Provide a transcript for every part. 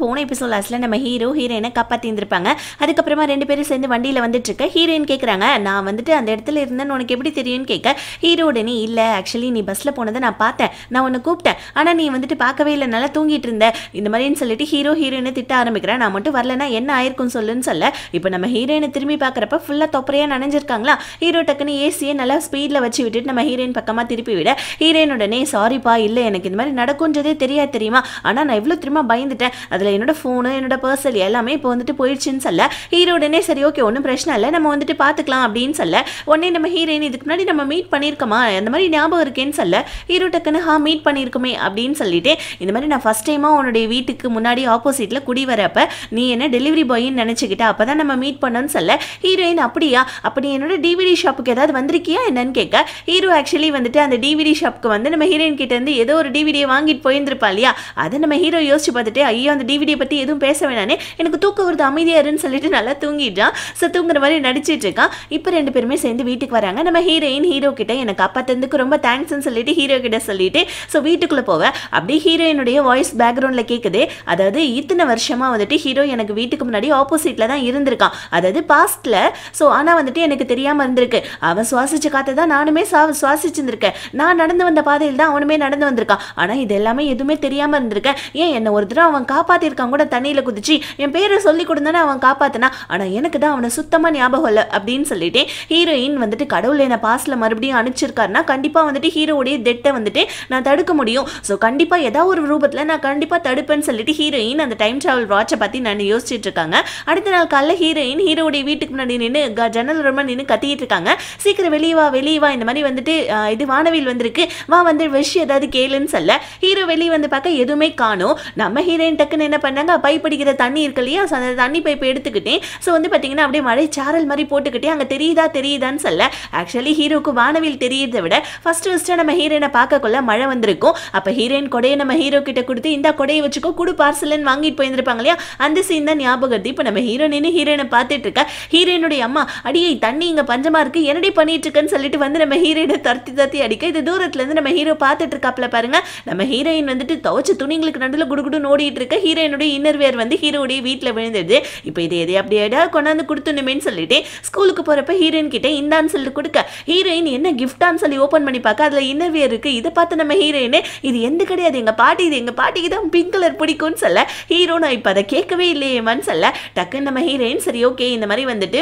போன எபிசோட் லாஸ்ட்ல நம்ம ஹீரோ ஹீரோயினை காப்பாத்தி இருந்திருப்பாங்க. அதுக்கப்புறமா ரெண்டு பேரும் சேர்ந்து வண்டியில வந்துட்டு இருக்க ஹீரோயின் கேட்குறாங்க, நான் வந்துட்டு அந்த இடத்துல இருந்தேன்னு உனக்கு எப்படி தெரியும்னு கேட்க ஹீரோ உடனே இல்லை ஆக்சுவலி நீ பஸ்ல போனதை நான் பார்த்தேன், நான் உன்னை கூப்பிட்டேன், ஆனால் நீ வந்துட்டு பார்க்கவே இல்லை, நல்லா தூங்கிட்டு இருந்த இந்த மாதிரின்னு சொல்லிட்டு ஹீரோ ஹீரோயினை திட்ட ஆரம்பிக்கிறேன். நான் மட்டும் வரலன்னா என்ன ஆயிருக்கும்னு சொல்லுன்னு சொல்ல இப்போ நம்ம ஹீரோயினை திரும்பி பார்க்குறப்ப ஃபுல்லாக தொப்பரையாக நனைஞ்சிருக்காங்களா. ஹீரோ டக்குன்னு ஏசியை நல்லா ஸ்பீடில் வச்சு விட்டுட்டு நம்ம ஹீரோயின் பக்கமாக திருப்பி விட ஹீரோயின் உடனே சாரிப்பா இல்லை எனக்கு இந்த மாதிரி நடக்கும்ன்றதே தெரியாது தெரியுமா, ஆனால் நான் எவ்வளோ திரும்ப பயந்துட்டேன், அதில் என்னோட ஃபோனு என்னோட பர்சல் எல்லாமே இப்போ வந்துட்டு போயிடுச்சுன்னு சொல்ல ஹீரோ உடனே சரி ஓகே ஒன்றும் பிரச்சனை இல்லை நம்ம வந்துட்டு பார்த்துக்கலாம் அப்படின்னு சொல்ல உடனே நம்ம ஹீரோயின் இதுக்கு முன்னாடி நம்ம மீட் பண்ணியிருக்கோமா அந்த மாதிரி ஞாபகம் இருக்கேன்னு சொல்ல ஹீரோ டக்குன்னு மீட் பண்ணியிருக்குமே அப்படின்னு சொல்லிட்டு இந்த மாதிரி நான் ஃபஸ்ட் டைமாக உன்னுடைய வீட்டுக்கு முன்னாடி ஆப்போசிட்டில் குடி வரப்ப நீ என்ன டெலிவரி பாயின்னு நினச்சிக்கிட்ட அப்போ தான் நம்ம மீட் பண்ணோன்னு சொல்ல ஹீரோயின் அப்படியா அப்படி என்னோட டிவிடி ஷாப்புக்கு ஏதாவது வந்திருக்கியா என்னன்னு கேட்க ஹீரோ ஆக்சுவலி வந்துட்டு அந்த டிவிடி ஷாப்புக்கு வந்து நம்ம ஹீரோயின் கிட்ட இருந்து ஏதோ ஒரு டிவிடியை வாங்கிட்டு போயிருந்திருப்பா இல்லையா, அதை நம்ம ஹீரோ யோசிச்சு பார்த்துட்டு ஐயோ அந்த டிவிடியை பற்றி எதுவும் பேச வேணானே எனக்கு தூக்க வருது அமைதியாருன்னு சொல்லிட்டு நல்லா தூங்கிட்டான். ஸோ தூங்குற மாதிரி நடிச்சிட்டு இருக்கான். இப்போ ரெண்டு பேருமே சேர்ந்து வீட்டுக்கு வராங்க. நம்ம ஹீரோயின் ஹீரோ கிட்ட எனக்கு அப்பத்தந்துக்கு ரொம்ப தேங்க்ஸ்ன்னு சொல்லிட்டு ஹீரோ கிட்ட சொல்லிட்டு ஸோ வீட்டுக்குள்ளே போவேன். அப்படியே ஹீரோயினுடைய வாய்ஸ் பேக்ரவுண்டில் கேட்குது, அதாவது இத்தனை வருஷமாக வந்துட்டு ஹீரோ எனக்கு வீட்டுக்கு முன்னாடி ஆப்போசிட்டில் தான் இருந்திருக்கான், அதாவது பாஸ்ட்டில். ஸோ ஆனால் வந்துட்டு எனக்கு தெரியாமல் இருந்திருக்கு, அவன் சுவாசிச்ச காற்றை தான் நானுமே சுவாசிச்சிருந்திருக்கேன், நான் நடந்து வந்த பாதையில் தான் அவனுமே நடந்து வந்திருக்கான், ஆனால் இது எல்லாமே எதுவுமே தெரியாமல் இருந்திருக்கேன். ஏன் என்ன ஒரு தடவை அவன் காப்பாற்றிருக்கான் கூட தண்ணியில் குதிச்சு என் பேரை சொல்லி கொடுத்தானே அவன் காப்பாத்தினா, ஆனால் எனக்கு தான் அவனை சுத்தமாக ஞாபகம் இல்லை அப்படின்னு சொல்லிட்டு ஹீரோயின் வந்துட்டு கடவுள் என்னை பாஸ்டில் மறுபடியும் அனுப்பிச்சிருக்காருன்னா கண்டிப்பாக வந்துட்டு ஹீரோடைய டெட்டை வந்துட்டு நான் தடுக்க முடியும், ஸோ கண்டிப்பாக ஏதாவது ஒரு ரூபத்தில் நான் கண்டிப்பாக தடுப்பேன்னு சொல்லிட்டு ஹீரோயின் அந்த டைம் ட்ராவல் வாட்சை பற்றி நான் யோசிச்சுட்டு இருக்காங்க. அடுத்த நாள் காலைல ஹீரோயின் ஹீரோடைய வீட்டுக்கு முன்னாடி நின்று ஜன்னல் ரொம்ப நின்று கத்திட்டு இருக்காங்க, சீக்கிரம் வெளியே வா இந்த மாதிரி வந்துட்டு இது வானவில் வந்திருக்கு வா வந்து விஷயம் ஏதாவது கேளுன்னு சொல்ல ஹீரோ வெளியே வந்து பார்க்க எதுவுமே காணும். நம்ம ஹீரோயின் டக்குன்னு என்ன பண்ணாங்க பைப் அடிக்கிற தண்ணி இருக்கு இல்லையா, அந்த தண்ணி பைப்பை எடுத்துக்கிட்டேன். ஸோ வந்து பார்த்தீங்கன்னா அப்படியே மழை சாரல் மாதிரி போட்டுக்கிட்டே அங்கே தெரியுதான்னு சொல்ல ஆக்சுவலி ஹீரோக்கு வானவில் தெரியுதை விட ஃபஸ்ட்டு நம்ம ஹீரோயினை பார்க்கக்குள்ள மழை வந்திருக்கும். அப்போ ஹீரோயின் கொடையை நம்ம ஹீரோ கிட்ட கொடுத்து இந்த கொடையை வச்சுக்கோ குடு பார்சல்னு வாங்கிட்டு போயிருந்திருப்பாங்க இல்லையா, அந்த சீன் தான் ஞாபகம். இப்போ நம்ம ஹீரோயினை பார்த்துட்டு இருக்க ஹீரோயினுடைய அம்மா அடியை தண்ணி இங்கே பஞ்சமா இருக்கு என்னடி பண்ணிட்டு இருக்குன்னு சொல்லிட்டு வந்து நம்ம ஹீரோயினை தத்தி அடிக்க இது தூரத்துல இருந்து நம்ம ஹீரோ பார்த்துட்டு இருக்காப்ல பாருங்க. நம்ம ஹீரோயின் வந்துட்டு துவைச்ச துணிங்களுக்கு நடுவில் குடுகுடு ஓடிட்டு இருக்க ஹீரோயினுடைய இன்னர்வேர் வந்து ஹீரோடைய வீட்டில் விழுந்தது. இப்போ இது எதை அப்படியே கொண்டாந்து கொடுத்துணுமேன்னு சொல்லிட்டு ஸ்கூலுக்கு போறப்ப ஹீரோயின் கிட்ட இந்தான்னு சொல்லிட்டு கொடுக்க ஹீரோயின் என்ன கிஃப்டான்னு சொல்லி ஓப்பன் பண்ணி பார்க்க அதில் இன்னர்வேர் இருக்கு. இதை பார்த்து நம்ம ஹீரோயினே இது எந்த கிடையாது எங்க பாட்டிக்கு தான் பிங்க் கலர் பிடிக்கும்னு சொல்ல ஹீரோ நான் இப்போ அதை கேட்கவே இல்லையேமான்னு சொல்ல டக்குன்னு நம்ம ஹீரோயின் சரி ஓகே இந்த மாதிரி வந்துட்டு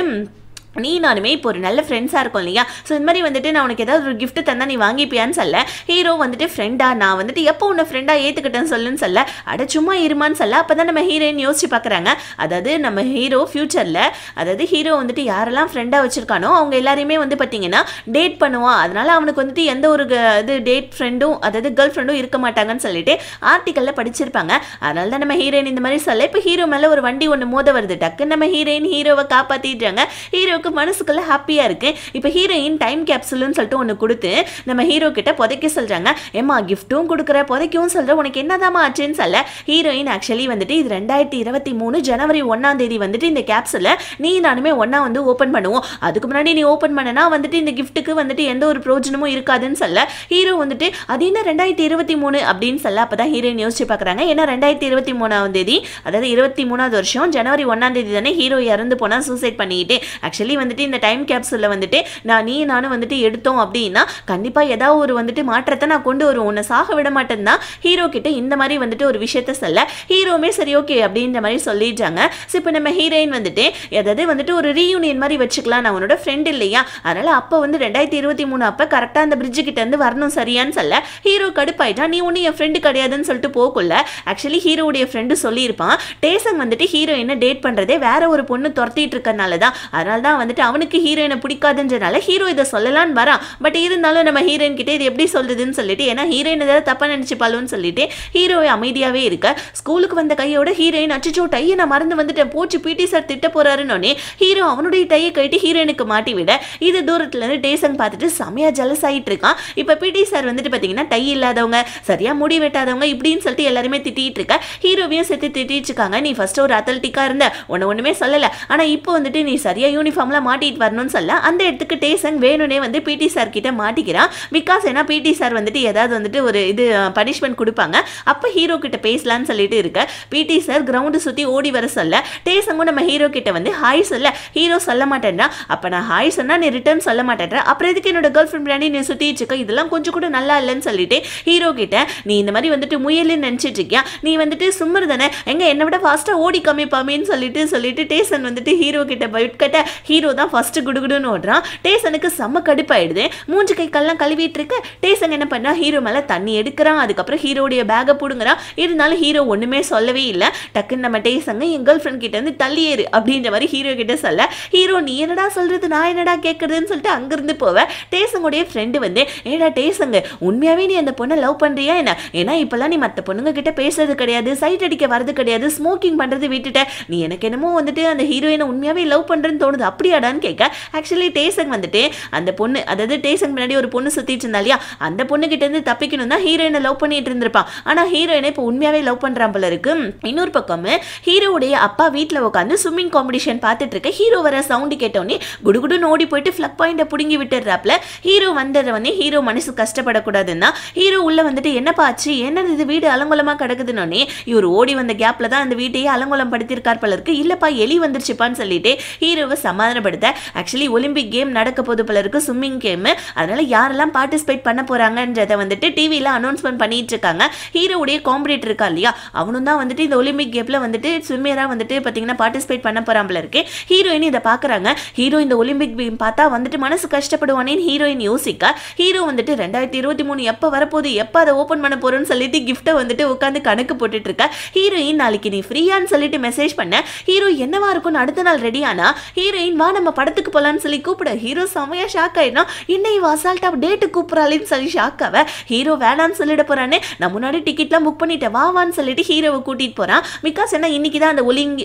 நீ நானுமே இப்போ ஒரு நல்ல ஃப்ரெண்ட்ஸாக இருக்கும் இல்லையா, ஸோ இந்த மாதிரி வந்துட்டு நான் உனக்கு ஏதாவது ஒரு கிஃப்ட் தந்தால் நீ வாங்கிப்பியான்னு சொல்ல ஹீரோ வந்துட்டு ஃப்ரெண்டா நான் வந்துட்டு எப்போ உன்னை ஃப்ரெண்டாக ஏற்றுக்கிட்டேன்னு சொல்லுன்னு சொல்ல அட சும்மா இருமான்னு சொல்ல அப்போ தான் நம்ம ஹீரோயின் யோசிச்சு பார்க்குறாங்க. அதாவது நம்ம ஹீரோ ஃப்யூச்சரில் அதாவது ஹீரோ வந்துட்டு யாரெல்லாம் ஃப்ரெண்டாக வச்சுருக்கானோ அவங்க எல்லாரையுமே வந்து பார்த்தீங்கன்னா டேட் பண்ணுவான், அதனால அவனுக்கு வந்துட்டு எந்த ஒரு இது டேட் ஃப்ரெண்டும் அதாவது கேர்ள் ஃப்ரெண்டும் இருக்க மாட்டாங்கன்னு சொல்லிட்டு ஆர்டிக்கலில் படிச்சிருப்பாங்க. அதனால தான் நம்ம ஹீரோயின் இந்த மாதிரி சொல்ல இப்போ ஹீரோ மேலே ஒரு வண்டி ஒன்று மோத வருது, டக்குன்னு நம்ம ஹீரோயின் ஹீரோவை காப்பாற்றிடுறாங்க. ஹீரோ மனசுக்குள்ள ஹாப்பியா இருக்கு. இப்போ ஹீரோயின் டைம் கேப்சூல்னு சொல்லிட்டு ஒன்று கொடுத்து நம்ம ஹீரோ கிட்ட புதைக்க சொல்றாங்க. ஏமா கிஃப்ட்டும் கொடுக்குற புதைக்கவும் சொல்ற உனக்கு என்னதாமா ஆச்சுன்னு சொல்ல ஹீரோயின் ஆக்சுவலி வந்துட்டு இது 2023 ஜனவரி 1ஆம் தேதி வந்துட்டு இந்த கேப்சூலை நீ நானுமே ஒன்னா வந்து ஓப்பன் பண்ணுவோம், அதுக்கு முன்னாடி நீ ஓப்பன் பண்ணனா வந்துட்டு இந்த கிஃப்ட்டுக்கு வந்துட்டு எந்த ஒரு பிரயோஜனமும் இருக்காதுன்னு சொல்ல ஹீரோ வந்துட்டு அது என்ன 2023 அப்படின்னு சொல்ல அப்பதான் ஹீரோயின் யோசிச்சு பார்க்குறாங்க. ஏன்னா 2023ஆம் தேதி அதாவது 23வது வருஷம் ஜனவரி 1ஆம் தேதி தானே ஹீரோ இறந்து போனா சூசைட் பண்ணிக்கிட்டு ஆக்சுவலி வந்துட்டு இந்த டைம் கேப்சூல்ல வந்துட்டு நானும் வந்துட்டு எடுத்தோம் அப்படின்னா கண்டிப்பா ஏதாவது ஒரு வந்துட்டு மாற்றத்தை நான் கொண்டு வருவோம், உன்னை சாக விட மாட்டேன் தான் ஹீரோ கிட்ட இந்த மாதிரி வந்துட்டு ஒரு விஷயத்த சொல்ல ஹீரோமே சரி ஓகே அப்படின்ற மாதிரி சொல்லிடுறாங்க. ஸோ இப்போ நம்ம ஹீரோயின் வந்துட்டு எதாவது வந்துட்டு ஒரு ரீயூனியன் மாதிரி வச்சுக்கலாம், நான் உன்னோட ஃப்ரெண்ட் இல்லையா, அதனால அப்போ வந்து 2023 அப்போ கரெக்டாக அந்த பிரிட்ஜு கிட்ட இருந்து வரணும் சரியான்னு சொல்ல ஹீரோ கடுப்பாயிட்டா நீ ஒன்றும் என் ஃப்ரெண்டு கிடையாதுன்னு சொல்லிட்டு போக்குள்ள ஆக்சுவலி ஹீரோடைய ஃப்ரெண்டு சொல்லியிருப்பான் டேசங் வந்துட்டு ஹீரோயினை டேட் பண்ணுறதே வேற ஒரு பொண்ணு துரத்திட்டு இருக்கனால தான், அதனால தான் வந்துட்டு அவனுக்கு ஹீரோயினை பிடிக்காதுன்றனால ஹீரோ இதை சொல்லலான்னு வரான். பட் இருந்தாலும் நம்ம ஹீரோயின் கிட்ட இது எப்படி சொல்றதுன்னு சொல்லிட்டு ஏன்னா ஹீரோயின் ஏதாவது தப்பா நினைச்சுப்பாளுன்னு சொல்லிட்டு ஹீரோவை அமைதியாவே இருக்க ஸ்கூலுக்கு வந்த கையோட ஹீரோயின் அச்சோ டையை நான் மறந்து வந்துட்டேன் போச்சு பிடி சார் திட்ட போறாருன்னு ஹீரோ அவனுடைய டையை கட்டி ஹீரோயினுக்கு மாட்டி விட இது தூரத்துல இருந்து டேசன் பார்த்துட்டு செமையா ஜலஸ் ஆகிட்டு இருக்கான். இப்ப பிடி சார் வந்துட்டு பாத்தீங்கன்னா டை இல்லாதவங்க சரியா முடி வெட்டாதவங்க இப்படின்னு சொல்லிட்டு எல்லாருமே திட்டிட்டு இருக்க ஹீரோவையும் சேர்த்து திட்டிட்டு இருக்காங்க. நீ ஃபர்ஸ்ட் ஒரு அத்லட்டிக்கா இருந்த ஒண்ணுமே சொல்லல, ஆனா இப்போ வந்துட்டு நீ சரியா யூனிஃபார்ம்ல நார்மலா மாட்டிட்டு வரணும்னு சொல்ல அந்த இடத்துக்கு டேசன் வேணும்னே வந்து பிடி சார் கிட்ட மாட்டிக்கிறான். பிகாஸ் ஏன்னா பிடி சார் வந்துட்டு ஏதாவது வந்துட்டு ஒரு இது பனிஷ்மெண்ட் கொடுப்பாங்க. அப்ப ஹீரோ கிட்ட பேசலாம்னு சொல்லிட்டு இருக்க பிடி சார் கிரவுண்ட் சுத்தி ஓடி வர சொல்ல டேசங்கும் நம்ம ஹீரோ கிட்ட வந்து ஹாய் சொல்ல ஹீரோ சொல்ல மாட்டேன்றா. அப்ப நான் ஹாய் சொன்னா நீ ரிட்டர்ன் சொல்ல மாட்டேன்ற, அப்புறம் எதுக்கு என்னோட கேர்ள் ஃப்ரெண்ட் பின்னாடி நீ சுத்திட்டு இருக்க, இதெல்லாம் கொஞ்சம் கூட நல்லா இல்லைன்னு சொல்லிட்டு ஹீரோ கிட்ட நீ இந்த மாதிரி வந்துட்டு முயலுன்னு நினைச்சிட்டு இருக்கியா, நீ வந்துட்டு சும்மர் தானே, எங்க என்னை விட ஃபாஸ்டா ஓடி காமிப்பாமேன்னு சொல்லிட்டு டேசன் வந்துட்டு ஹீரோ கிட்ட பயக்கட்ட ஹீரோ தான் ஃபர்ஸ்ட் குடுகுடுன்னு ஓடுறான். டேசனுக்கு செம்ம கடுப்பாயிடுது. மூஞ்சி கை கல்லாம் கழுவிட்டு இருக்க டேசன் என்ன பண்ணா ஹீரோ மேல தண்ணி எடுக்கிறான். அதுக்கப்புறம் ஹீரோடைய பேக்கை புடுங்குறான். இருந்தாலும் ஹீரோ ஒண்ணுமே சொல்லவே இல்லை. டக்குன்னு நம்ம டேசங்க என் கேர்ள் ஃப்ரெண்ட் கிட்ட இருந்து தள்ளியேறு அப்படின்ற மாதிரி ஹீரோ கிட்ட சொல்ல ஹீரோ நீ என்னடா சொல்றது நான் என்னடா கேட்கறதுன்னு சொல்லிட்டு அங்கிருந்து போவேன். டேசனுடைய ஃப்ரெண்டு வந்து ஏடா டேசங்க உண்மையாவே நீ அந்த பொண்ணை லவ் பண்றியா என்ன, ஏன்னா இப்பெல்லாம் நீ மற்ற பொண்ணுங்க கிட்ட பேசுறது கிடையாது, சைட் அடிக்க வரது கிடையாது, ஸ்மோக்கிங் பண்றது விட்டுட்ட, நீ எனக்கு என்னமோ வந்துட்டு அந்த ஹீரோயினை உண்மையாவே லவ் பண்றேன்னு தோணுது அப்படியாடான்னு கேட்க ஆக்சுவலி டேசன் வந்துட்டு அந்த பொண்ணு அதாவது டேசன் முன்னாடி ஒரு பொண்ணு சுத்திட்டு இருந்தா இல்லையா அந்த பொண்ணு கிட்ட இருந்து தப்பிக்கணும் தான் ஹீரோயினை லவ் பண்ணிட்டு இருந்திருப்பான். ஆனா ஹீரோயினை இப்போ உண்மையாவே லவ் பண்றான் போல இருக்கு. இன்னொரு பக்கம் ஹீரோவுடைய அப்பா வீட்டுல உட்காந்து ஸ்விம்மிங் காம்படிஷன் பார்த்துட்டு இருக்க ஹீரோ வர சவுண்ட் கேட்டோன்னே குடுகுடுன்னு ஓடி போயிட்டு ஃபிளக் பாயிண்ட புடுங்கி விட்டுறாப்ல. ஹீரோ வந்தவனே ஹீரோ மனசு கஷ்டப்படக்கூடாதுன்னா ஹீரோ உள்ள வந்துட்டு என்னப்பா ஆச்சு, என்னது இது வீடு அலங்கோலமா கிடக்குதுன்னொன்னே இவர் ஓடி வந்த கேப்ல தான் அந்த வீட்டையே அலங்கோலம் படுத்திருக்கார் போல இருக்கு. இல்லப்பா எலி வந்துருச்சுப்பான்னு சொல்லிட்டு ஹீரோவை சமாதானப்படுத்த ஆக்சுவலி ஒலிம்பிக் கேம் நடக்க போது போல இருக்கு, ஸ்விம்மிங் கேம், அதனால யாரெல்லாம் பார்ட்டிசிபேட் பண்ண போறாங்கன்றதை வந்துட்டு டிவியில அனௌன்ஸ்மெண்ட் பண்ணிட்டு இருக்காங்க. ஹீரோவுடைய காம்படிட்டர் இருக்கா இல்லையா அவனும் தான் வந்துட்டு இந்த ஒலிம்பிக் கேம்ல வந்துட்டு ஸ்விம்மரா வந்துட்டு பாத்தீங்கன்னா பார்ட்டிசிபேட் பண்ண போறான் போல இருக்கு. ஹீரோயின் இதை பாக்குறாங்க. ஹீரோ இந்த ஒலிம்பிக் கேம் பார்த்தா வந்துட்டு மனசு கஷ்டப்படுவானேன்னு ஹீரோயின் யோசிக்க ஹீரோ வந்துட்டு 2023 எப்ப வரப்போகுது எப்ப அதை ஓபன் பண்ண போறோம்னு சொல்லிட்டு கிஃப்ட்டை வந்துட்டு உட்காந்து கணக்கு போட்டுட்டு இருக்க. ஹீரோயின் நாளைக்கு நீ ஃப்ரீயான்னு சொல்லிட்டு மெசேஜ் பண்ண ஹீரோ என்னவா இருக்கும்னு அடுத்த நாள் ரெடி ஆனா ஹீரோயின் வா நம்ம படத்துக்கு போலான்னு சொல்லி கூப்பிட ஹீரோ செமையா ஷாக் ஆயிடும். இன்னும் அசால்ட்டா டேட்டு கூப்பிடறாளேன்னு சொல்லி ஷாக் ஆவ ஹீரோ வேணான்னு சொல்லிட போறானே நான் முன்னாடி டிக்கெட்லாம் புக் பண்ணிட்டேன் வான்னு சொல்லிட்டு ஹீரோவை கூட்டிட்டு போறான். பிகாஸ் என்ன இன்னைக்கு தான் அந்த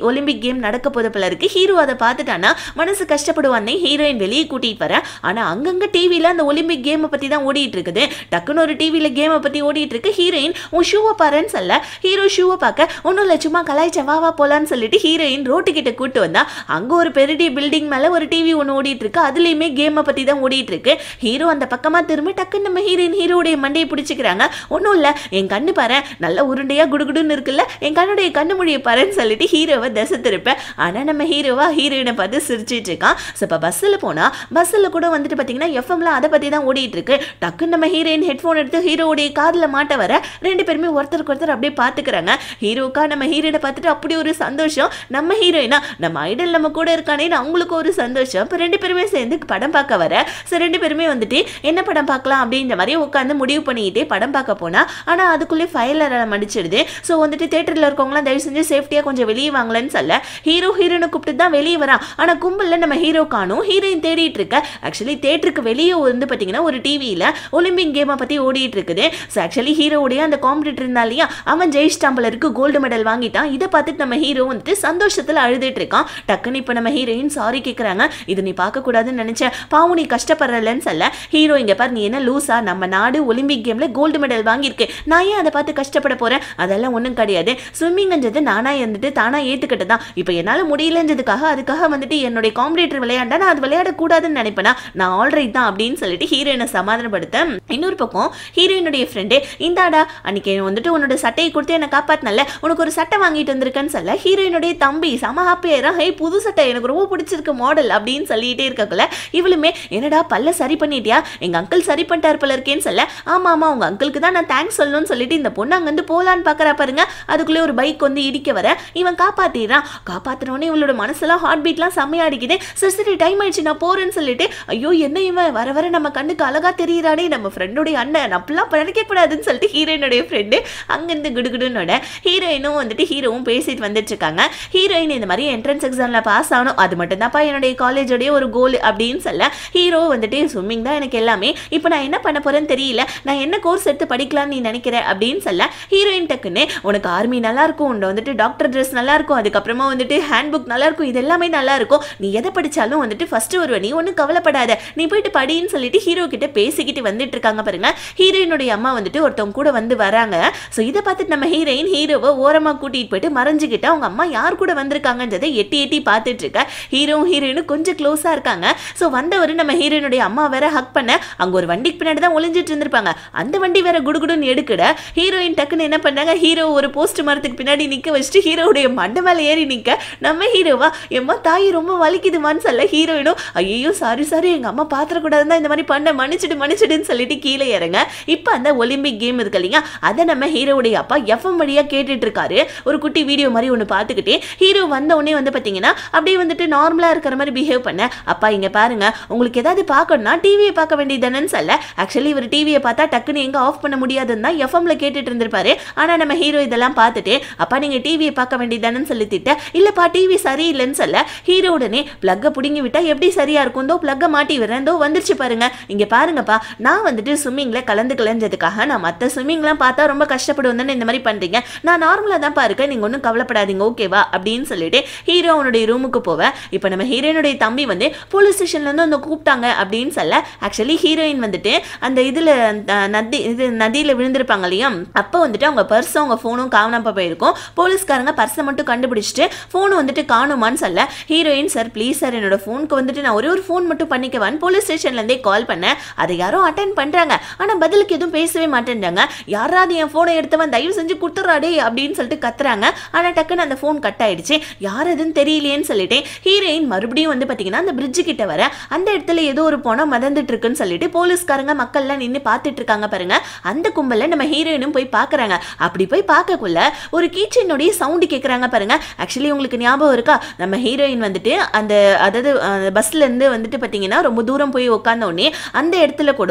ஒலிம்பிக் கேம் நடக்க போது போல இருக்கு. ஹீரோ அதை பார்த்துட்டானா மனசு கஷ்டப்படுவானே ஹீரோயின் வெளியே கூட்டிட்டு வர. ஆனா அங்கங்க டிவில அந்த ஒலிம்பிக் கேம் பத்தி தான் ஓடிட்டு இருக்குது. டக்குன்னு ஒரு டிவில கேம் பத்தி ஓடிட்டு இருக்கு. ஹீரோயின் உன் ஷூவை பாருன்னு சொல்ல ஹீரோ ஷூவை பார்க்க ஒன்னும் இல்ல சும்மா கலாய்ச்ச வா போலான்னு சொல்லிட்டு ஹீரோயின் ரோட்டு கிட்ட கூட்டு வந்தா அங்க ஒரு பெரிய பில்டிங் மேல ஒரு டிவி ஒன்னு ஓடிட்டு இருக்கு. அதுலயுமே கேம் பத்தி தான் ஓடிட்டு இருக்கு. ஹீரோ அந்த பக்கமா திரும்ப டக்குன்னு நம்ம ஹீரோடைய மண்டையை பிடிச்சிக்கிறாங்க. ஒன்னும் இல்ல என் கண்ணு பாரு நல்ல உருண்டையா குடுகுடுன்னு இருக்குல்ல என் கண்ணுடைய கண்ணு மொழியை பாருன்னு சொல்லிட்டு ஹீரோவை தசை திருப்பேன். ஆனா நம்ம ஹீரோயினை பார்த்து சிரிச்சிட்டு இருக்கான். இப்ப பஸ்ல போனா பஸ்ல கூட வந்துட்டு பாத்தீங்கன்னா எஃப்எம்ல அதை பத்தி தான் ஓடிட்டு இருக்கு. டக்குன்னு நம்ம ஹீரோயின் ஹெட்போன் எடுத்து ஹீரோடைய காதுல மாட்ட வர ரெண்டு பேருமே ஒருத்தருக்கு ஒருத்தர் அப்படியே பாத்துக்கிறாங்க. ஹீரோக்கா நம்ம ஹீரோயினை பார்த்துட்டு அப்படி ஒரு சந்தோஷம், நம்ம ஹீரோயினா நம்ம ஐடல் நம்ம கூட இருக்கானேன்னு அவங்களுக்கு ஒரு சந்தோஷம். இப்போ ரெண்டு பேருமே சேர்ந்து படம் பார்க்க வர ரெண்டு பேருமே வந்துட்டு என்ன படம் பார்க்கலாம் அப்படின்ற மாதிரி உட்காந்து முடிவு பண்ணிக்கிட்டே படம் பார்க்க போனா ஆனா அதுக்குள்ளே ஃபைல் மடிச்சிடுது. ஸோ வந்துட்டு தேட்டரில் இருக்கவங்களாம் தயவு செஞ்சு சேஃப்டியா கொஞ்சம் வெளியே வாங்கலன்னு சொல்ல ஹீரோயினை கூப்பிட்டு தான் வெளியே வரான். ஆனா கும்பல்ல நம்ம ஹீரோ காணும். ஹீரோயின் தேடிட்டு இருக்க ஆக்சுவலி தேட்டருக்கு வெளியே வந்து பாத்தீங்கன்னா ஒரு டிவியில ஒலிம்பிக் கேமை பத்தி ஓடிட்டு இருக்குது. ஸோ ஆக்சுவலி ஹீரோடைய அந்த காம்படிட்டர் இருந்தா இல்லையா அவன் ஜெயிச்சிட்டாம்பல இருக்கு, கோல்டு மெடல் வாங்கிட்டான். இதை பார்த்துட்டு நம்ம ஹீரோ வந்துட்டு சந்தோஷத்துல அழுதுட்டு இருக்கான். டக்குன்னு இப்ப நம்ம ஹீரோயின் சாரி கேட்கறாங்க. இது நீ பார்க்க கூடாதுன்னு நினைச்சேன் பாவு நீ கஷ்டப்படுறலன்னு சொல்ல ஹீரோ இங்க பாரு நீ என்ன லூசா, நம்ம நாடு ஒலிம்பிக் கேம்ல கோல்டு மெடல் வாங்கியிருக்கு, நான் ஏன் அதை பார்த்து கஷ்டப்பட போறேன், அதெல்லாம் ஒன்றும் கிடையாது, ஸ்விம்மிங்ன்றது நானா இருந்துட்டு தானா ஏத்துக்கிட்டதான், இப்போ என்னால முடியலன்றதுக்காக அதுக்காக வந்துட்டு என்னுடைய காம்படிட்டர் விளையாண்டா நான் அது விளையாடக்கூடாதுன்னு நினைப்பேனா, நான் ஆல்ரைட் தான் அப்படின்னு சொல்லிட்டு ஹீரோயினை சமாதானப்படுத்த இன்னொரு பக்கம் ஹீரோயினுடைய ஃப்ரெண்டு இந்தாடா அன்னைக்கு வந்துட்டு உன்னோட சட்டையை கொடுத்து என்னை காப்பாத்தினல உனக்கு ஒரு சட்டை வாங்கிட்டு வந்திருக்கேன்னு சொல்ல ஹீரோயினுடைய தம்பி செம ஹாப்பியா ஹே புது சட்டை எனக்கு ரொம்ப பிடிச்சிருக்கு மாடல் அப்படின்னு சொல்லிட்டே இருக்கக்குள்ள இவளுமே என்னடா பல்ல சரி பண்ணிட்டியா, எங்க அங்கிள் சரி பண்ணிட்டாரு போல இருக்கேன்னு சொல்ல ஆமா ஆமா உங்க அங்கிளுக்கு தான் நான் தேங்க்ஸ் சொல்லணும்னு சொல்லிட்டு இந்த பொண்ணு அங்கிருந்து போலான்னு பாக்குறா பாருங்க. அதுக்குள்ளே ஒரு பைக் வந்து இடிக்க வர இவன் காப்பாத்திடுறான். காப்பாத்தினோடனே இவளோட மனசெல்லாம் ஹார்ட் பீட்லாம் செம்மையா அடிக்குது. சரி டைம் ஆயிடுச்சு நான் போறேன்னு சொல்லிட்டு ஐயோ என்ன இவன் வர வர நம்ம கண்ணுக்கு அழகா தெரியுறானே நம்ம ஃப்ரெண்டோடைய அண்ணன் அப்படிலாம் நினைக்க கூடாதுன்னு சொல்லிட்டு ஹீரோயினுடைய ஃப்ரெண்டு அங்கிருந்து குடுகுடுனோட ஹீரோயினும் வந்துட்டு ஹீரோவும் பேசிட்டு வந்துட்டு இருக்காங்க. ஹீரோயின் இந்த மாதிரி என்ட்ரன்ஸ் எக்ஸாம்ல பாஸ் ஆகணும் அது மட்டும் தான்ப்பா என்னுடைய காலேஜோடைய ஒரு கோல் அப்படின்னு சொல்ல ஹீரோ வந்துட்டு ஸ்விம்மிங் தான் எனக்கு எல்லாமே, இப்போ நான் என்ன பண்ண போறேன்னு தெரியல, நான் என்ன கோர்ஸ் எடுத்து படிக்கலாம்னு நீ நினைக்கிற அப்படின்னு சொல்ல ஹீரோயின் டக்குன்னு உனக்கு ஆர்மி நல்லா இருக்கும், உன்னை வந்துட்டு டாக்டர் ட்ரெஸ் நல்லா இருக்கும், அதுக்கப்புறமா வந்துட்டு ஹேண்ட் புக் நல்லா இருக்கும், இது எல்லாமே நல்லா இருக்கும், நீ எதை படிச்சாலும் வந்துட்டு ஃபர்ஸ்ட் வருவ, நீ ஒன்றும் கவலைப்படாத, நீ போயிட்டு படின்னு சொல்லிட்டு ஹீரோ கிட்ட பேசிக்கிட்டு வந்துட்டு இருக்காங்க பாருங்க. ஹீரோயினுடைய அம்மா வந்துட்டு ஒருத்தவங்க கூட வந்து வராங்க. ஸோ இதை பார்த்துட்டு நம்ம ஹீரோவை ஓரமா கூட்டிட்டு போயிட்டு மறைஞ்சுக்கிட்டு அவங்க அம்மா யார் கூட வந்திருக்காங்கன்றதை எட்டி எட்டி பார்த்துட்டு இருக்க. ஹீரோயினும் கொஞ்சம் க்ளோஸா இருக்காங்க. ஸோ வந்தவர் நம்ம ஹீரோயினுடைய அம்மா வேற ஹக் பண்ண அங்க ஒரு வண்டிக்கு பின்னாடி தான் ஒளிஞ்சிட்டு இருந்திருப்பாங்க. அந்த வண்டி வேற குடுகுடுன்னு எடுக்கட ஹீரோயின் டக்குன்னு என்ன பண்ணாங்க, ஹீரோ ஒரு போஸ்ட் மரத்துக்கு பின்னாடி நிக்க வச்சுட்டு ஹீரோவுடைய மண்டை மேல ஏறி நிக்க நம்ம ஹீரோவா எம்மா தாய் ரொம்ப வலிக்குதுமான்னு சொல்ல ஹீரோயினும் ஐயோ சாரி எங்க அம்மா பாத்திரக்கூடாதுதான் இந்த மாதிரி பண்ண மன்னிச்சிடுன்னு சொல்லிட்டு கீழே இறங்க. இப்ப அந்த ஒலிம்பிக் கேம் இருக்கு இல்லையா, அதை நம்ம ஹீரோவுடைய அப்பா எஃப்எம் வழியா கேட்டுட்டு இருக்காரு. ஒரு குட்டி வீடியோ மாதிரி ஒன்று பார்த்துக்கிட்டே ஹீரோ வந்த உடனே வந்து பார்த்தீங்கன்னா அப்படியே வந்துட்டு நார்மலா இருக்கிற மாதிரி பிஹேவ் பண்ண, அப்பா இங்க பாருங்க உங்களுக்கு ஏதாவது பார்க்கணும்னா டிவியை பார்க்க வேண்டியதுன்னு சொல்ல, ஆக்சுவலி இவர் டிவியை பார்த்தா டக்குன்னு எங்க ஆஃப் பண்ண முடியாதுன்னு தான் எஃப்எம்ல கேட்டுட்டு இருந்திருப்பாரு. ஆனா நம்ம ஹீரோ இதெல்லாம் பார்த்துட்டு அப்பா நீங்க டிவியை பார்க்க வேண்டியதுன்னு சொல்லி திட்ட, இல்லப்பா டிவி சரியில்லைன்னு சொல்ல ஹீரோ உடனே பிளக்கை பிடுங்கி விட்டா எப்படி சரியா இருக்கும், தோ பிளக்கை மாட்டி விடுறேன், தோ வந்துருச்சு பாருங்க, இங்க பாருங்கப்பா நான் வந்துட்டு ஸ்விம்மிங்ல கலந்துக்கலஞ்சதுக்காக நான் மற்ற ஸ்விம்மிங்லாம் பார்த்தா ரொம்ப கஷ்டப்படுவேன் தானே இந்த மாதிரி பண்றீங்க, நான் நார்மலா தான் பாருக்கேன், நீங்க ஒன்றும் கவலைப்படாதீங்க ஓகேவா அப்படின்னு சொல்லிட்டு ஹீரோ அவனுடைய ரூமுக்கு போவேன். இப்போ நம்ம ஹீரோயினுடைய தம்பி வந்து போலீஸ் ஸ்டேஷன்ல இருந்து வந்து கூப்பிட்டாங்க அப்படின்னு சொல்ல, ஆக்சுவலி ஹீரோயின் வந்துட்டு அந்த இதுல நதியில விழுந்திருப்பாங்க இல்லையா, அப்போ வந்துட்டு அவங்க பர்ஸும் அவங்க ஃபோனும் காணாம போயிருக்கும். போலீஸ்காரங்க பர்ஸை மட்டும் கண்டுபிடிச்சிட்டு ஃபோன் வந்துட்டு காணுமான்னு சொல்ல, ஹீரோயின் சார் ப்ளீஸ் சார் என்னோட ஃபோனுக்கு வந்துட்டு நான் ஒரே ஒரு ஃபோன் மட்டும் பண்ணிக்கவான்னு போலீஸ் ஸ்டேஷன்ல இருந்தே கால் பண்ணேன். அதை யாரும் அட்டென்ட் பண்றாங்க, ஆனா பதிலுக்கு எதுவும் பேசவே மாட்டேன்றாங்க. யாராவது என் போனை எடுத்தவன் தயவு செஞ்சு குடுத்துறாடே அப்படின்னு சொல்லிட்டு கத்துறாங்க. ஆனா டக்குன்னு அந்த போன் கட் ஆயிடுச்சு, யார் எதுன்னு தெரியலையேன்னு சொல்லிட்டு ஹீரோயின் மறுபடியும் வந்து பாத்தீங்கன்னா அந்த பிரிட்ஜு கிட்ட வர அந்த இடத்துல ஏதோ ஒரு பணம் மதந்துட்டு இருக்குன்னு சொல்லிட்டு போலீஸ்காரங்க மக்கள்லாம் நின்று பார்த்துட்டு இருக்காங்க பாருங்க. அந்த கும்பல்ல நம்ம ஹீரோயினும் போய் பாக்குறாங்க. அப்படி போய் பார்க்கக்குள்ள ஒரு கீச்சனுடைய சவுண்டு கேட்கறாங்க பாருங்க. ஆக்சுவலி உங்களுக்கு ஞாபகம் இருக்கா, நம்ம ஹீரோயின் வந்துட்டு அந்த அதாவது பஸ்ல இருந்து வந்துட்டு பாத்தீங்கன்னா ரொம்ப தூரம் போய் உட்கார்ந்த உடனே அந்த இடத்துல கூட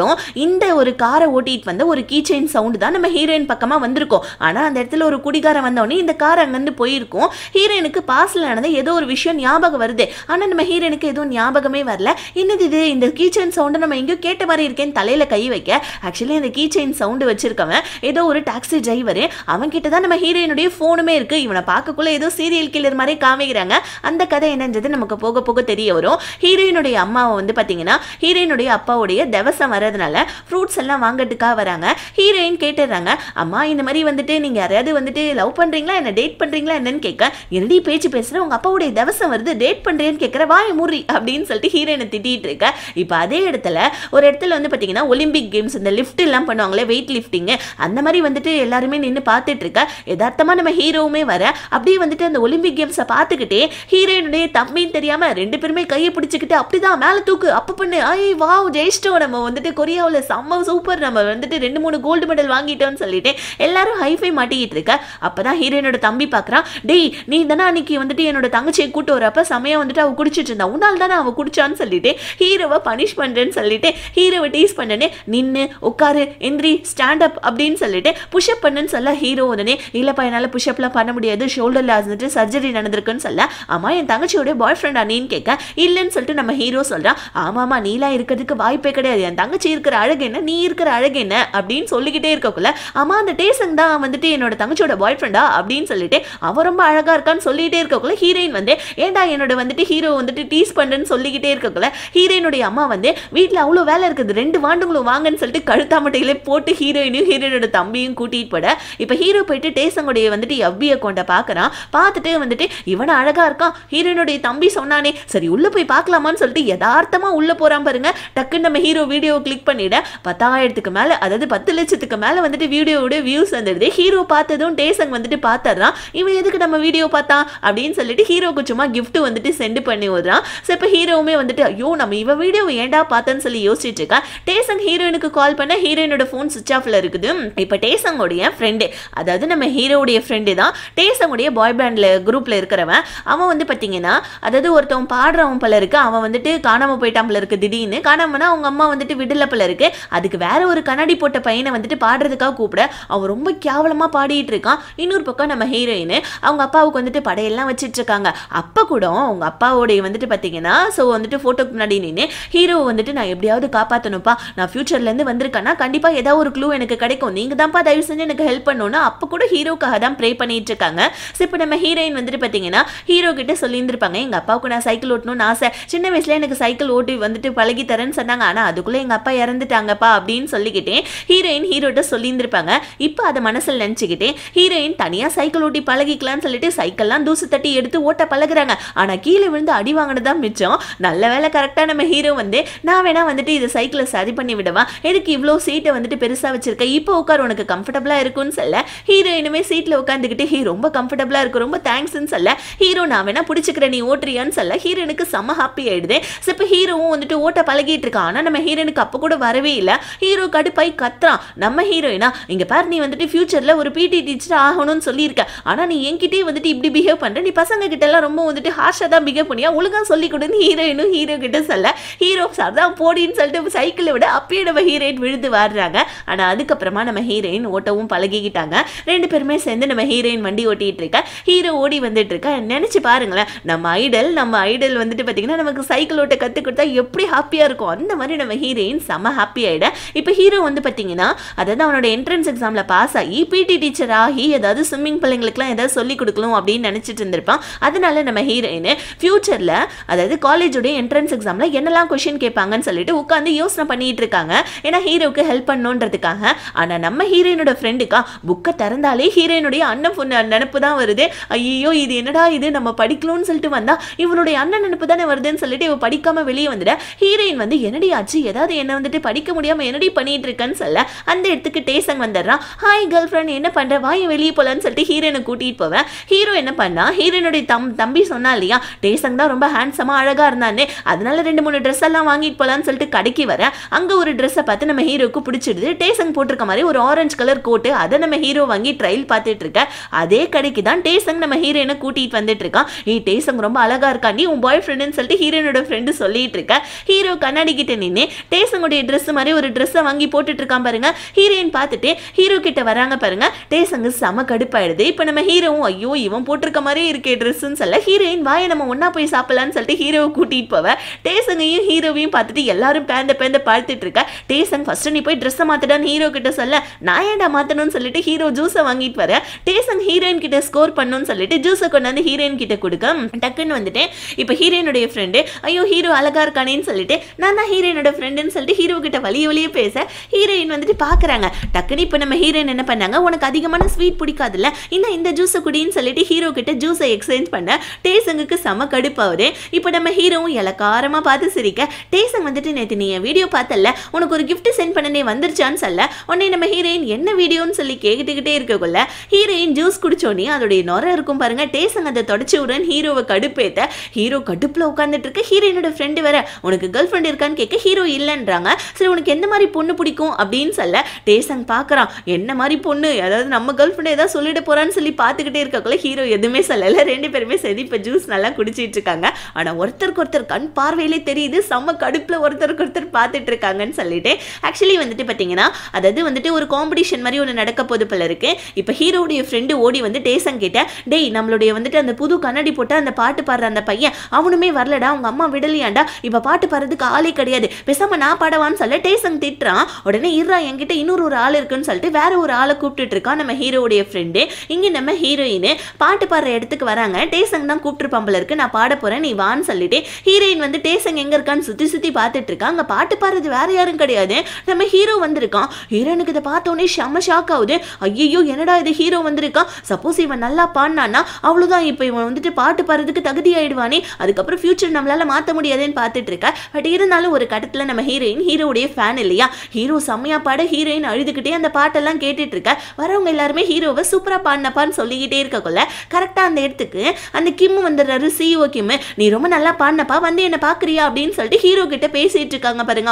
இந்த ஒரு காரை ஓட்டிட்டு வந்த ஒரு கீச்சைன் சவுண்டு தான் நம்ம ஹீரோயின் பக்கமா வந்திருக்கும். ஆனா அந்த இடத்துல ஒரு குடிகாரன் வந்த உடனே இந்த கார் அங்கிருந்து போயிருக்கும். ஹீரோயினுக்கு பாஸ்ல நடந்த ஏதோ ஒரு விஷயம் ஞாபகம் வருது. ஆனா நம்ம ஹீரோயினுக்கு எதுவும் ஞாபகமே வரல. என்னது இது, இந்த கீச்சைன் சவுண்டு நம்ம எங்கேயோ கேட்ட மாதிரி இருக்கேன்னு தலையில கை வைக்க, ஆக்சுவலி அந்த கீச்சைன் சவுண்டு வச்சிருக்கவன் ஏதோ ஒரு டாக்ஸி டிரைவர். அவன் கிட்ட தான் நம்ம ஹீரோயினுடைய போனுமே இருக்கு. இவனை பார்க்கக்குள்ள ஏதோ சீரியல் கில்லர் மாதிரி காமிக்கிறாங்க. அந்த கதை என்னன்றது நமக்கு போக போக தெரிய வரும். ஹீரோயினுடைய அம்மாவை வந்து பாத்தீங்கன்னா ஹீரோயினுடைய அப்பாவுடைய தவசம் வரதுனால ஃப்ரூட்ஸ் எல்லாம் வாங்கறதுக்காக வராங்க. ஹீரோயின் கேட்டுறாங்க, அம்மா இந்த மாதிரி வந்துட்டு நீங்க யாரையாவது வந்துட்டு லவ் பண்றீங்களா, என்ன டேட் பண்றீங்களா என்னன்னு கேட்க, என்னடி பேச்சு பேசுற, உங்க அப்பாவுடைய தவசம் வருது டேட் பண்றேன்னு கேட்கற, வாய மூடி அப்படின்னு சொல்லிட்டு ஹீரோயினை திட்டிட்டு இருக்க. இப்போ அதே இடத்துல ஒரு இடத்துல வந்து பாத்தீங்கன்னா ஒலிம்பிக் கேம்ஸ் இந்த லிஃப்ட் எல்லாம் பண்ணுவாங்களே, வெயிட் லிஃப்டிங், அந்த மாதிரி வந்துட்டு எல்லாருமே நின்று பார்த்துட்டு இருக்க. யதார்த்தமா நம்ம ஹீரோவுமே வர அப்படியே வந்துட்டு அந்த ஒலிம்பிக் கேம்ஸை பார்த்துக்கிட்டே ஹீரோயினுடைய தம்பின்னு தெரியாம ரெண்டு பேருமே கையை பிடிச்சிக்கிட்டு அப்படிதான் மேல தூக்கு அப்ப பண்ணு, ஐ வாவ் ஜெயிச்சிட்டோம், நம்ம வந்துட்டு கொரியாவில் செம்ம சூப்பர், நம்ம வந்துட்டு 2-3 கோல்டு மெடல் வாங்கிட்டோம்னு சொல்லிட்டு எல்லாரும் ஹைஃபை மாட்டிக்கிட்டு இருக்க. அப்பதான் ஹீரோயினோட தம்பி பார்க்கறான், டேய் நீ தானே அன்னைக்கு வந்துட்டு என்னோட தங்கச்சியை கூட்டு வரப்ப சமயம் வந்துட்டு அவ குடிச்சிட்டு இருந்தா, உன்னால் தானே அவ குடிச்சான்னு சொல்லிட்டு ஹீரோவை பனிஷ் பண்றேன்னு சொல்லிட்டு ஹீரோவை டீஸ் பண்ணனே, நின்று உட்காரு எந்திரி ஸ்டாண்ட் அப் அப்படின்னு சொல்லிட்டு புஷ்அப் பண்ணுன்னு சொல்ல, ஹீரோ உடனே இல்லப்பா என்னால புஷ்அப்லாம் பண்ண முடியாது, ஷோல்டர்ல வந்துட்டு சர்ஜரி நடந்திருக்குன்னு சொல்ல, ஆமா என் தங்கச்சியோட பாய் ஃப்ரெண்ட் அண்ணின்னு கேட்க, இல்லைன்னு சொல்லிட்டு நம்ம ஹீரோ சொல்றான், ஆமாமா நீலாம் இருக்கிறதுக்கு வாய்ப்பே கிடையாது, என் தங்கச்சி இருக்கிற அழகு என்ன, நீ இருக்கிற அழகு என்ன அப்படின்னு சொல்லிக்கிட்டே இருக்கக்குள்ள, ஆமா அந்த டேசங் தான் வந்துட்டு என்னோட தங்கச்சியோட பாய் ஃப்ரெண்டா அப்படின்னு சொல்லிட்டு அவ ரொம்ப அழகா இருக்கான்னு சொல்லிட்டே இருக்கக்குள்ள, ஹீரோயின் வந்து ஏண்டா என்னோட வந்துட்டு ஹீரோ வந்துட்டு டீஸ் பண்றேன்னு சொல்லிக்கிட்டே இருக்கக்குள்ள, ஹீரோயினுடைய அம்மா வந்து வீட்டுல அவ்வளவு வேலை இருக்குது 2 வாண்டுங்களும் வாங்கன்னு சொல்லிட்டு கழுத்தாமட்டையிலே போட்டு ஹீரோயினையும் ஹீரோயினோட தம்பியும் கூட்டிட்டு போட, இப்ப ஹீரோ போயிட்டு டேசங்கோடைய வந்துட்டு எஃபி அக்கௌண்ட்டை பாக்குறான். பார்த்துட்டு வந்துட்டு இவன அழகா இருக்கான், ஹீரோயினுடைய தம்பி சொன்னானே சரி உள்ள போய் பார்க்கலாமான்னு சொல்லிட்டு யதார்த்தமா உள்ள போறான் பாருங்க. டக்குன்னு நம்ம ஹீரோ வீடியோ கிளிக் பண்ணிட 10,000க்கு மேல, அதாவது 10 லட்சத்துக்கு மேல வந்துட்டு வீடியோவோட வியூஸ் வந்துடுது. ஹீரோ பார்த்ததும் டேசங் வந்துட்டு பார்த்துறான், இவன் எதுக்கு நம்ம வீடியோ பார்த்தான் அப்படின்னு சொல்லிட்டு ஹீரோக்கு சும்மா கிஃப்ட் வந்துட்டு சென்ட் பண்ணி விடுறான். ஸோ இப்போ ஹீரோவுமே வந்துட்டு ஐயோ நம்ம இவ வீடியோ ஏண்டா பார்த்தேன்னு சொல்லி யோசிச்சுட்டு இருக்கா. டேசங் ஹீரோயினுக்கு கால் பண்ண ஹீரோயினோட ஃபோன் சுவிச் ஆஃப்ல இருக்குது. இப்போ டேசங்கோடைய ஃப்ரெண்டு, அதாவது நம்ம ஹீரோவுடைய ஃப்ரெண்டு தான் டேசங்கோடைய பாய் பேண்ட்ல குரூப்ல இருக்கிறவன். அவன் வந்து பார்த்தீங்கன்னா அதாவது ஒருத்தவன் பாடுறவன் போல இருக்கு, அவன் வந்துட்டு காணாம போயிட்டான் போல இருக்கு. திடீர்னு காணாமனா அவங்க அம்மா வந்துட்டு விடல போல இருக்கு. அதுக்கு வேற ஒரு கண்ணாடி போட்ட பையனை வந்துட்டு பாடுறதுக்காக கூப்பிட அவன் ரொம்ப கேவலமா பாடிட்டு இருக்கான். இன்னொரு பக்கம் நம்ம ஹீரோயின் அவங்க அப்பாவுக்கு வந்துட்டு படையெல்லாம் வச்சிட்டு இருக்காங்க. அப்ப கூட அவங்க அப்பாவோடைய வந்துட்டு பார்த்தீங்கன்னா ஸோ வந்துட்டு போட்டோக்கு முன்னாடி நின்று ஹீரோ வந்துட்டு நான் எப்படியாவது காப்பாற்றணும்ப்பா, நான் ஃபியூச்சர்ல இருந்து வந்திருக்கேன்னா கண்டிப்பா ஏதாவது ஒரு க்ளூ எனக்கு கிடைக்கும், நீங்க தான்ப்பா தயவு செஞ்சு எனக்கு ஹெல்ப் பண்ணணும்னா அப்ப கூட ஹீரோக்காக தான் ப்ரே பண்ணிட்டு இருக்காங்க. ஸோ இப்போ நம்ம ஹீரோயின் வந்துட்டு பார்த்தீங்கன்னா ஹீரோ கிட்ட சொல்லியிருந்திருப்பாங்க, எங்க அப்பாவுக்கு நான் சைக்கிள் ஓட்டணும்னு ஆசை, சின்ன வயசுல எனக்கு சைக்கிள் ஓட்டி வந்துட்டு பழகி தரேன்னு சொன்னாங்க, ஆனா அதுக்குள்ள எங்க அப்பா இறந்துட்டாங்கப்பா அப்படின்னு சொல்லிக்கிட்டே ஹீரோயின் ஹீரோட்ட சொல்லியிருந்திருப்பாங்க. இப்போ அதை மனசில் நினைச்சுக்கிட்டே ஹீரோயின் தனியா சைக்கிள் ஓட்டி பழகிக்கலாம்னு சொல்லிட்டு சைக்கிள்லாம் தூசு தட்டி எடுத்து ஓட்ட பழகுறாங்க. ஆனா கீழே விழுந்து விழுந்து அடி வாங்கினதான் மிச்சம். நல்ல வேலை கரெக்டா நம்ம ஹீரோ வந்து நான் வேணா வந்துட்டு இதை சைக்கிளை சரி பண்ணி விடவா, எதுக்கு இவ்வளோ சீட்டை வந்துட்டு பெருசா வச்சிருக்க, இப்போ உட்கார் உனக்கு கம்ஃபர்டபுளா இருக்கும்னு சொல்ல ஹீரோ இனிமே சீட்ல உட்காந்துக்கிட்டு ரொம்ப கம்ஃபர்டபுளா இருக்கு ரொம்ப தேங்க்ஸ்ன்னு சொல்ல ஹீரோ நான் வேணா பிடிச்சிக்கிறேன் நீ ஓட்டுறியான்னு சொல்ல ஹீரோனுக்கு செம்ம ஹாப்பி ஆயிடுது. இப்போ ஹீரோவும் வந்துட்டு ஓட்ட பழகிட்டு இருக்கான். ஆனா நம்ம ஹீரோனுக்கு அப்போ கூட வரவே இல்லை. ஹீரோ கடுப்பாய் கத்துறான். நம்ம ஹீரோயினா இங்க பாரு நீ வந்துட்டு ஃபியூச்சர்ல ஒரு பிடி டீச்சர் ஆகணும்னு சொல்லியிருக்க, ஆனா நீ என்கிட்டயே வந்துட்டு இப்படி பிஹேவ் பண்ற, நீ பசங்க கிட்ட எல்லாம் ரொம்ப வந்துட்டு ஹார்ஷா தான் பிஹேவ் பண்ணியா, ஒழுங்கா சொல்லி கொடுன்னு ஹீரோயினும் ஹீரோ கிட்ட சொல்ல ஹீரோ சார்தான் போடின்னு சொல்லிட்டு சைக்கிளை விட அப்பயே நம்ம ஹீரோயின் விழுந்து வாடுறாங்க. ஆனா அதுக்கப்புறமா நம்ம ஹீரோயின் ஓட்டவும் பழகிக்கிட்டாங்க. ரெண்டு பேருமே சேர்ந்து நம்ம ஹீரோயின் வண்டி ஓட்டிட்டு இருக்க, ஹீரோ ஓடி வந்துட்டு இருக்க. நினைச்சு பாருங்களேன், நம்ம ஐடல் வந்துட்டு பாத்தீங்கன்னா நமக்கு சைக்கிள் ஓட்ட கத்து கொடுத்தா எப்படி ஹாப்பியா இருக்கும், அந்த மாதிரி நம்ம ஹீரோயின் செம்ம ஹாப்பி ஆயிட. இப்ப ஹீரோ வந்து பாத்தீங்கன்னா அதாவது அவனோட என்ட்ரன்ஸ் எக்ஸாம்ல பாஸ் ஆகி பிடி டீச்சர் ஆகி ஏதாவது ஸ்விம்மிங் பிள்ளைங்களுக்குலாம் ஏதாவது சொல்லி கொடுக்கணும் அப்படின்னு நினைச்சிட்டு இருந்திருப்பான். அதனால நம்ம ஹீரோயின் ஃபியூச்சர்ல அதாவது காலேஜோட என்ட்ரன்ஸ் எக்ஸாம்ல என்னெல்லாம் கொஸ்டின் கேட்பாங்கன்னு சொல்லிட்டு உட்காந்து யோசனை பண்ணிட்டு இருக்காங்க. ஏன்னா ஹீரோக்கு ஹெல்ப் பண்ணணுன்றதுக்காக. ஆனா நம்ம ஹீரோயினோட ஃப்ரெண்டுக்கா புக்கை திறந்தாலே ஹீரோயினுடைய அண்ணன் நினைப்பு தான் வருது. ஐயோ இது என்னடா இது நம்ம படிக்கணும்னு சொல்லிட்டு வந்தா இவனுடைய அண்ணன் நினைப்பு தானே வருதுன்னு சொல்லிட்டு இவ படிக்காம வெளியே வந்துட ஹீரோயின் வந்து என்னடி ஆச்சு, ஏதாவது என்ன வந்துட்டு படிக்க முடியாம என்னடி பண்ணிட்டு இருக்கன்னு சொல்ல அந்த இடத்துக்கு டேசங் வந்துடுறான். ஹாய் கேர்ள் ஃப்ரெண்ட் என்ன பண்ற, வாய் வெளியே போலான்னு சொல்லிட்டு ஹீரோயினை கூட்டிட்டு போவேன். ஹீரோ என்ன பண்ணா ஹீரோயினுடைய தம்பி சொன்னா இல்லையா டேசங் தான் ரொம்ப ஹேண்ட்ஸமா அழகா இருந்தானே, அதனால 2-3 ட்ரெஸ் எல்லாம் வாங்கிட்டு போலான்னு சொல்லிட்டு கடைக்கு வர அங்க ஒரு ட்ரெஸ்ஸை பார்த்து நம்ம ஹீரோக்கு பிடிச்சிடுது. டேசங் போட்டிருக்க மாதிரி ஒரு ஆரஞ்சு கலர் கோட்டு, அதை நம்ம ஹீரோ வாங்கி ட்ரையல் பார்த்துட்டு இருக்க. அதே கடைக்கு தான் டேசங் நம்ம ஹீரோயினை கூட்டிட்டு வந்துட்டு இருக்கான். டேசங் ரொம்ப அழகா இருக்கா, நீ உன் பாய் ஃப்ரெண்டுன்னு சொல்லிட்டு ஹீரோயினோட ஃப்ரெண்டு சொல்லிட்டு இருக்க. ஹீரோ கண்ணாடி கிட்ட நின்று டேசங்குடைய ட்ரெஸ் மாதிரி ஒரு ட்ரெஸ்ஸை வாங்கி போட்டுட்டு இருக்கான் பாருங்க. ஹீரோயின் பார்த்துட்டு ஹீரோ கிட்ட வராங்க பாருங்க. டேசங்கு செம கடுப்பாயிடுது. இப்போ நம்ம ஹீரோவும் ஐயோ இவன் போட்டிருக்க மாதிரியே இருக்கே ட்ரெஸ்ன்னு சொல்ல ஹீரோயின் வாயை நம்ம ஒன்னா போய் சாப்பிடலான்னு சொல்லிட்டு ஹீரோவை கூட்டிட்டு போவேன். டேசங்கையும் ஹீரோவையும் பார்த்துட்டு எல்லாரும் பேந்த பார்த்துட்டு இருக்க. டேசங் ஃபர்ஸ்ட் நீ போய் ட்ரெஸ்ஸை மாத்திடான்னு ஹீரோ கிட்ட சொல்ல நான் ஏன்டா மாத்தணும்னு சொல்லிட்டு ஹீரோ ஜூஸை வாங்கிட்டு வர. டேசங் ஹீரோயின் கிட்ட ஸ்கோர் பண்ணணும்னு சொல்லிட்டு ஜூஸை கொண்டாந்து ஹீரோயின் கிட்ட கொடுக்க டக்குன்னு வந்துட்டு இப்போ ஹீரோயினுடைய ஃப்ரெண்டு ஐயோ ஹீரோ அழகா இருக்கானேன்னு சொல்லிட்டு நான் தான் ஹீரோயினோட ஃப்ரெண்டுன்னு சொல்லிட்டு ஹீரோ கிட்ட வழியே பேச ஹீரோயின் வந்துட்டு பாக்குறாங்க. டக்குன்னு இப்போ நம்ம ஹீரோயின் என்ன பண்ணாங்க, உனக்கு அதிகமான ஸ்வீட் பிடிக்காதுல்ல இந்த ஜூஸை குடின்னு சொல்லிட்டு ஹீரோ கிட்ட ஜூஸை எக்ஸ்சேஞ்ச் பண்ண டேசங்குக்கு செம கடுப்பாகுது. இப்போ நம்ம ஹீரோவும் இலக்காரமா பார்த்து சிரிக்க டேசங் வந்துட்டு நேற்று நீ என் வீடியோ பார்த்தல உனக்கு ஒரு கிஃப்ட் சென்ட் பண்ணனே வந்துருச்சான்னு சொல்ல உடனே நம்ம ஹீரோயின் என்ன வீடியோன்னு சொல்லி கேட்டுக்கிட்டே இருக்கக்குள்ள ஹீரோயின் ஜூஸ் குடிச்சோன்னே அதோடைய நொர இருக்கும் பாருங்க. டேசங் அதை தொடச்சு விடுறேன் ஹீரோவை கடுப்பேத்த. ஹீரோ கடுப்புல உட்காந்துட்டு இருக்க. ஹீரோயினோட ஃப்ரெண்டு வேற உனக்கு கேர்ள் ஃப்ரெண்ட் இருக்கான்னு கேட்க ஹீரோ இல்லைன்றாங்க. சரி உனக்கு எந்த மாதிரி பொண்ணு பிடிக்கும் அப்படின்னு சொல்ல டேசங் பார்க்கறான் என்ன மாதிரி பொண்ணு, அதாவது நம்ம கேர்ள் ஃப்ரெண்ட் ஏதாவது சொல்லிட்டு போறான்னு சொல்லி பார்த்துக்கிட்டே இருக்கக்குள்ள ஹீரோ எதுவுமே சொல்லல. ரெண்டு பேருமே சரி இப்போ ஜூஸ் நல்லா குடிச்சிட்டு இருக்காங்க. ஆனா ஒருத்தருக்கு ஒருத்தர் கண் பார்வையிலே தெரியுது செம்ம கடுப்புல ஒருத்தருக்கு ஒருத்தர் பார்த்துட்டு இருக்காங்கன்னு சொல்லிட்டு ஆக்சுவலி வந்துட்டு பார்த்தீங்கன்னா அதாவது வந்துட்டு ஒரு காம்படிஷன் மாதிரி ஒன்று நடக்க போது போல இருக்கு. இப்போ ஹீரோடைய ஃப்ரெண்டு ஓடி வந்து டேசங் கிட்ட டேய் நம்மளுடைய வந்துட்டு அந்த புது கண்ணாடி போட்டு அந்த பாட்டு பாடுற அந்த பையன் அவனுமே வரலடா உங்க அம்மா விடலையாண்டா, இப்போ பாட்டு பாடுறதுக்கு ஆளே கிடையாது, பேசாம நான் பாடவான்னு சொல்ல டேசங் திட்டுறான். உடனே இருறா என்கிட்ட இன்னொரு ஆள் இருக்குன்னு சொல்லிட்டு வேற ஒரு ஆளை கூப்பிட்டுட்டு இருக்கான் நம்ம ஹீரோடைய ஃப்ரெண்டு. இங்க நம்ம ஹீரோயின் பாட்டு பாடுற இடத்துக்கு வராங்க. டேசங் தான் கூப்பிட்டுருப்பான் போல இருக்கு, நான் பாட போறேன் நீ வான்னு சொல்லிட்டு ஹீரோயின் வந்து டேசங் எங்க இருக்கான்னு சுத்தி பார்த்துட்டு இருக்காங்க. அங்க பாட்டு பாடுறது வேற யாரும் கிடையாது நம்ம ஹீரோ வந்திருக்கான். ஹீரோனுக்கு இதை பார்த்தோன்னே செம்ம ஷாக் ஆகுது. ஐயோ என்னடா இது ஹீரோ வந்திருக்கான், சப்போஸ் இவன் நல்லா பாடினான்னா அவ்வளவுதான் இப்போ இவன் வந்துட்டு பாட்டு பாடுறதுக்கு தகுதி ஆயிடுவானே, அதுக்கப்புறம் ஃபியூச்சர் நம்மளால மாற்ற முடியாதுன்னு பார்த்துட்டு இருக்க. பட் இருந்தாலும் ஒரு கட்டத்துல நம்ம ஹீரோயின் ஹீரோடைய ஃபேன் இல்லையா, ஹீரோ செம்மையா பாட ஹீரோயின் அழுதுகிட்டே அந்த பாட்டெல்லாம் கேட்டுட்டு இருக்க. வரவங்க எல்லாருமே ஹீரோவை சூப்பரா பாடினப்பான்னு சொல்லிக்கிட்டே இருக்கக்குள்ள கரெக்டா அந்த இடத்துக்கு அந்த கிம் வந்துடுறாரு. சிஓ கிம் நீ ரொம்ப நல்லா பாடினப்பா வந்து என்ன பாக்குறியா அப்படின்னு சொல்லிட்டு ஹீரோ கிட்ட பேசிட்டு இருக்காங்க பாருங்க.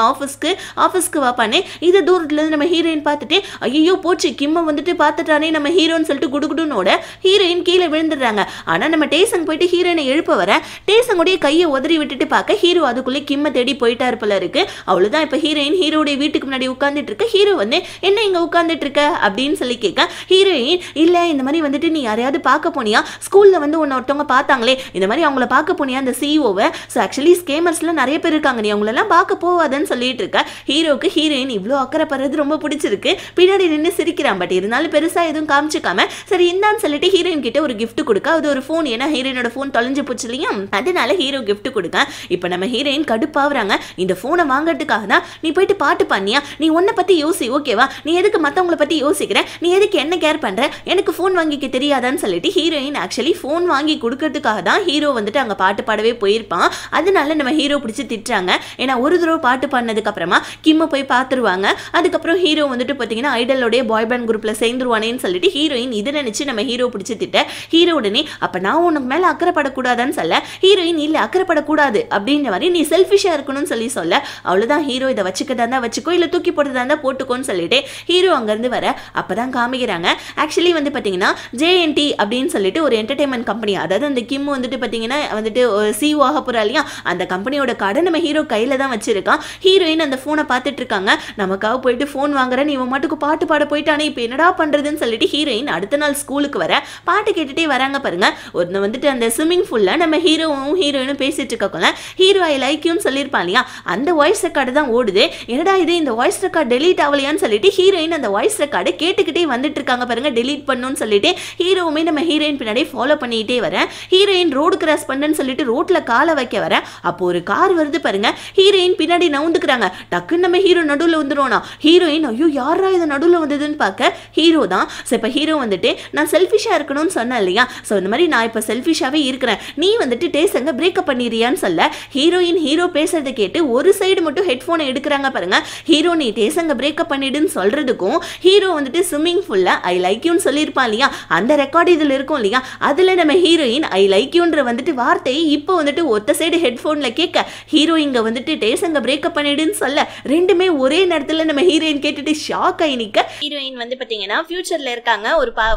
ஆஃபீஸ்க்கு வாப்பானே. இது தூரத்துல இருந்து நம்ம ஹீரோயின் பார்த்துட்டு ஐயோ போச்சு கிம்ம வந்துட்டு பார்த்துட்டானே நம்ம ஹீரோன்னு சொல்லிட்டு குடுகுடுனோட ஹீரோயின் கீழே விழுந்துடுறாங்க. ஆனா நம்ம டேசங் போயிட்டு ஹீரோயினை எழுப்ப வர டேசங்குடைய கையை உதறி விட்டுட்டு பார்க்க ஹீரோ அதுக்குள்ளே கிம்ம தேடி போயிட்டாரு போல இருக்கு. அவ்வளவுதான் இப்போ ஹீரோயின் ஹீரோடைய வீட்டுக்கு முன்னாடி உட்கார்ந்துட்டு இருக்க. ஹீரோ வந்து என்ன இங்க உட்கார்ந்துட்டு இருக்க அப்படின்னு சொல்லி கேட்க ஹீரோயின் இல்ல இந்த மாதிரி வந்துட்டு நீ யாரையாவது பார்க்க போனியா, ஸ்கூல்ல வந்து உன்னை ஒருத்தவங்க பார்த்தாங்களே இந்த மாதிரி அவங்கள பார்க்க போனியா அந்த சிஓவை, ஸோ ஆக்சுவலி ஸ்கேமர்ஸ்ல நிறைய பேர் இருக்காங்க நீ அவங்களெல்லாம் பார்க்க போவாதன்னு சொல்லிட்டு இருக்க. ஹீரோக்கு ஹீரோயின் இவ்வளோ அக்கறைப்படுறது ரொம்ப பிடிச்சிருக்கு. பின்னாடி நின்று சிரிக்கிறான். பட் இருந்தாலும் பெருசா எதுவும் காமிச்சிக்காம சரி இந்தான்னு சொல்லிட்டு ஹீரோயின் கிட்ட ஒரு கிஃப்ட் கொடுக்க. அது ஒரு ஃபோன், ஏன்னா ஹீரோயினோட ஃபோன் தொலைஞ்சு போச்சு இல்லையா, அதனால ஹீரோ கிஃப்ட் கொடுக்க. இப்போ நம்ம ஹீரோயின் கடுப்பாவுறாங்க. இந்த ஃபோனை வாங்கறதுக்காக தான் நீ போயிட்டு பாட்டு பண்ணியா, நீ உன்னை பத்தி யோசி ஓகேவா, நீ எதுக்கு மற்றவங்களை பத்தி யோசிக்கிற, நீ எதுக்கு என்ன கேர் பண்ற, எனக்கு ஃபோன் வாங்கிக்க தெரியாதான்னு சொல்லிட்டு ஹீரோயின் ஆக்சுவலி ஃபோன் வாங்கி கொடுக்கறதுக்காக தான் ஹீரோ வந்துட்டு அங்க பாட்டு பாடவே போயிருப்பான். அதனால நம்ம ஹீரோ பிடிச்சி திட்டுறாங்க. ஏன்னா ஒரு தடவை பாட்டு பாடினதுக்கு அப்புறமா கிம்ம போய் பார்த்துருவாங்க. அதுக்கப்புறம் ஹீரோ வந்துட்டு பார்த்தீங்கன்னா ஐடலோடைய பாய் பேண்ட் குரூப்ல சேர்ந்துருவானேன்னு சொல்லிட்டு ஹீரோயின் இதை நினைச்சு நம்ம ஹீரோ பிடிச்சி திட்ட ஹீரோ உடனே அப்ப நான் உனக்கு மேல அக்கறைப்படக்கூடாதான்னு சொல்ல ஹீரோயின் இல்ல அக்கறைப்படக்கூடாது அப்படின்ற மாதிரி நீ செல்ஃபிஷா இருக்கணும்னு சொல்ல அவ்வளவுதான் ஹீரோ இதை வச்சுக்கதா இருந்தா வச்சுக்கோ இல்ல தூக்கி போட்டதா இருந்தா போட்டுக்கோன்னு சொல்லிட்டு ஹீரோ அங்கிருந்து வர அப்பதான் காமிக்கிறாங்க. ஆக்சுவலி வந்து பாத்தீங்கன்னா JNT அப்படின்னு சொல்லிட்டு ஒரு என்டர்டைன்மெண்ட் கம்பெனி, அதாவது அந்த கிம் வந்துட்டு பாத்தீங்கன்னா வந்துட்டு CEO ஆக போறா இல்லையா, அந்த கம்பெனியோட கடை நம்ம ஹீரோ கையில தான் வச்சிருக்கான். ஹீரோயின் அந்த போனை பார்த்துட்டு இருக்காங்க. நமக்காக போயிட்டு போன் வாங்குறேன்னு இவன் மட்டுக்கு பாட்டு பாட போயிட்டானே இப்ப என்னடா பண்றதுன்னு சொல்லிட்டு ஹீரோயின் அடுத்த நாள் ஸ்கூலுக்கு வர பாட்டு கேட்டுட்டே வராங்க பாருங்க. ஒன்னு வந்துட்டு அந்த ஸ்விம்மிங் பூல்ல நம்ம ஹீரோவும் ஹீரோயினும் பேசிட்டு இருக்கக்குள்ள ஹீரோ ஐ லைக் யூன்னு சொல்லியிருப்பான் இல்லையா, அந்த வாய்ஸ் ரெக்கார்டு தான் ஓடுது. என்னடா இது இந்த வாய்ஸ் ரெக்கார்டு டெலீட் ஆகலையான்னு சொல்லிட்டு ஹீரோயின் அந்த வாய்ஸ் ரெக்கார்டு கேட்டுக்கிட்டே வந்துட்டு இருக்காங்க பாருங்க. டெலீட் பண்ணுன்னு சொல்லிட்டு ஹீரோவுமே நம்ம ஹீரோயின் பின்னாடி ஃபாலோ பண்ணிட்டே வரேன். ஹீரோயின் ரோடு கிராஸ் பண்ணன்னு சொல்லிட்டு ரோட்ல காலை வைக்க வர அப்போ ஒரு கார் வருது பாருங்க. ஹீரோயின் பின்னாடி நவுந்துக்கிறாங்க. டக்குன்னு நம்ம ஹீரோ நடுவில் வந்துடுவோம்னா ஹீரோயின் ஐயோ யாரா இது நடுவில் வந்ததுன்னு பார்க்க ஹீரோ தான். ஸோ இப்போ ஹீரோ வந்துட்டு நான் செல்ஃபிஷா இருக்கணும்னு சொன்னேன் இல்லையா, ஸோ இந்த மாதிரி நான் இப்போ செல்ஃபிஷாவே இருக்கிறேன், நீ வந்துட்டு டேசங்க பிரேக்கப் பண்ணிடுறியான்னு சொல்ல ஹீரோயின் ஹீரோ பேசுறதை கேட்டு ஒரு சைடு மட்டும் ஹெட்ஃபோனை எடுக்கிறாங்க பாருங்க. ஹீரோ நீ டேசங்க பிரேக்கப் பண்ணிடுன்னு சொல்றதுக்கும் ஹீரோ வந்துட்டு ஸ்விம்மிங் ஃபுல்ல ஐ லைக் யூன்னு சொல்லியிருப்பான் இல்லையா, அந்த ரெக்கார்டு இதில் இருக்கும் இல்லையா, அதில் நம்ம ஹீரோயின் ஐ லைக் யூன்ற வந்துட்டு வார்த்தையை இப்போ வந்துட்டு ஒத்த சைடு ஹெட்ஃபோன்ல கேட்க ஹீரோ இங்க வந்துட்டு டேசங்க பிரேக்கப் பண்ணிடுன்னு சொல்ல ரெண்டுமே ஒரே நேரத்தில் நம்ம ஹீரோயின் கேட்டுட்டு ஷாக் ஆகி நிற்க ஹீரோயின் வந்து பார்த்தீங்கன்னா ஃபியூச்சர்ல இருக்காங்க.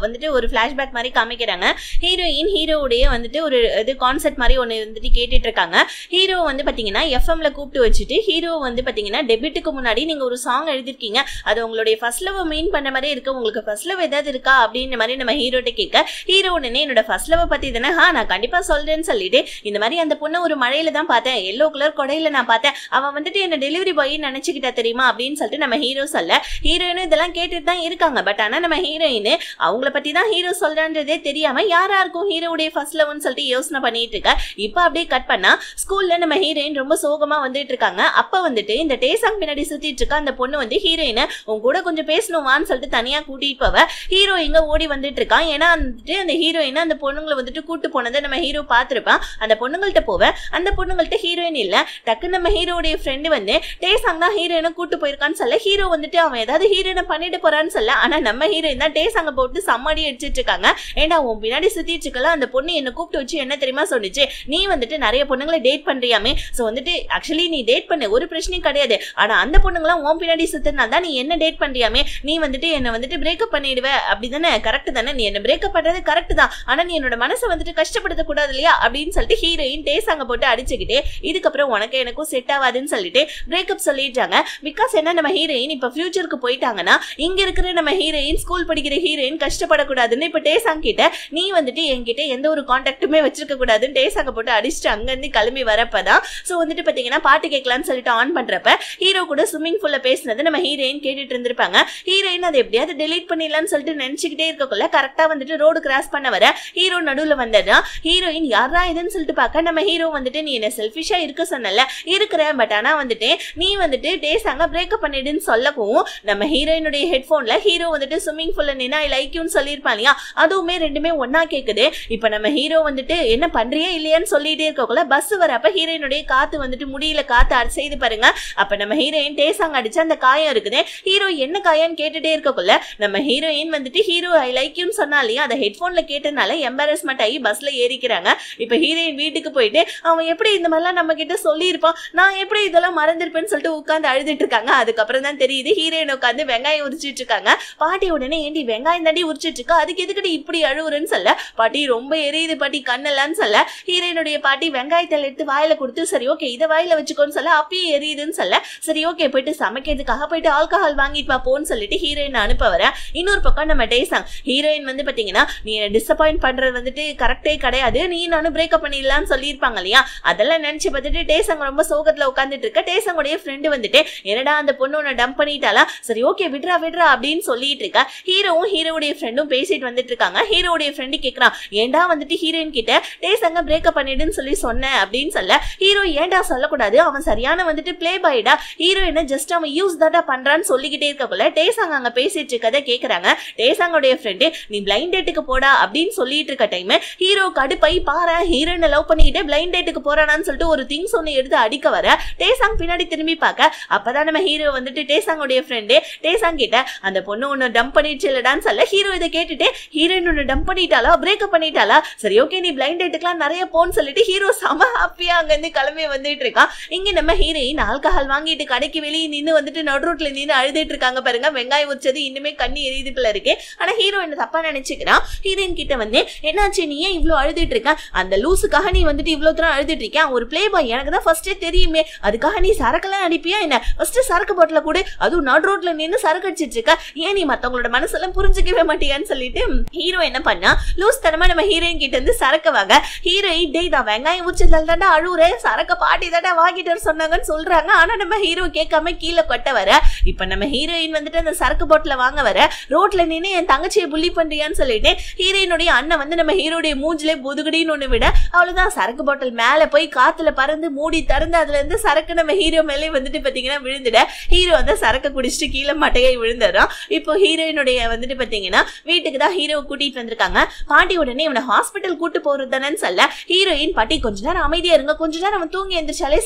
வந்துட்டு ஒரு ஃபிளாஷ்பேக் மாதிரி காமிக்கிறாங்க. ஹீரோயின் ஹீரோவுடைய வந்துட்டு ஒரு இது கான்செப்ட் மாதிரி ஒன்று வந்துட்டு கேட்டுட்டு இருக்காங்க. ஹீரோ வந்து பார்த்தீங்கன்னா எஃப்எம்ல கூப்பிட்டு வச்சுட்டு ஹீரோ வந்து பார்த்தீங்கன்னா டெபிட்டுக்கு முன்னாடி நீங்க ஒரு சாங் எழுதிருக்கீங்க, அது உங்களுடைய ஃபர்ஸ்ட் லவ் மீன் பண்ண மாதிரி இருக்கு, உங்களுக்கு ஃபர்ஸ்ட் லவ் ஏதாவது இருக்கா அப்படின்ற மாதிரி நம்ம ஹீரோட்ட கேட்க ஹீரோ உடனே என்னோட ஃபர்ஸ்ட் லவ் பத்தி தானே நான் கண்டிப்பா சொல்றேன்னு சொல்லிட்டு இந்த மாதிரி அந்த பொண்ணை ஒரு மழையில தான் பார்த்தேன், எல்லோ கலர் கொடையில நான் பார்த்தேன், அவன் வந்துட்டு என்ன டெலிவரி பாய் நினைச்சுக்கிட்டா தெரியுமா அப்படின்னு சொல்லிட்டு நம்ம ஹீரோ சொல்ல ஹீரோயினும் இதெல்லாம் கேட்டுட்டு தான் இருக்காங்க. பட் ஆனா நம்ம ஹீரோயின் அவங்கள பத்தி தான் ஹீரோ சொல்றான்றதே தெரியாம யாரா இருக்கும் ஹீரோவுடைய ஃபர்ஸ்ட் லவ்னு சொல்லிட்டு யோசனை பண்ணிட்டு இருக்க. இப்போ அப்படியே கட் பண்ணா ஸ்கூல்ல நம்ம ஹீரோயின் ரொம்ப சோகமா வந்துட்டு இருக்காங்க. அப்ப வந்துட்டு இந்த டேசாங் பின்னாடி சுத்திட்டு இருக்க அந்த பொண்ணு வந்து ஹீரோயினை உன் கூட கொஞ்சம் பேசணுமான்னு சொல்லிட்டு தனியா கூட்டிட்டு போவ ஹீரோ இங்க ஓடி வந்துட்டு இருக்கான். ஏன்னா வந்துட்டு அந்த ஹீரோயினை அந்த பொண்ணுங்களை வந்துட்டு கூட்டு போனதை நம்ம ஹீரோ பார்த்திருப்பான். அந்த பொண்ணுங்கள்ட்ட போவேன், அந்த பொண்ணுங்கள்ட்ட ஹீரோயின் இல்ல. டக்கு நம்ம ஹீரோடைய ஃப்ரெண்டு வந்து டேசாங் தான் ஹீரோயினை கூட்டு போயிருக்கான்னு சொல்ல ஹீரோ வந்துட்டு அவன் ஏதாவது ஹீரோயினை பண்ணிட்டு போறான்னு சொல்ல ஆனா நம்ம ஹீரோயின் தான் டேசாங்க போட்டு சம்மாடி அடிச்சிட்டு இருக்காங்க. ஏண்டா உன் பின்னாடி சுத்திட்டு இருக்கல அந்த பொண்ணு என்ன கூப்பிட்டு வச்சு என்ன தெரியுமா சொன்னிச்சு, நீ வந்துட்டு நிறைய பொண்ணுங்களை டேட் பண்றியாமே, சோ வந்துட்டு ஆக்சுவலி நீ டேட் பண்ண ஒரு பிரச்சனையும் கிடையாது, ஆனா அந்த பொண்ணுங்களாம் உன் பின்னாடி சுத்தினால தான் நீ என்ன டேட் பண்றியாமே, நீ வந்துட்டு என்ன வந்துட்டு பிரேக்கப் பண்ணிடுவ அப்படிதானே, கரெக்ட் தானே, நீ என்ன பிரேக்கப் பண்றது கரெக்ட் தான், ஆனா நீ என்னோட மனசை வந்துட்டு கஷ்டப்படுத்த கூடாது இல்லையா அப்படின்னு சொல்லிட்டு ஹீரோயின் டேசாங்க போட்டு அடிச்சுக்கிட்டே இதுக்கப்புறம் உனக்கு எனக்கும் செட் ஆகாதுன்னு சொல்லிட்டு பிரேக்கப் சொல்லிடுறாங்க. பிகாஸ் என்ன நம்ம ஹீரோயின் இப்ப ஃபியூச்சருக்கு போயிட்டாங்கன்னா இங்க இருக்கிற நம்ம ஹீரோயின் ஸ்கூல் படிக்கிற ஹீரோயின் கஷ்டப்படக்கூடாதுன்னு இப்ப டேசாங் கிட்ட நீ வந்துட்டு என்கிட்ட எந்த ஒரு கான்டாக்டுமே வச்சிருக்க கூடாதுன்னு டேசாங்க போட்டு அடிச்சுட்டு அங்கிருந்து கிளம்பி வரப்பதான் சோ வந்துட்டு பாத்தீங்கன்னா பாட்டு கேட்கலான்னு சொல்லிட்டு ஆன் பண்றப்ப ஹீரோ கூட ஸ்விம்மிங் பூல்ல பேசினது நம்ம ஹீரோயின் கேட்டுட்டு இருந்திருப்பாங்க. ஹீரோயின் அதை எப்படியாவது டெலீட் பண்ணிடலாம்னு சொல்லிட்டு நினைச்சுக்கிட்டே இருக்கக்குள்ள கரெக்டா வந்துட்டு ரோடு கிராஸ் பண்ண வர ஹீரோ நடுவுல வந்ததுதான் ஹீரோயின் யாரா இதுன்னு சொல்லிட்டு பார்க்க நம்ம ஹீரோ வந்துட்டு நீ என்ன செல்ஃபிஷா இருக்க சொன்னல இருக்கிற, பட் ஆனா வந்துட்டு நீ வந்துட்டு டேசாங்க பிரேக்கப் பண்ணிடுன்னு சொல்லவும் நம்ம ஹீரோயினுடைய ஹெட்போன்ல ஹீரோ வந்துட்டு ஸ்விம்மிங் பூல்ல நின்னா ஐ லைக் யூன்னு சொல்லியிருப்பான் இல்லையா, அதுவுமே ரெண்டுமே ஒன்னா கேக்குது. இப்ப நம்ம ஹீரோ வந்துட்டு என்ன பண்றியே இல்லையான்னு சொல்லிட்டே இருக்கக்குள்ள பஸ் வரப்ப ஹீரோயினுடைய காத்து வந்துட்டு முடியல காத்து செய்து பாருங்க. அப்ப நம்ம ஹீரோயின் டேசாங்க அடிச்சு அந்த காயம் இருக்குது. ஹீரோ என்ன காயம்னு கேட்டுட்டே இருக்கக்குள்ள நம்ம ஹீரோயின் வந்துட்டு ஹீரோ ஐ லைக் யூன்னு சொன்னா இல்லையா, அதை ஹெட்போன்ல கேட்டனால எம்பாரஸ்மெண்ட் ஆகி பஸ்ல ஏறிக்கிறாங்க. இப்ப ஹீரோயின் வீட்டுக்கு போயிட்டு அவன் எப்படி இந்த மாதிரிலாம் நம்ம கிட்ட சொல்லியிருப்பான், நான் எப்படி இதெல்லாம் மறந்துருப்பேன்னு சொல்லிட்டு உட்காந்து அழுதுட்டு இருக்காங்க. அதுக்கப்புறம் தான் தெரியுது ஹீரோயின் உட்காந்து வெங்காயம் உரிச்சிட்டு இருக்காங்க. பாட்டி உடனே ஏண்டி வெங்காயம் தாண்டி உரிச்சிட்டு இருக்கா, அதுக்கு எதுக்கிட்ட இப்படி அழுவுறன்னு சொல்ல பாட்டி ரொம்ப எரியுது பாட்டி கண்ணெல்லான்னு சொல்ல ஹீரோயினுடைய பாட்டி வெங்காயத்தை எடுத்து வாயில கொடுத்து சரி ஓகே இதை வாயில வச்சுக்கோன்னு சொல்ல அப்பயே எரியுதுன்னு சொல்ல சரி ஓகே போயிட்டு சமைக்கிறதுக்காக போயிட்டு ஆல்கஹால் வாங்கிட்டு போன்னு சொல்லிட்டு ஹீரோயின் அனுப்ப வர. இன்னொரு பக்கம் நம்ம டேசாங் ஹீரோயின் வந்து பாத்தீங்கன்னா நீ டிசப்பாயிண்ட் பண்றது வந்துட்டு கரெக்டே கிடையாது, நீ நானும் பிரேக்கப் பண்ணிடலாம்னு சொல்லியிருப்பாங்க இல்லையா, அதெல்லாம் நினைச்சு பார்த்துட்டு டேசாங் ரொம்ப சோகத்துல உட்காந்துட்டு இருக்க. டேசாங்கோடைய ஃப்ரெண்டு வந்துட்டு என்னடா அந்த பொண்ணு உன்னை டம்ப் பண்ணிட்டாலா, சரி ஓகே விட்றா அப்படின்னு சொல்லிட்டு இருக்க. ஹீரோவும் ஹீரோவுடைய ஃப்ரெண்டும் பேசிட்டு வந்துட்டு இருக்காங்க. ஹீரோவுடைய ஃப்ரெண்டு கேட்கறான் ஏண்டா வந்துட்டு ஹீரோயின் கிட்ட டேசாங்க பிரேக்கப் பண்ணிடுன்னு சொல்லி சொன்னேன் அப்படின்னு சொல்ல ஹீரோ ஏண்டா சொல்லக்கூடாது, அவன் சரியான வந்துட்டு பிளே பாய்டா, ஹீரோயினை ஜஸ்ட் அவன் யூஸ் தாட்டா பண்றான்னு சொல்லிக்கிட்டே இருக்கக்குள்ள டேசாங் அங்க பேசிட்டு இருக்கதை கேட்கறாங்க. டேசாங்கோடைய ஃப்ரெண்டு நீ பிளைண்ட் டேட்டுக்கு போடா அப்படின்னு சொல்லிட்டு இருக்க டைம் ஹீரோ கடுப்பை பாரு ஹீரோயினை லவ் பண்ணிக்கிட்டே பிளைண்ட் டேட்டுக்கு போறானான்னு சொல்லிட்டு ஒரு திங்ஸ் ஒன்னு எடுத்து அடிக்க வர டேசாங் பின்னாடி திரும்பி பார்க்க அப்பதான் நம்ம ஹீரோ வந்துட்டு டேசாங்கோடைய ஃப்ரெண்டு டேசாங் கிட்ட அந்த பொண்ணு ஒன்னு டம்ப் பண்ணிடுச்சு இல்லடான்னு சொல்ல ஹீரோ இதை கேட்டுட்டு ஹீரோயின் ஒன்னு டம்ப் பண்ணிட்டாளா பிரேக்கப் பண்ணிட்டாளா சரி ஓகே நீ பிளைண்ட் டேட்டுக்குலாம் நிறைய போன்னு சொல்லிட்டு ஹீரோ செம ஹாப்பியா அங்க இருந்து கிளம்பி வந்துட்டு இருக்கான். இங்க நம்ம ஹீரோயின் ஆல்கஹால் வாங்கிட்டு கடைக்கு வெளியே நின்று வந்துட்டு நடு ரோட்ல நின்று அழுதுட்டு இருக்காங்க பாருங்க. வெங்காயம் உச்சது இன்னுமே கண்ணி எரியுது போல இருக்கு. ஆனா ஹீரோ என்ன தப்பா நினைச்சுக்கிறான். ஹீரோயின் கிட்ட வந்து என்னாச்சு நீ ஏன் இவ்வளவு அழுதுட்டு இருக்க அந்த லூசுக்காக நீ வந்துட்டு இவ்வளவு தூரம் அழுதுட்டு இருக்கேன் ஒரு பிளே பாய் எனக்கு தான் ஃபர்ஸ்டே தெரியுமே அதுக்காக நீ சரக்கெல்லாம் அடிப்பியா என்ன ஃபர்ஸ்ட் சரக்கு பாட்டில கூட அதுவும் நடு ரோட்ல நின்று சரக்கு அடிச்சிட்டு இருக்க ஏன் நீ மத்தவங்களோட மனசெல்லாம் புரிஞ்சுக்கவே மாட்டியான்னு சொல்லிட்டு ஹீரோ என்ன பண்ணா லூஸ் தனமா நம்ம ஹீரோயின் கிட்ட இருந்து சரக்கு வாங்க ஹீரோயின் டேய் தான் வெங்காயம் உச்சதால தாண்டா அழுவுறேன் சரக்க பாட்டி தாண்டா வாங்கிட்டு சொன்னாங்கன்னு சொல்றாங்க. ஆனா நம்ம ஹீரோ கேட்காம கீழே கொட்ட வர இப்ப நம்ம ஹீரோயின் வந்துட்டு அந்த சரக்கு பாட்டில வாங்க வர ரோட்ல நின்று என் தங்கச்சியை புள்ளி பண்றியான்னு சொல்லிட்டு ஹீரோயினுடைய அண்ணன் வந்து நம்ம ஹீரோடைய மூஞ்சிலே புதுகுடின்னு ஒண்ணு விட அவ்வளவுதான் சரக்கு பாட்டில் மேல போய் காத்துல பறந்து மூடி திறந்து அதுல இருந்து சரக்கு நம்ம ஹீரோ மேலே வந்துட்டு பாத்தீங்கன்னா விழுந்துட ஹீரோ வந்து சரக்கு குடிச்சிட்டு கீழே மட்டையை விழுந்துடும். இப்போ ஹீரோயினுடைய வந்துட்டு பாத்தீங்கன்னா வீட்டுக்கு தான் ஹீரோ கூட்டிட்டு வந்திருக்காங்க. பாட்டி உடனே இவனை ஹாஸ்பிட்டல் கூட்டு போறது தானேன்னு சொல்ல ஹீரோயின் பாட்டி கொஞ்ச நேரம் அமைதியா இருங்க கொஞ்ச நேரம் அவன் தூங்கி எந்திரிச்சாலே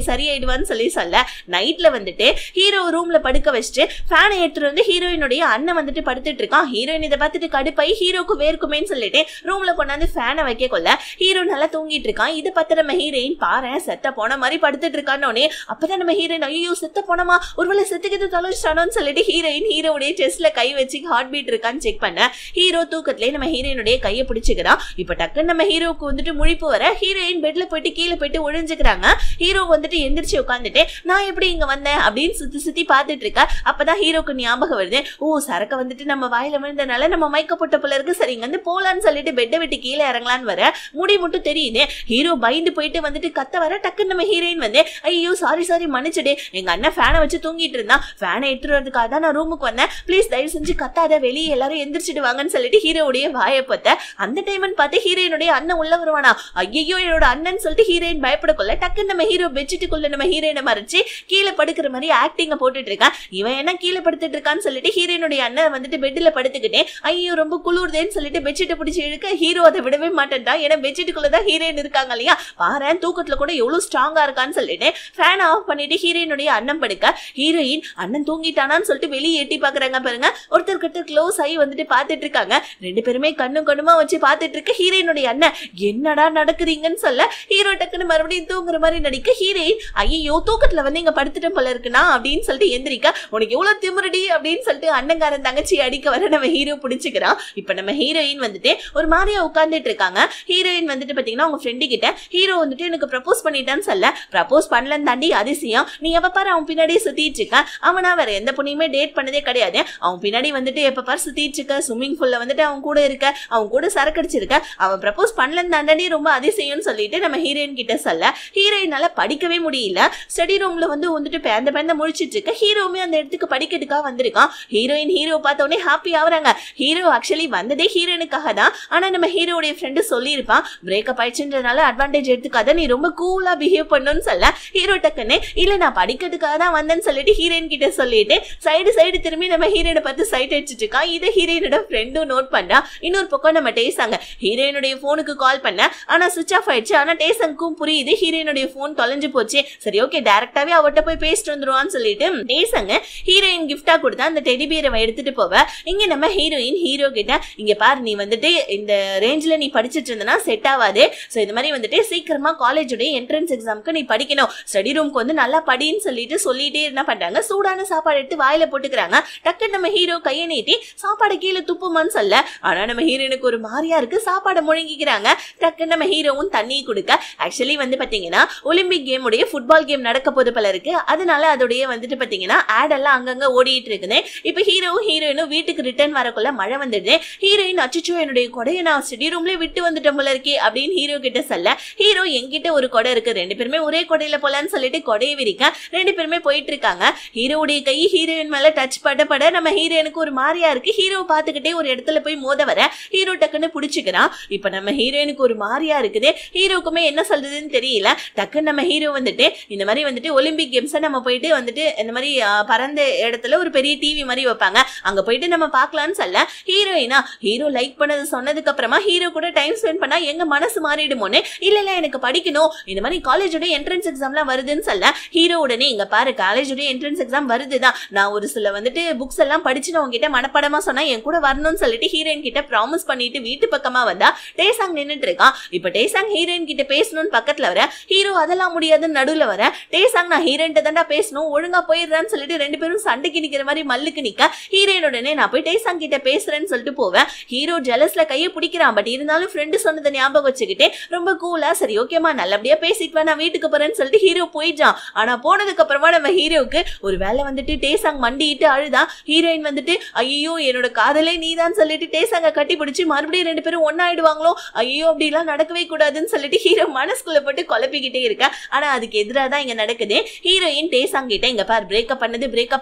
சரியாயிடுவான்னு சொல்ல நைட்ல வந்துட்டு ஹீரோ ரூம்ல படுக்க வச்சுட்டு ஃபேனை எடுத்துட்டு வந்து ஹீரோயினுடைய அண்ணன் வந்துட்டு படுத்துட்டு இருக்கான். ஹீரோயின் இதை பார்த்துட்டு கடுப்பாய் ஹீரோக்கு வேர்க்குமேன்னு சொல்லிட்டு ரூம்ல கொண்டாந்து ஃபேனை வைக்க கொள்ள ஹீரோ நல்லா தூங்கிட்டு இருக்கான். இதை பார்த்து நம்ம ஹீரோயின் பாரு செத்த போன மாதிரி படுத்துட்டு இருக்கான்னு அப்பதான் நம்ம ஹீரோயின் ஐயோ செத்த போனமா ஒருவேளை செத்துக்கிட்டு தொலைச்சிட்டானோன்னு சொல்லிட்டு ஹீரோயின் ஹீரோடைய செஸ்ட்ல கை வச்சு ஹார்ட் பீட் இருக்கான்னு செக் பண்ண ஹீரோ தூக்கத்திலே நம்ம ஹீரோயினுடைய கையை பிடிச்சுக்கிறான். இப்ப டக்குன்னு நம்ம ஹீரோக்கு வந்துட்டு முழிப்பு வர ஹீரோயின் பெட்ல போயிட்டு கீழே போயிட்டு ஒழிஞ்சுக்கிறாங்க. ஹீரோ வந்துட்டு எந்திரிச்சு உட்காந்துட்டு நான் எப்படி இங்க வந்தேன் அப்படின்னு சுத்தி சுத்தி பாத்துட்டு இருக்க அப்பதான் ஹீரோக்கு ஞாபகம் வருது ஓ சரக்க வந்துட்டு நம்ம வாயில விழுந்தனால நம்ம மயக்கப்பட்ட போல இருக்கு சரி இங்க வந்து போலான்னு சொல்லிட்டு பெட்டை விட்டு கீழே இறங்கலான்னு வர முடி மட்டும் தெரியுது. ஹீரோ பயந்து போயிட்டு வந்துட்டு கத்த வர டக்குன்னு நம்ம ஹீரோயின் வந்து ஐயோ சாரி மன்னிச்சுடு எங்க அண்ணன் ஃபேனை வச்சு தூங்கிட்டு இருந்தான் ஃபேனை எடுத்துட்டு வரதுக்காக தான் நான் ரூமுக்கு வந்தேன் ப்ளீஸ் தயவு செஞ்சு கத்தாத வெளியே எல்லாரும் எந்திரிச்சிடுவாங்கன்னு சொல்லிட்டு ஹீரோடைய வாயை பார்த்த அந்த டைம்னு பார்த்து ஹீரோயினுடைய அண்ணன் உள்ள வருவானா ஐயோ என்னோட அண்ணன் சொல்லிட்டு ஹீரோயின் பயப்படக்குள்ள டக்குன்னு நம்ம ஹீரோ பெட்ஷீட்டுக்குள்ள நம்ம ஹீரோயினை மறைச்சு கீழே படுக்கிற மாதிரி ஆக்டிங்க போட்டுட்டு இருக்கான். இவன் என்ன கீழே படுத்துட்டு இருக்கான்னு சொல்லிட்டு ஹீரோயினுடைய அண்ணன் வந்துட்டு பெட்ல படுத்துக்கிட்டே ஐயோ ரொம்ப குளிர்தேன்னு சொல்லிட்டு பெட்ஷீட்டை பிடிச்சி இழுக்க ஹீரோ அதை விடவே மாட்டேன்டான் ஏன்னா பெட்ஷீட்டுக்குள்ளதான் ஹீரோயின் இருக்காங்க இல்லையா பாரு தூக்கத்துல கூட எவ்வளவு ஸ்ட்ராங்கா இருக்கான்னு சொல்லிட்டு ஃபேன் ஆஃப் பண்ணிட்டு ஹீரோயினுடைய அண்ணன் படுக்க ஹீரோயின் அண்ணன் தூங்கிட்டானான்னு சொல்லிட்டு வெளியே எட்டி பாக்குறாங்க பாருங்க ஒருத்தர்கிட்ட க்ளோஸ் ஆகி வந்துட்டு பாத்துட்டு இருக்காங்க. ரெண்டு பேருமே கண்ணுமா வச்சு பாத்துட்டு இருக்க ஹீரோயினுடைய அண்ணன் என்னடா நடக்குறீங்கன்னு சொல்ல ஹீரோ டக்குன்னு மறுபடியும் தூங்குற மாதிரி நடிக்க ஹீரோயின் ஐயோ தூக்கத்துல வந்து இங்க படுத்துட்டு போல இருக்குன்னா அப்படின்னு சொல்லிட்டு எந்திரிக்க உனக்கு எவ்வளவு திமிரடி அப்படின்னு சொல்லிட்டு அண்ணங்காரன் தங்கச்சி அடிக்க வர நம்ம ஹீரோ பிடிச்சுக்கிறான். இப்ப நம்ம ஹீரோயின் வந்துட்டு ஒரு மாதிரியா உட்கார்ந்துட்டு இருக்காங்க. ஹீரோயின் வந்துட்டு பாத்தீங்கன்னா உங்க ஃப்ரெண்டு கிட்ட ஹீரோ வந்துட்டு எனக்கு ப்ரப்போஸ் பண்ணிட்டான்னு சொல்ல ப்ரப்போஸ் பண்ணலன்னு தாண்டி அதிசயம் நீ எப்ப பாரு அவன் பின்னாடியே சுத்திட்டு இருக்க அவனா வேற எந்த பொண்ணையுமே டேட் பண்ணதே கிடையாது அவன் பின்னாடி வந்துட்டு எப்ப பாரு சுத்திட்டு இருக்க ஸ்விம்மிங் பூல்ல வந்துட்டு அவன் கூட இருக்க அவன் கூட சரக்கு அடிச்சிருக்க அவன் ப்ரப்போஸ் பண்ணலன்னு தாண்டி ரொம்ப அதிசயம்னு சொல்லிட்டு நம்ம ஹீரோயின் கிட்ட சொல்ல ஹீரோயினால படிக்கவே முடியல ஸ்டடி ரூம்ல வந்துட்டு பேந்த முழிச்சிட்டு இருக்க ஹீரோவுமே அந்த இடத்துக்கு படிக்கிறதுக்காக வந்திருக்கான். ஹீரோயின் ஹீரோ பார்த்தோன்னே ஹாப்பி ஆகுறாங்க. ஹீரோ ஆக்சுவலி வந்ததே ஹீரோயினுக்காக தான் ஆனா நம்ம ஹீரோடைய ஃப்ரெண்டு சொல்லியிருப்பான் பிரேக்கப் ஆயிடுச்சுன்றதுனால அட்வான்டேஜ் எடுத்துக்காத நீ ரொம்ப கூலா பிஹேவ் பண்ணணும்னு சொல்ல ஹீரோ டக்குன்னு இல்ல நான் படிக்கிறதுக்காக தான் வந்தேன்னு சொல்லிட்டு ஹீரோயின் கிட்ட சொல்லிட்டு சைடு திரும்பி நம்ம ஹீரோயினை பார்த்து சைட் அடிச்சிட்டு இருக்கான். இதை ஹீரோயினோட ஃப்ரெண்டும் நோட் பண்ணா. இன்னொரு பக்கம் நம்ம டேசாங்க ஹீரோயினுடைய போனுக்கு கால் பண்ண ஆனா சுவிச் ஆஃப் ஆயிடுச்சு. ஆனா டேசனுக்கும் புரியுது ஹீரோயினுடைய போன் தொலைஞ்சு போச்சு சரி ஓகே டைரக்டாவே அவட்ட போய் பேசிட்டு வந்துருவான்னு சொல்லிட்டு டேசங்க ஹீரோயின் கிஃப்டா கொடுத்தா அந்த டெடி பியரை எடுத்துட்டு போவ. இங்க நம்ம ஹீரோயின் ஹீரோ கிட்ட இங்க பாரு நீ வந்துட்டு இந்த ரேஞ்சில நீ படிச்சுட்டு இருந்தனா செட் ஆகாது சோ இந்த மாதிரி வந்துட்டு சீக்கிரமா காலேஜோட என்ட்ரன்ஸ் எக்ஸாமுக்கு நீ படிக்கணும் ஸ்டடி ரூம்க்கு வந்து நல்லா படின்னு சொல்லிட்டே என்ன பண்றாங்க சூடான சாப்பாடு எடுத்து வாயில போட்டுக்கிறாங்க. டக்குன்னு நம்ம ஹீரோ கையை நீட்டி சாப்பாடு கீழே துப்புமான்னு சொல்ல ஆனா நம்ம ஹீரோனுக்கு ஒரு மாதிரியா இருக்கு சாப்பாடை முழுங்கிக்கிறாங்க. டக்குன்னு நம்ம ஹீரோவும் தண்ணி கொடுக்க ஆக்சுவலி வந்து பாத்தீங்கன்னா ஒலிம்பிக் கேம் உடைய ஃபுட்பால் கேம் நடக்க போது போல இருக்கு அதனால அதோடைய வந்துட்டு பாத்தீங்கன்னா ஆட் எல்லாம் அங்கங்க ஓடிட்டு இருக்குது. இப்ப ஹீரோவும் ஹீரோயினும் வீட்டுக்கு ரிட்டர்ன் வரக்குள்ள மழை வந்துடுது. ஹீரோயின் அச்சோ என்னுடைய கொடையை நான் ஸ்டடி ரூம்ல விட்டு வந்துட்டோம் போல இருக்கே அப்படின்னு ஹீரோ கிட்ட சொல்ல ஹீரோ என்கிட்ட ஒரு கொடை இருக்கு ரெண்டு பேருமே ஒரே கொடையில போலான்னு சொல்லிட்டு கொடையை விரிக்க ரெண்டு பேருமே போயிட்டு இருக்காங்க. ஹீரோடைய கை ஹீரோயின் மேல டச் பட நம்ம ஹீரோயினுக்கு ஒரு மாதிரியா இருக்கு. ஹீரோ பாத்துக்கிட்டே ஒரு இடத்துல போய் மோத வர ஹீரோ டக்குன்னு பிடிச்சுக்கிறான். இப்ப நம்ம ஹீரோயினுக்கு ஒரு மாதிரியா இருக்குது. ஹீரோக்குமே என்ன சொல்றதுன்னு தெரியல. டக்குன்னு நம்ம ஹீரோ வந்துட்டு இந்த மாதிரி வந்துட்டு ஒலிம்பிக் கேம்ஸை நம்ம போயிட்டு வந்துட்டு இந்த மாதிரி பறந்த இடத்துல ஒரு பெரிய டிவி மாதிரி வைப்பாங்க அங்க போயிட்டு நம்ம பார்க்கலாம்னு சொல்ல ஹீரோயினா ஹீரோ லைக் பண்ணது சொன்னதுக்கு அப்புறமா ஹீரோ கூட டைம் ஸ்பெண்ட் பண்ணா எங்க மனசு மாறிடுமோன்னு இல்ல எனக்கு படிக்கணும், இந்த மாதிரி காலேஜோட என்ட்ரன்ஸ் எக்ஸாம்லாம் வருதுன்னு சொல்ல ஹீரோ உடனே இங்க பாரு காலேஜோட என்ட்ரன்ஸ் எக்ஸாம் வருதுதான், நான் ஒரு சில வந்துட்டு புக்ஸ் எல்லாம் படிச்சு நான் உங்ககிட்ட மனப்படமா சொன்னா என் கூட வரணும்னு சொல்லிட்டு ஹீரோயின் கிட்ட ப்ராமிஸ் பண்ணிட்டு வீட்டு பக்கமா வந்தா டேசாங் நின்னுட்டு இருக்கான். இப்ப டேசாங் ஹீரோயின் கிட்ட பேசணும்னு பக்கத்துல வர ஹீரோ அதெல்லாம் முடியாதுன்னு நடுவுல வர டேசாங் நான் ஹீரோயின்ட்ட தான்டா பேசணும் ஒழுங்கா போயிடுறான்னு சொல்லிட்டு ரெண்டு பேரும் சண்டைக்கு நிக்கிற மாதிரி மல்லுக்கு நிக்க ஹீரோயின் உடனே நான் போய் டேசாங் கிட்ட பேசுறேன்னு சொல்லிட்டு போவேன். ஹீரோ ஜெலஸ்ல கையை பிடிக்கிறான். பட் இருந்தாலும் ஃப்ரெண்டு சொன்னதை ஞாபகம் வச்சுக்கிட்டே ரொம்ப கூலா சரி ஓகேமா நல்லபடியா பேசிட்டு நான் வீட்டுக்கு போறேன்னு சொல்லிட்டு ஹீரோ போயிட்டான். ஆனா போனதுக்கு அப்புறமா நம்ம ஹீரோவுக்கு ஒரு வேலை வந்துட்டு டேசாங் மண்டிட்டு அழுதான். ஹீரோயின் வந்துட்டு ஐயோ என்னோட காதலே நீதான் சொல்லிட்டு டேசாங்க கட்டி பிடிச்சி மறுபடியும் ரெண்டு பேரும் ஒன்னாயிடுவாங்களோ, ஐயோ அப்படி எல்லாம் நடக்கவே கூடாதுன்னு சொல்லிட்டு ஹீரோ மனசுக்குள்ள போட்டு குழப்பிக்கிட்டே இருக்க. ஆனா அதுக்கு எதிராக தான் இங்க நடக்குது. ஹீரோயின் டேசாங் கிட்ட இங்க பார் பிரேக்கப்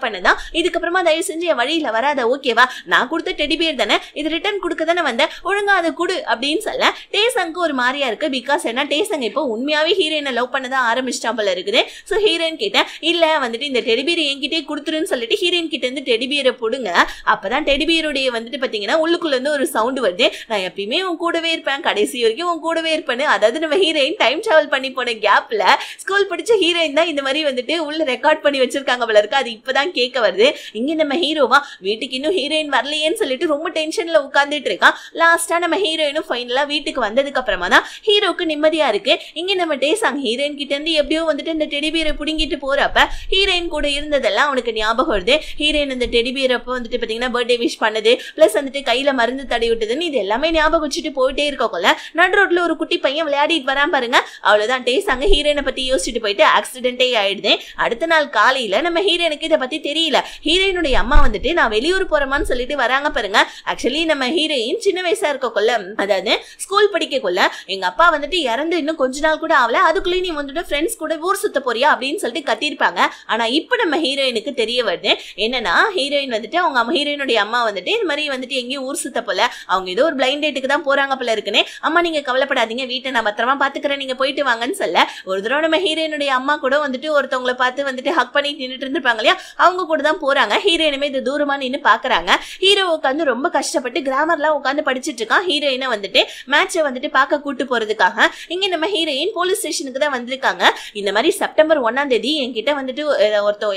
பண்ணதான், இதுக்கப்புறமா தயவு செஞ்சு என் வழியில வராத ஓகேவா, நான் கொடுத்த டெடி பேர் தானே இது ரிட்டர்ன் கொடுக்க தானே வந்தேன், ஒழுங்கா அதை கொடு அப்படின்னு சொல்ல டேசாங்க்கு ஒரு மாதிரியா இருக்கு. பிகாஸ் என்ன டேசாங் இப்போ உண்மையாவே ஹீரோயினை லவ் பண்ணதான் ஆரம்பிச்சிட்டா போல இருக்குது. சோ ஹீரோயின் கிட்ட இல்ல வந்துட்டு இந்த டெடி பேர் என்கிட்டே கொடுத்துருன்னு சொல்லிட்டு ஹீரோயின் கிட்ட இருந்து டெடி பேரை போடுங்க. அப்பதான் டெடி பேருடைய வந்துட்டு பாத்தீங்கன்னா உள்ளுக்குள்ள இருந்து ஒரு சவுண்ட் வருது, நான் எப்பயுமே உன் கூடவே இருப்பேன், கடைசி வரைக்கும் உன் கூடவே இருப்பேன்னு. அதாவது நம்ம ஹீரோயின் டைம் டிராவல் பண்ணி போன கேப்ல ஸ்கூல் படிச்ச ஹீரோயின் தான் இந்த மாதிரி வந்துட்டு உள்ள ரெக்கார்ட் பண்ணி வச்சிருக்காங்க போல இருக்கு. அது இப்பதான் கேட்க வருது. இங்க நம்ம ஹீரோவா வீட்டுக்கு இன்னும் ஹீரோயின் வரலையேன்னு சொல்லிட்டு ரொம்ப டென்ஷன்ல உட்கார்ந்துட்டு இருக்கான். லாஸ்டா நம்ம ஹீரோயினும் ஃபைனலா வீட்டுக்கு வந்ததுக்கு அப்புறமா தான் ஹீரோக்கு நிம்மதியா இருக்கு. இங்க நம்ம டேசாங் ஹீரோயின் கிட்ட இருந்து எப்படியோ வந்துட்டு இந்த டெடி பேரை புடுங்கிட்டு போறப்ப ஹீரோயின் கூட இருந்ததெல்லாம் அவனுக்கு ஞாபகம் வருது. ஹீரோயின் இந்த டெடி பேர் அப்போ வந்துட்டு பாத்தீங்கன்னா பர்த்டே விஷ் பண்ணது பிளஸ் வந்துட்டு கையில மருந்து தடவி விட்டதுன்னு இது எல்லாமே ஞாபகம் வச்சுட்டு போயிட்டே இருக்கக்குள்ள நடு ரோட்ல ஒரு குட்டி பையன் விளையாடிட்டு வரான் பாருங்க. அவ்வளவுதான் டேசாங்க ஹீரோயினை பத்தி யோசிச்சுட்டு போயிட்டு ஆக்சிடென்டே ஆயிடுது. அடுத்த நாள் காலையில நம்ம ஹீரோயினுக்கு இதை பத்தி தெரியல. ஹீரோயினுடைய அம்மா வந்துட்டு நான் வெளியூர் போறமான்னு சொல்லிட்டு வராங்க பாருங்க. ஆக்சுவலி நம்ம ஹீரோயின் சின்ன வயசா இருக்கக்குள்ள அதாவது ஸ்கூல் படிக்கக்குள்ள எங்க அப்பா வந்துட்டு இறந்து இன்னும் கொஞ்ச நாள் கூட ஆகல, அதுக்குள்ளே நீ வந்துட்டு ஃப்ரெண்ட்ஸ் கூட ஊர் சுத்த போறியா அப்படின்னு சொல்லிட்டு கத்திருப்பாங்க. ஆனா இப்ப நம்ம ஹீரோயினுக்கு தெரிய வருது என்னன்னா ஹீரோயின் வந்துட்டு அவங்க ஹீரோயினுடைய அம்மா வந்துட்டு இந்த மாதிரி வந்துட்டு எங்கேயும் ஊர் சுத்த போல, அவங்க ஏதோ ஒரு பிளைண்ட் டேட்டுக்கு தான் போறாங்க போல இருக்குன்னு. அம்மா நீங்க கவலைப்படாதீங்க, வீட்டை நான் பத்திரமா பாத்துக்கிறேன், நீங்க போயிட்டு வாங்கன்னு சொல்ல ஒரு தடவை நம்ம ஹீரோயினுடைய அம்மா கூட வந்துட்டு ஒருத்தவங்களை பார்த்து வந்துட்டு ஹக் பண்ணி நின்றுட்டு இருந்திருப்பாங்க இல்லையா, அவங்க கூட தான் போறாங்க. ஹீரோயினுமே இது தூரமா நின்று பாக்குறாங்க. ஹீரோ உட்காந்து ரொம்ப கஷ்டப்பட்டு கிராமர்லாம் உட்காந்து படிச்சுட்டு இருக்கான். ஹீரோயினை வந்துட்டு மேட்சை வந்துட்டு பார்க்க கூட்டு போறதுக்காக இங்க நம்ம ஹீரோயின் போலீஸ் ஸ்டேஷனுக்கு தான் வந்திருக்காங்க. இந்த மாதிரி செப்டம்பர் 1ஆம் தேதி என்கிட்ட வந்துட்டு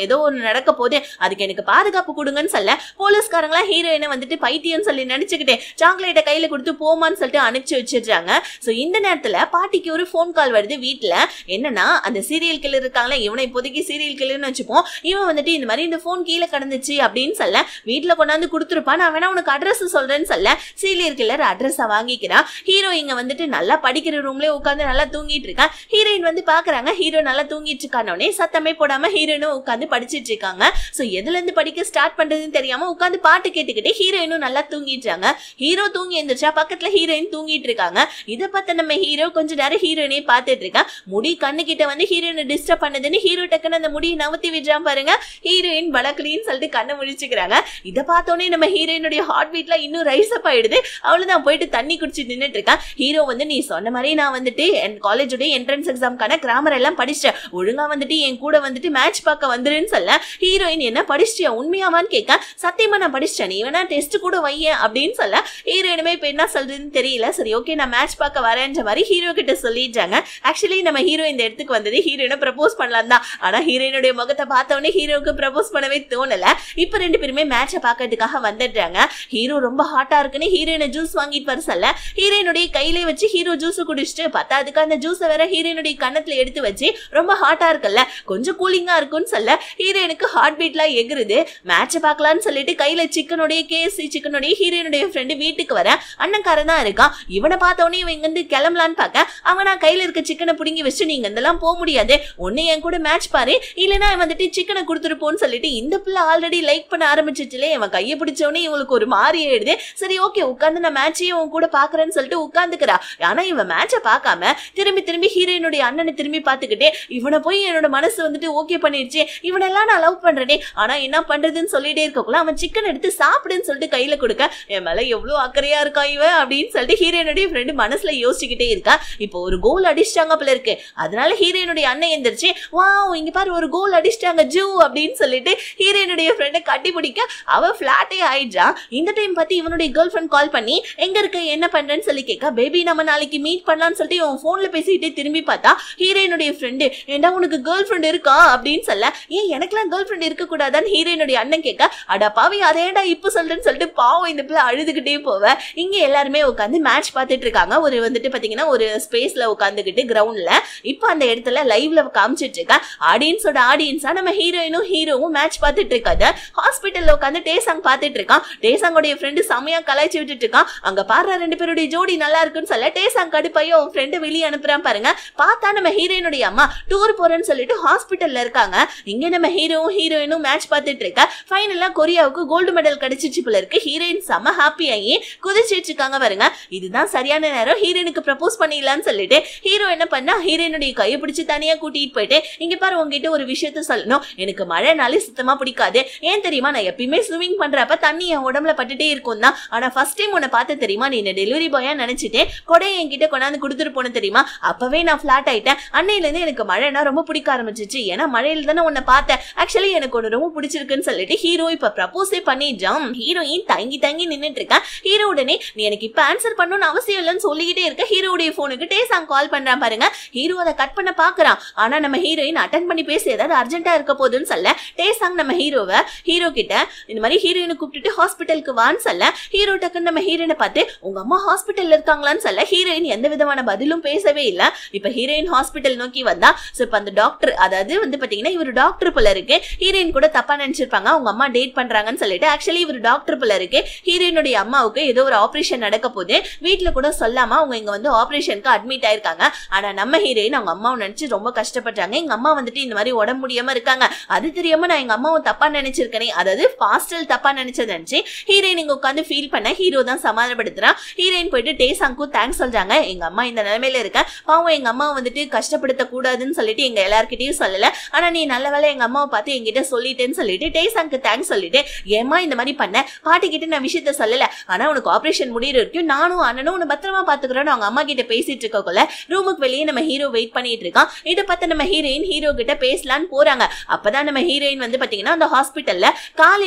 ஏதோ ஒன்று நடக்க போது, அதுக்கு எனக்கு பாதுகாப்பு கொடுங்கன்னு சொல்ல போலீஸ்காரங்களா ஹீரோயினை வந்துட்டு பைத்தியம் சொல்லி நினைச்சுக்கிட்டே சாக்லேட்டை கையில கொடுத்து போமான்னு சொல்லிட்டு அனுப்பிச்சு வச்சிடுறாங்க. சோ இந்த நேரத்துல பாட்டிக்கு ஒரு போன் கால் வருது வீட்டுல. என்னன்னா அந்த சீரியல் கில்லர் இருக்காங்களே, இவனை இப்போதைக்கு சீரியல் கில்லர்னு வச்சுப்போம், இவன் வந்துட்டு இந்த மாதிரி இந்த போன் கீழே கடந்துச்சு அப்படின்னு சொல்ல வீட்டுல கொண்டாந்து கொடுத்துருப்பான், நான் வேணா உனக்கு அட்ரஸ் சொல்றேன்னு சொல்ல சீரியல் கில்லர் அட்ரஸா வாங்கிக்கிறான். ஹீரோ இங்க வந்துட்டு நல்லா படிக்கிற ரூம்லயே உட்காந்து நல்லா தூங்கிட்டு இருக்கான். ஹீரோயின் வந்து பாக்குறாங்க ஹீரோ நல்லா தூங்கிட்டு இருக்கானே சத்தமே போடாம ஹீரோயினும் உட்காந்து படிச்சிட்டு இருக்காங்க. சோ எதுல இருந்து படிக்க ஸ்டார்ட் பண்றதுன்னு தெரியாம உட்காந்து பாட்டு கேட்டுக்கிட்டே ஹீரோயினும் நல்லா தூங்கிட்டாங்க. ஹீரோ தூங்கி எந்திரிச்சா பக்கத்துல ஹீரோயின் தூங்கிட்டு இருக்காங்க. இதை பார்த்த நம்ம ஹீரோ கொஞ்ச நேரம் ஹீரோயினையே பார்த்துட்டு இருக்கான். முடி கண்ணு கிட்ட வந்து ஹீரோயினை டிஸ்டர்ப் பண்ணதுன்னு ஹீரோ டக்குன்னு அந்த முடியை நவுத்தி விடுறான் பாருங்க. ஹீரோயின் பலக்லின்னு சொல்லிட்டு கண்ணை முடிச்சுக்கிறாங்க. இதை பார்த்தோன்னே நம்ம ஹீரோயினுடைய ஹார்ட் பீட்ல இன்னும் ரைஸ் அப் ஆயிடுது. அவளுதான் போயிட்டு தண்ணி குடிச்சு நின்றுட்டு இருக்கான். ஹீரோ வந்து நீ சொன்ன மாதிரி நான் வந்துட்டு என் காலேஜோட என்ட்ரன்ஸ் எக்ஸாம்க்கான கிராமர் எல்லாம் படிச்சிட்டேன், ஒழுங்கா வந்துட்டு என் கூட வந்துட்டு மேட்ச் பார்க்க வந்துருன்னு சொல்ல ஹீரோயின் என்ன படிச்சிட்டியா உண்மையாவான்னு கேட்க சத்தியமா நான் படிச்சிட்டேன், நீ வேணா டெஸ்ட் கூட வையேன் அப்படின்னு சொல்ல ஹீரோயினுமே இப்ப என்ன சொல்றதுன்னு தெரியல. சரி ஓகே நான் மேட்ச் பார்க்க வரேன்ற மாதிரி ஹீரோ கிட்ட சொல்லிட்டாங்க. ஆக்சுவலி நம்ம ஹீரோ இந்த இடத்துக்கு வந்தது ஹீரோயினை ப்ரப்போஸ் பண்ணலாம் தான். ஆனா ஹீரோயினுடைய முகத்தை பார்த்தவொடனே ஹீரோவுக்கு ப்ரப்போஸ் பண்ணவே தோணல. இப்ப ரெண்டு பேருமே மேட்சை பார்க்கறதுக்காக வந்துடுறாங்க. ஹீரோ ரொம்ப ஹாட்டா இருக்குன்னு ஹீரோயினை ஜூஸ் வாங்கிட்டு வர சொல்ல ஹீரோயினுடைய கையிலே வச்சு ஹீரோ ஜூஸ் குடிச்சிட்டு பத்தாதுக்கு அந்த ஜூஸை வேற ஹீரோயினுடைய கண்ணத்துல எடுத்து வச்சு ரொம்ப ஹாட்டா இருக்குல்ல கொஞ்சம் கூலிங்கா இருக்குன்னு சொல்ல ஹீரோயினுக்கு ஹார்ட் பீட்லாம் எகுறுது. மேட்சை பார்க்கலான்னு சொல்லிட்டு கையில சிக்கனுடைய கேஎஸ்சி சிக்கனுடைய ஹீரோயினுடைய ஃப்ரெண்டு வீட்டுக்கு வர அண்ணன்காரன் தான் இருக்கான். இவனை பார்த்தவொடனே இவன் இங்க இருந்து கிளம்பலான்னு பார்க்க அவனா கையில இருக்க சிக்கனை பிடுங்கி வச்சு நீங்க இதெல்லாம் போக முடியாது, ஒன்னு என் கூட மேட்ச் பாரு இல்லைன்னா வந்துட்டு சிக்கனை கொடுத்துருப்போன்னு சொல்லிட்டு இந்த பிள்ளை ஆல்ரெடி லைக் பண்ண ஆரம்பிச்சிச்சுலே இவன் கையை பிடிச்சவனே இவங்களுக்கு ஒரு மாறி ஆயிடுது. சரி ஓகே உட்காந்து நான் மேட்சையும் உன் கூட பாக்குறேன்னு சொல்லிட்டு உட்காந்துக்கிறா. ஆனா இவன் மேட்சை பார்க்காம திரும்பி ஹீரோயினுடைய அண்ணனை திரும்பி பார்த்துக்கிட்டே இவனை போய் என்னோட மனசு வந்துட்டு ஓகே பண்ணிடுச்சு, இவனெல்லாம் நான் லவ் பண்றேனே ஆனா என்ன பண்றதுன்னு சொல்லிட்டே இருக்கக்குள்ள அவன் சிக்கன் எடுத்து சாப்பிடுன்னு சொல்லிட்டு கையில கொடுக்க என் மேல எவ்வளவு அக்கறையா இருக்கா இவன் அப்படின்னு சொல்லிட்டு ஹீரோயினுடைய ஃப்ரெண்டு மனசுல யோசிச்சுக்கிட்டே இருக்கா. இப்போ ஒரு கோல் அடிச்சிட்டாங்க போல இருக்கு. அதனால ஹீரோயினுடைய அண்ணன் எந்திரிச்சு வாவ் இங்க பாரு ஒரு கோல் அடிச்சிட்டாங்க ஜூ அப்படின்னு சொல்லிட்டு ஹீரோயினுடைய ஃப்ரெண்டை கட்டி பிடிக்க அவ பிளாட்டே ஆயிடுறா. இந்த டைம் பார்த்து இவனுடைய கேர்ள் ஃப்ரெண்ட் கால் பண்ணி எங்க இருக்க என்ன பண்றேன்னு சொல்லி கேட்க பேபி மேபி நம்ம நாளைக்கு மீட் பண்ணலாம்னு சொல்லிட்டு இவன் போன்ல பேசிக்கிட்டே திரும்பி பார்த்தா ஹீரோயினுடைய ஃப்ரெண்டு, ஏண்டா உனக்கு கேர்ள் ஃப்ரெண்ட் இருக்கா அப்படின்னு சொல்ல, ஏன் எனக்குலாம் கேர்ள் ஃப்ரெண்ட் இருக்க கூடாதான்னு ஹீரோயினுடைய அண்ணன் கேட்க, அடா பாவி அதேடா இப்ப சொல்றேன்னு சொல்லிட்டு பாவம் இந்த பிள்ளை அழுதுகிட்டே போவ. இங்க எல்லாருமே உட்காந்து மேட்ச் பார்த்துட்டு இருக்காங்க. ஒரு வந்துட்டு பாத்தீங்கன்னா ஒரு ஸ்பேஸ்ல உட்காந்துக்கிட்டு கிரவுண்ட்ல இப்ப அந்த இடத்துல லைவ்ல காமிச்சிட்டு இருக்க ஆடியன்ஸோட ஆடியன்ஸா நம்ம ஹீரோயினும் ஹீரோவும் மேட்ச் பார்த்துட்டு இருக்காது. ஹாஸ்பிட்டல்ல உட்காந்து டேசாங் பார்த்துட்டு இருக்கான். டேசாங்கோடைய ஃப்ரெண்டு செமையா கலாய்ச்சி விட்டுட்டு இருக்கான். அங்க பாரு ரெண்டு பேருடைய ஜோடி நல்லா இருக்குன்னு சொல்ல டேசாங் கடுப்பையோ அவன் ஃப்ரெண்டு வெளியே அனுப்புறான் பாருங்க. பார்த்தா நம்ம ஹீரோயினுடைய அம்மா டூர் போறேன்னு சொல்லிட்டு ஹாஸ்பிட்டல்ல இருக்காங்க. இங்க நம்ம ஹீரோவும் ஹீரோயினும் மேட்ச் பார்த்துட்டு இருக்க. ஃபைனலா கொரியாவுக்கு கோல்டு மெடல் கிடைச்சிச்சு போல இருக்கு. ஹீரோயின் செம ஹாப்பி ஆகி குதிச்சிட்டு இருக்காங்க பாருங்க. இதுதான் சரியான நேரம் ஹீரோயினுக்கு ப்ரப்போஸ் பண்ணிடலாம்னு சொல்லிட்டு ஹீரோ என்ன பண்ணா ஹீரோயினுடைய கையை பிடிச்சு தனியா கூட்டிட்டு போயிட்டு, இங்க பாரு உங்ககிட்ட ஒரு விஷயத்த சொல்லணும், எனக்கு மழைனாலே சுத்தமா பிடிக்காது. ஏன் தெரியுமா, நான் எப்பயுமே ஸ்விமிங் பண்றப்ப தண்ணி என் உடம்புல பட்டுட்டே இருக்கும் தான். ஆனா ஃபர்ஸ்ட் டைம் உன்னை பார்த்து தெரியுமா, நீ என்ன டெலிவரி பாயா நினைச்சிட்டே கொடையை என்கிட்ட கொண்டாந்து கொடுத்துட்டு போன தெரியுமா, அப்பவே நான் ஃபிளாட் ஆயிட்டேன். அன்னையில இருந்து எனக்கு மழைனா ரொம்ப பிடிக்க ஆரம்பிச்சிச்சு. ஏன்னா மழையில தானே உன்னை பார்த்தேன். ஆக்சுவலி எனக்கு ஒன்று ரொம்ப பிடிச்சிருக்குன்னு சொல்லிட்டு ஹீரோ இப்ப ப்ரப்போஸே பண்ணிட்டான். ஹீரோயின் தங்கி தங்கி நின்னுட்டு இருக்கேன். ஹீரோ உடனே நீ எனக்கு இப்ப ஆன்சர் பண்ணணும்னு அவசியம் இல்லைன்னு சொல்லிக்கிட்டே இருக்க. ஹீரோடைய போனுக்கு டேசாங் கால் பண்றான் பாருங்க. ஹீரோ அதை கட் பண்ண பாக்குறான். ஆனா நம்ம ஹீரோயின் அட்டன் பண்ணி பேசி ஏதாவது அர்ஜென்ட்டா இருக்க போதுன்னு சொல்ல டேசாங் நம்ம ஹீரோ கிட்ட இந்த மாதிரி ஹீரோயினை கூப்பிட்டுட்டு ஹாஸ்பிட்டலுக்கு வான்னு சொல்ல ஹீரோ டக்குன்னு நம்ம ஹீரோயினை பார்த்து உங்க அம்மா ஹாஸ்பிட்டல்ல இருக்காங்களான்னு சொல்ல ஹீரோயின் எந்த விதமான பதிலும் பேசவே இல்லை. இப்ப ஹீரோயின் ஹாஸ்பிட்டல் நோக்கி வந்தா இப்ப அந்த டாக்டர், அதாவது வந்து பாத்தீங்கன்னா இவர் டாக்டர் போல இருக்கு. ஹீரோயின் கூட தப்பா நினைச்சிருப்பாங்க அவங்க அம்மா டேட் பண்றாங்கன்னு சொல்லிட்டு. ஆக்சுவலி இவர் டாக்டர் போல இருக்கு. ஹீரோயினுடைய அம்மாவுக்கு ஏதோ ஒரு ஆபரேஷன் நடக்க போது வீட்டுல கூட சொல்லாம அவங்க இங்க வந்து ஆபரேஷனுக்கு அட்மிட் ஆயிருக்காங்க. ஆனா நம்ம ஹீரோயின் அவங்க அம்மாவை நினைச்சு ரொம்ப கஷ்டப்பட்டாங்க. எங்க அம்மா வந்துட்டு இந்த மாதிரி உடம்பு முடியாம இருக்காங்க, அது தெரியாம நான் எங்க அம்மாவை தப்பா நினைச்சிருக்கேனே, அதாவது பாஸ்டல் தப்பா நினைச்சது நினைச்சு ஹீரோயின் இங்க உட்காந்து ஃபீல் பண்ண ஹீரோ தான் சமாதானப்படுத்துறான். ஹீரோயின் போயிட்டு டேசாங்க்கும் தேங்க்ஸ் சொல்றாங்க. எங்க அம்மா இந்த நிலைமையில இருக்க, பாவம் எங்க அம்மா வந்துட்டு கஷ்டப்படுத்த கூடாதுன்னு சொல்லிட்டு எங்க எல்லார்கிட்டயும் சொல்லல, ஆனா நீ நல்ல வேலை எங்க அம்மாவை பார்த்து என்கிட்ட சொல்லிட்டேன்னு சொல்லிட்டு டேசாங்க்கு தேங்க்ஸ் சொல்லிட்டு, ஏமா இந்த மாதிரி பண்ண, பாட்டி கிட்ட நான் விஷயத்த சொல்லல, ஆனா உனக்கு ஆபரேஷன் முடியிற வரைக்கும் நானும் அண்ணனும் உன்னை பத்திரமா பாத்துக்கிறோன்னு அவங்க அம்மா கிட்ட பேசிட்டு இருக்கக்குள்ள ரூமுக்கு வெளியே நம்ம ஹீரோ வெயிட் பண்ணிட்டு இருக்கான். இதை பார்த்து நம்ம ஹீரோயின் ஹீரோ கிட்ட பேசலான்னு போறாங்க. அப்பதான் நம்ம ஹீரோயின் வந்து பாத்தீங்கன்னா அந்த ஹாஸ்பிட்டல்ல கால்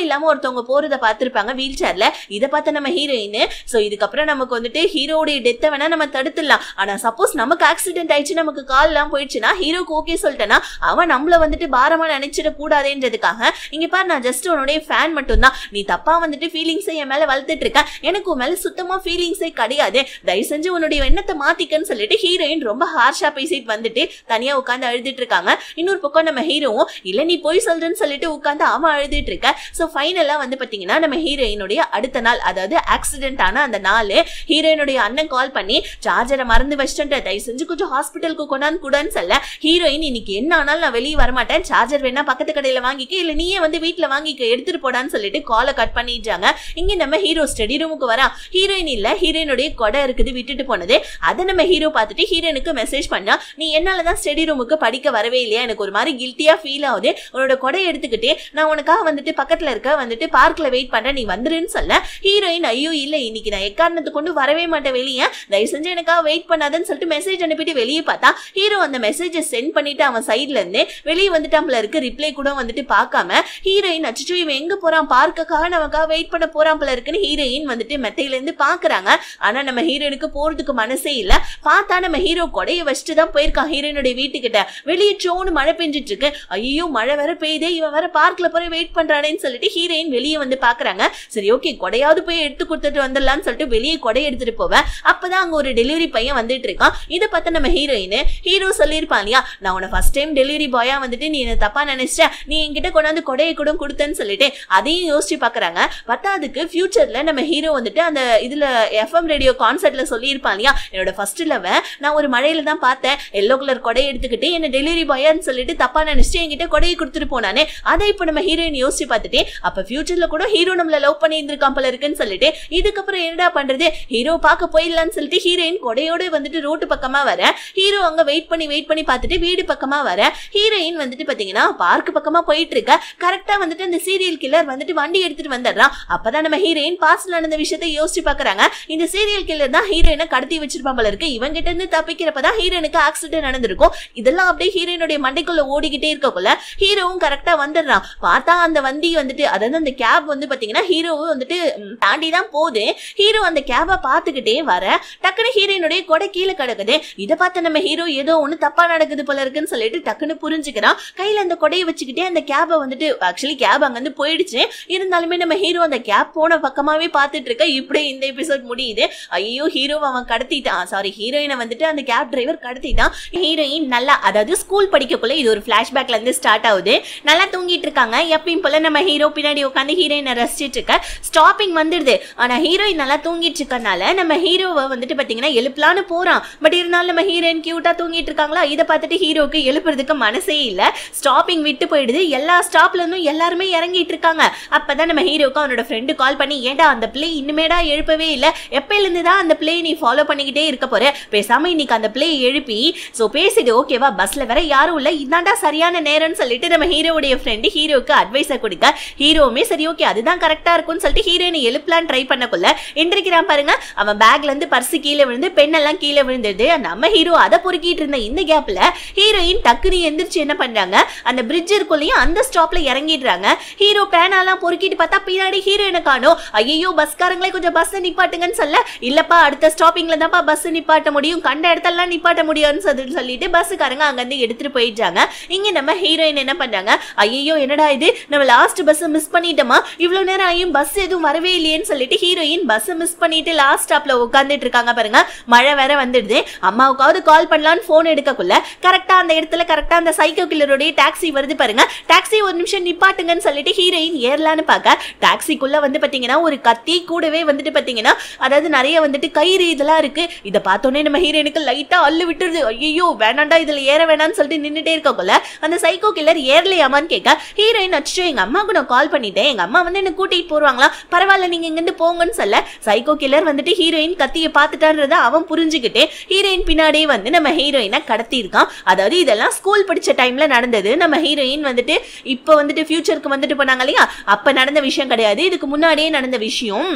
இல்லாம ஒருத்தவங்க போறத பார்த்திருப்பாங்க வீல் சேர்ல. இதை பார்த்த நம்ம ஹீரோயின், சோ இதுக்கப்புறம் நமக்கு வந்துட்டு ஹீரோடைய டெத்தை வேணா நம்ம தடுத்துடலாம், ஆனா சப்போஸ் நமக்கு ஆக்சிடென்ட் ஆயிடுச்சு நமக்கு கால் எல்லாம் போயிடுச்சுன்னா ஹீரோக்கு ஓகே சொல்லிட்டேன்னா அவன் நம்மள வந்துட்டு பாரமா நினைச்சிட கூடாதுன்றதுக்காக, இங்க பாரு நான் ஜஸ்ட் உன்னுடைய ஃபேன் மட்டும் தான், நீ தப்பா வந்துட்டு ஃபீலிங்ஸை என் மேல வளர்த்துட்டு இருக்க, எனக்கு உன் மேல சுத்தமா ஃபீலிங்ஸே கிடையாது, தயவு செஞ்சு உன்னுடைய எண்ணத்தை மாத்திக்கன்னு சொல்லிட்டு ஹீரோயின் ரொம்ப ஹார்ஷா பேசிட்டு வந்துட்டு தனியா உட்காந்து அழுதுட்டு இருக்காங்க. இன்னொரு பக்கம் நம்ம ஹீரோவும் இல்ல நீ போய் சொல்றேன்னு சொல்லிட்டு உட்காந்து அவன் அழுதுட்டு இருக்க. சோ ஃபைனலா வந்து பாத்தீங்கன்னா நம்ம ஹீரோயினுடைய அடுத்த நாள், அதாவது ஆக்சிடென்ட் ஆன அந்த நாள், ஹீரோயினுடைய அண்ணன் கால் பண்ணி சார்ஜரை மறந்து வச்சுட்டு தயவு செஞ்சு கொஞ்சம் ஹாஸ்பிட்டலுக்கு கொண்டாந்து கூடன்னு சொல்ல ஹீரோயின் இன்னைக்கு என்ன ஆனாலும் நான் வெளியே வரமாட்டேன், சார்ஜர் வேணா பக்கத்து கடையில வாங்கிக்க, இல்ல நீயே வந்து வீட்டுல வாங்கிக்க எடுத்துட்டு போடான்னு சொல்லிட்டு காலை கட் பண்ணிட்டாங்க. இங்க நம்ம ஹீரோ ஸ்டடி ரூமுக்கு வரா. ஹீரோயின் இல்ல, ஹீரோயினுடைய கொடை இருக்குது விட்டுட்டு போனது. அதை நம்ம ஹீரோ பார்த்துட்டு ஹீரோயினுக்கு மெசேஜ் பண்ணா, நீ என்னாலதான் ஸ்டடி ரூமுக்கு படிக்க வரவே இல்லையா, எனக்கு ஒரு மாதிரி கில்ட்டியா ஃபீல் ஆகுது, உன்னோட கொடையை எடுத்துக்கிட்டு நான் உனக்காக வந்துட்டு பக்கத்துல இருக்க வந்துட்டு பார்க்ல வெயிட் பண்றேன், நீ வந்துருன்னு சொல்ல ஹீரோயின் ஐயோ இல்ல இன்னைக்கு நான் எக்காரணத்தை கொண்டு வரவே மாட்டேன் வெளியே, தயவு செஞ்சு எனக்காக வெயிட் பண்ணாதன்னு சொல்லிட்டு மெசேஜ் அனுப்பிட்டு வெளியே பார்த்தா ஹீரோ அந்த மெசேஜை சென்ட் பண்ணிட்டு அவன் சைட்ல இருந்து வெளியே வந்துட்டாம்ல இருக்கு. ரிப்ளை கூட வந்துட்டு பார்க்காம ஹீரோயின் அச்சோ இவன் எங்க போறான், பார்க்கக்காக நமக்காக வெயிட் பண்ண போறான் போல இருக்குன்னு ஹீரோயின் வந்துட்டு மெத்தையில இருந்து பாக்குறாங்க. ஆனா நம்ம ஹீரோயினுக்கு போறதுக்கு மனசே இல்ல. பார்த்தா நம்ம ஹீரோ கொடையை வச்சுட்டு தான் போயிருக்கான் ஹீரோயினுடைய வீட்டுக்கிட்ட. வெளியே சோன்னு மழை பெஞ்சிட்டு இருக்கு. ஐயோ மழை வேற பெய்யுதே, இவன் வேற பார்க்ல போய் வெயிட் பண்றானேன்னு சொல்லிட்டு ஹீரோயின் வெளியே வந்து பாக்குறாங்க. சரி ஓகே கொடையாவது போய் எடுத்து கொடுத்துட்டு வந்துடலாம்னு சொல்லிட்டு வெளியே கொடையை எடுத்துட்டு போவேன். அப்பதான் அங்க ஒரு டெலிவரி பையன் வந்துட்டு இருக்கான். இதை பார்த்து நம்ம ஹீரோயின் ஹீரோ சொல்லியிருப்பான் இல்லையா, நான் உன ஃபர்ஸ்ட் டைம் டெலிவரி பாயா வந்துட்டு நீ என்ன தப்பா நினைச்ச, நீ என்கிட்ட கொண்டாந்து கொடையை கூட கொடுத்தேன்னு சொல்லிட்டு அதையும் யோசிச்சு பாக்குறாங்க. பத்தாவதுக்கு ஃபியூச்சர்ல நம்ம ஹீரோ வந்துட்டு அந்த இதுல எஃப்எம் ரேடியோ கான்சர்ட்ல சொல்லியிருப்பான் இல்லையா, என்னோட ஃபர்ஸ்ட் லவ் நான் ஒரு மழையில தான் பார்த்தேன், எல்லோ கலர் கொடையை எடுத்துக்கிட்டு என்ன டெலிவரி பாயான்னு சொல்லிட்டு தப்பா நினைச்சிட்டு என்கிட்ட கொடையை கொடுத்துட்டு போனானே, அதை இப்ப நம்ம ஹீரோயின் யோசிச்சு பார்த்துட்டு அப்ப ஃபியூச்சர்ல கூட ஹீரோ நம்மள லவ் பண்ணி இருந்திருக்கான் போல இருக்குன்னு சொல்லிட்டு இதுக்கப்புறம் என்னடா பண்றது, ஹீரோ பார்க்க போயிடலான்னு சொல்லிட்டு ஹீரோயின் கொடையோட வந்துட்டு ரோட்டு பக்கமா வர, ஹீரோ அங்க வெயிட் பண்ணி பார்த்துட்டு வீடு பக்கமா வர, ஹீரோயின் வந்துட்டு பாத்தீங்கன்னா பார்க் பக்கமா போயிட்டு இருக்க. கரெக்டா வந்துட்டு அந்த சீரியல் கில்லர் வந்துட்டு வண்டி எடுத்துட்டு வந்துடுறான். அப்பதான் நம்ம ஹீரோயின் பாஸ்ட்ல நடந்த விஷயத்தை யோசிச்சு பாக்குறாங்க. இந்த சீரியல் கில்லர் தான் ஹீரோயினை கடத்தி வச்சிருப்பான் போல இருக்கு. இவங்க கிட்ட இருந்து தப்பிக்கிறப்பதான் ஹீரோயினுக்கு ஆக்சிடென்ட் நடந்திருக்கும். இதெல்லாம் அப்படியே ஹீரோயினுடைய மண்டைக்குள்ள ஓடிக்கிட்டே இருக்கக்குள்ள ஹீரோவும் கரெக்டா வந்துடுறான். பார்த்தா அந்த வண்டி வந்துட்டு, அதாவது அந்த கேப் வந்து பாத்தீங்கன்னா ஹீரோவும் வந்துட்டு தாண்டி தான் போகுது. ஹீரோ அந்த கேபை பார்த்துக்கிட்டே வர டக்குனு ஹீரோயினுடைய கொடை கீழே கிடக்குது. இதை பார்த்து நம்ம ஹீரோ ஏதோ ஒண்ணு தப்பா நடக்குது போல இருக்குன்னு சொல்லிட்டு டக்குன்னு புரிஞ்சுக்கிறான். கையில அந்த கொடையை வச்சுக்கிட்டே அந்த கேபை வந்துட்டு ஆக்சுவலி கேப் அங்க இருந்து போயிடுச்சு. இருந்தாலுமே நம்ம ஹீரோ அந்த கேப் போன பக்கமாவே பார்த்துட்டு இருக்க. இப்படி இந்த எபிசோட் முடியுது. ஐயோ ஹீரோ அவன் கடத்திட்டான், சாரி ஹீரோயினை வந்துட்டு அந்த கேப் டிரைவர் கடத்திட்டான். ஹீரோயின் நல்லா அதாவது ஸ்கூல் படிக்கக்குள்ள இது ஒரு பிளாஷ்பேக்ல இருந்து ஸ்டார்ட் ஆகுது. நல்லா தூங்கிட்டு இருக்காங்க. எப்பயும் போல நம்ம ஹீரோ பின்னாடி உட்காந்து ஹீரோயினை ரசிச்சிட்டு இருக்க. ஸ்டாப்பிங் வந்துடுது. ஆனா ஹீரோயின் நல்லா தூங்கிட்டு இருக்கனால நம்ம ஹீரோவை வந்துட்டு பாத்தீங்கன்னா எழுப்பலான்னு போறான். பட் இருந்தாலும் நம்ம ஹீரோயின் கியூட்டா தூங்கிட்டு இருக்காங்களா, இதை பார்த்துட்டு ஹீரோக்கு எழுப்புறதுக்கு மனசே இல்ல. ஸ்டாப்பிங் விட்டு போயிடுது. எல்லா ஸ்டாப்ல இருந்தும் எல்லாருமே இறங்கிட்டு இருக்காங்க. அப்பதான் நம்ம ஹீரோக்கு அவனோட ஃப்ரெண்டு கால் பண்ணி, ஏண்டா அந்த பிளே இன்னுமேடா எழுப்பவே இல்ல, எப்பயில இருந்துதான் அந்த பிளே நீ ஃபாலோ பண்ணிக்கிட்டே இருக்க போற, பேசாம இன்னைக்கு அந்த பிளே எழுப்பி சோ பேசிடு ஓகேவா, பஸ்ல வேற யாரும் இல்ல, இதாண்டா சரியான நேரம்னு சொல்லிட்டு நம்ம ஹீரோவுடைய ஃப்ரெண்டு ஹீரோக்கு அட்வைஸை கொடுக்க ஹீரோவுமே சரி ஓகே அதுதான் கரெக்டா இருக்கும்னு சொல்லிட்டு ஹீரோயினை எழுப்பலான்னு ட்ரை பண்ணக்குள்ள எந்திரிக்கிறான் பாருங்க. அவன் பேக்ல இருந்து பர்ஸ் கீழே விழுந்து பெண்ணெல்லாம் கீழே விழுந்தது. நம்ம ஹீரோ அதை பொறுக்கிட்டு இருந்த இந்த கேப்ல ஹீரோயின் டக்குனு எந்திரிச்சு என்ன பண்றாங்க, அந்த பிரிட்ஜ் இருக்குள்ளேயும் அந்த ஸ்டாப்ல இறங்கிடுறாங்க. ஹீரோ பேனாலாம் பொறுக்கிட்டு பார்த்தா பின்னாடி ஹீரோயினை காணோம். ஐயோ பஸ்காரங்களே கொஞ்சம் பஸ் நிப்பாட்டுங்கன்னு சொல்ல, இல்லப்பா அடுத்த ஸ்டாப்பிங்ல தான்ப்பா பஸ் நிப்பாட்ட முடியும், கண்ட இடத்தெல்லாம் நிப்பாட்ட முடியும்னு சொல்லிட்டு பஸ்ஸுக்காரங்க அங்க இருந்து எடுத்துட்டு போயிடுறாங்க. இங்க நம்ம ஹீரோயின் என்ன பண்றாங்க, ஐயோ என்னடா இது நம்ம லாஸ்ட் பஸ் மிஸ் பண்ணிட்டோமா, இவ்வளவு நேரம் ஆயும் பஸ் எதுவும் வரவே இல்லையேன்னு சொல்லிட்டு ஹீரோயின் பஸ் மிஸ் பண்ணிட்டு லாஸ்ட் ஸ்டாப்ல உட்கார்ந்துட்டு இருக்காங்க பாருங்க. மழை வேற வந்துடுது. அம்மாவுக்காவது கால் பண்ணலான்னு போன் எடுக்கக்குள்ள கரெக்டா அந்த இடத்துல கரெக்டா அந்த சைக்கோ கில்லருடைய டாக்ஸி வருது பாருங்க. டாக்ஸி ஒரு நிமிஷம் நிப்பாட்டுங்கன்னு சொல்லிட்டு ஹீரோயின் ஏறலான்னு பார்க்க டாக்ஸிக்குள்ள வந்து பாத்தீங்கன்னா ஒரு கத்தி கூடவே வந்துட்டு பாத்தீங்கன்னா அதாவது நிறைய வந்துட்டு கயிறு இதெல்லாம் இருக்கு. இதை பார்த்தோன்னே நம்ம ஹீரோயினுக்கு லைட்டா அள்ளு விட்டுருது. ஐயோ வேணாண்டா இதுல ஏற வேணாம்னு சொல்லிட்டு நின்னுட்டே இருக்கக்குள்ள அந்த சைக்கோ கில்லர் ஏறலையாமான்னு கேட்க ஹீரோயின் அச்சோ எங்க அம்மாவுக்கு நான் கால் பண்ணிட்டேன், எங்க அம்மா வந்து என்ன கூட்டிட்டு போறாங்களா, பரவாயில்ல நீங்க இங்க இருந்து போங்கன்னு சொல்ல சைக்கோ கில்லர் வந்துட்டு ஹீரோயின் கத்தியை பார்த்துட்டான்றத அவன் புரிஞ்சுக்கிட்டே ஹீரோயின் பின்னாடியே வந்து நம்ம ஹீரோயினை கடத்தி இருக்கான். அதாவது இதெல்லாம் ஸ்கூல் படிச்ச டைம்ல நடந்தது. நம்ம ஹீரோயின் வந்துட்டு இப்ப வந்துட்டு ஃபியூச்சருக்கு வந்துட்டு போனாங்க இல்லையா, அப்ப நடந்த விஷயம் கிடையாது, இதுக்கு முன்னாடியே நடந்த விஷயம்.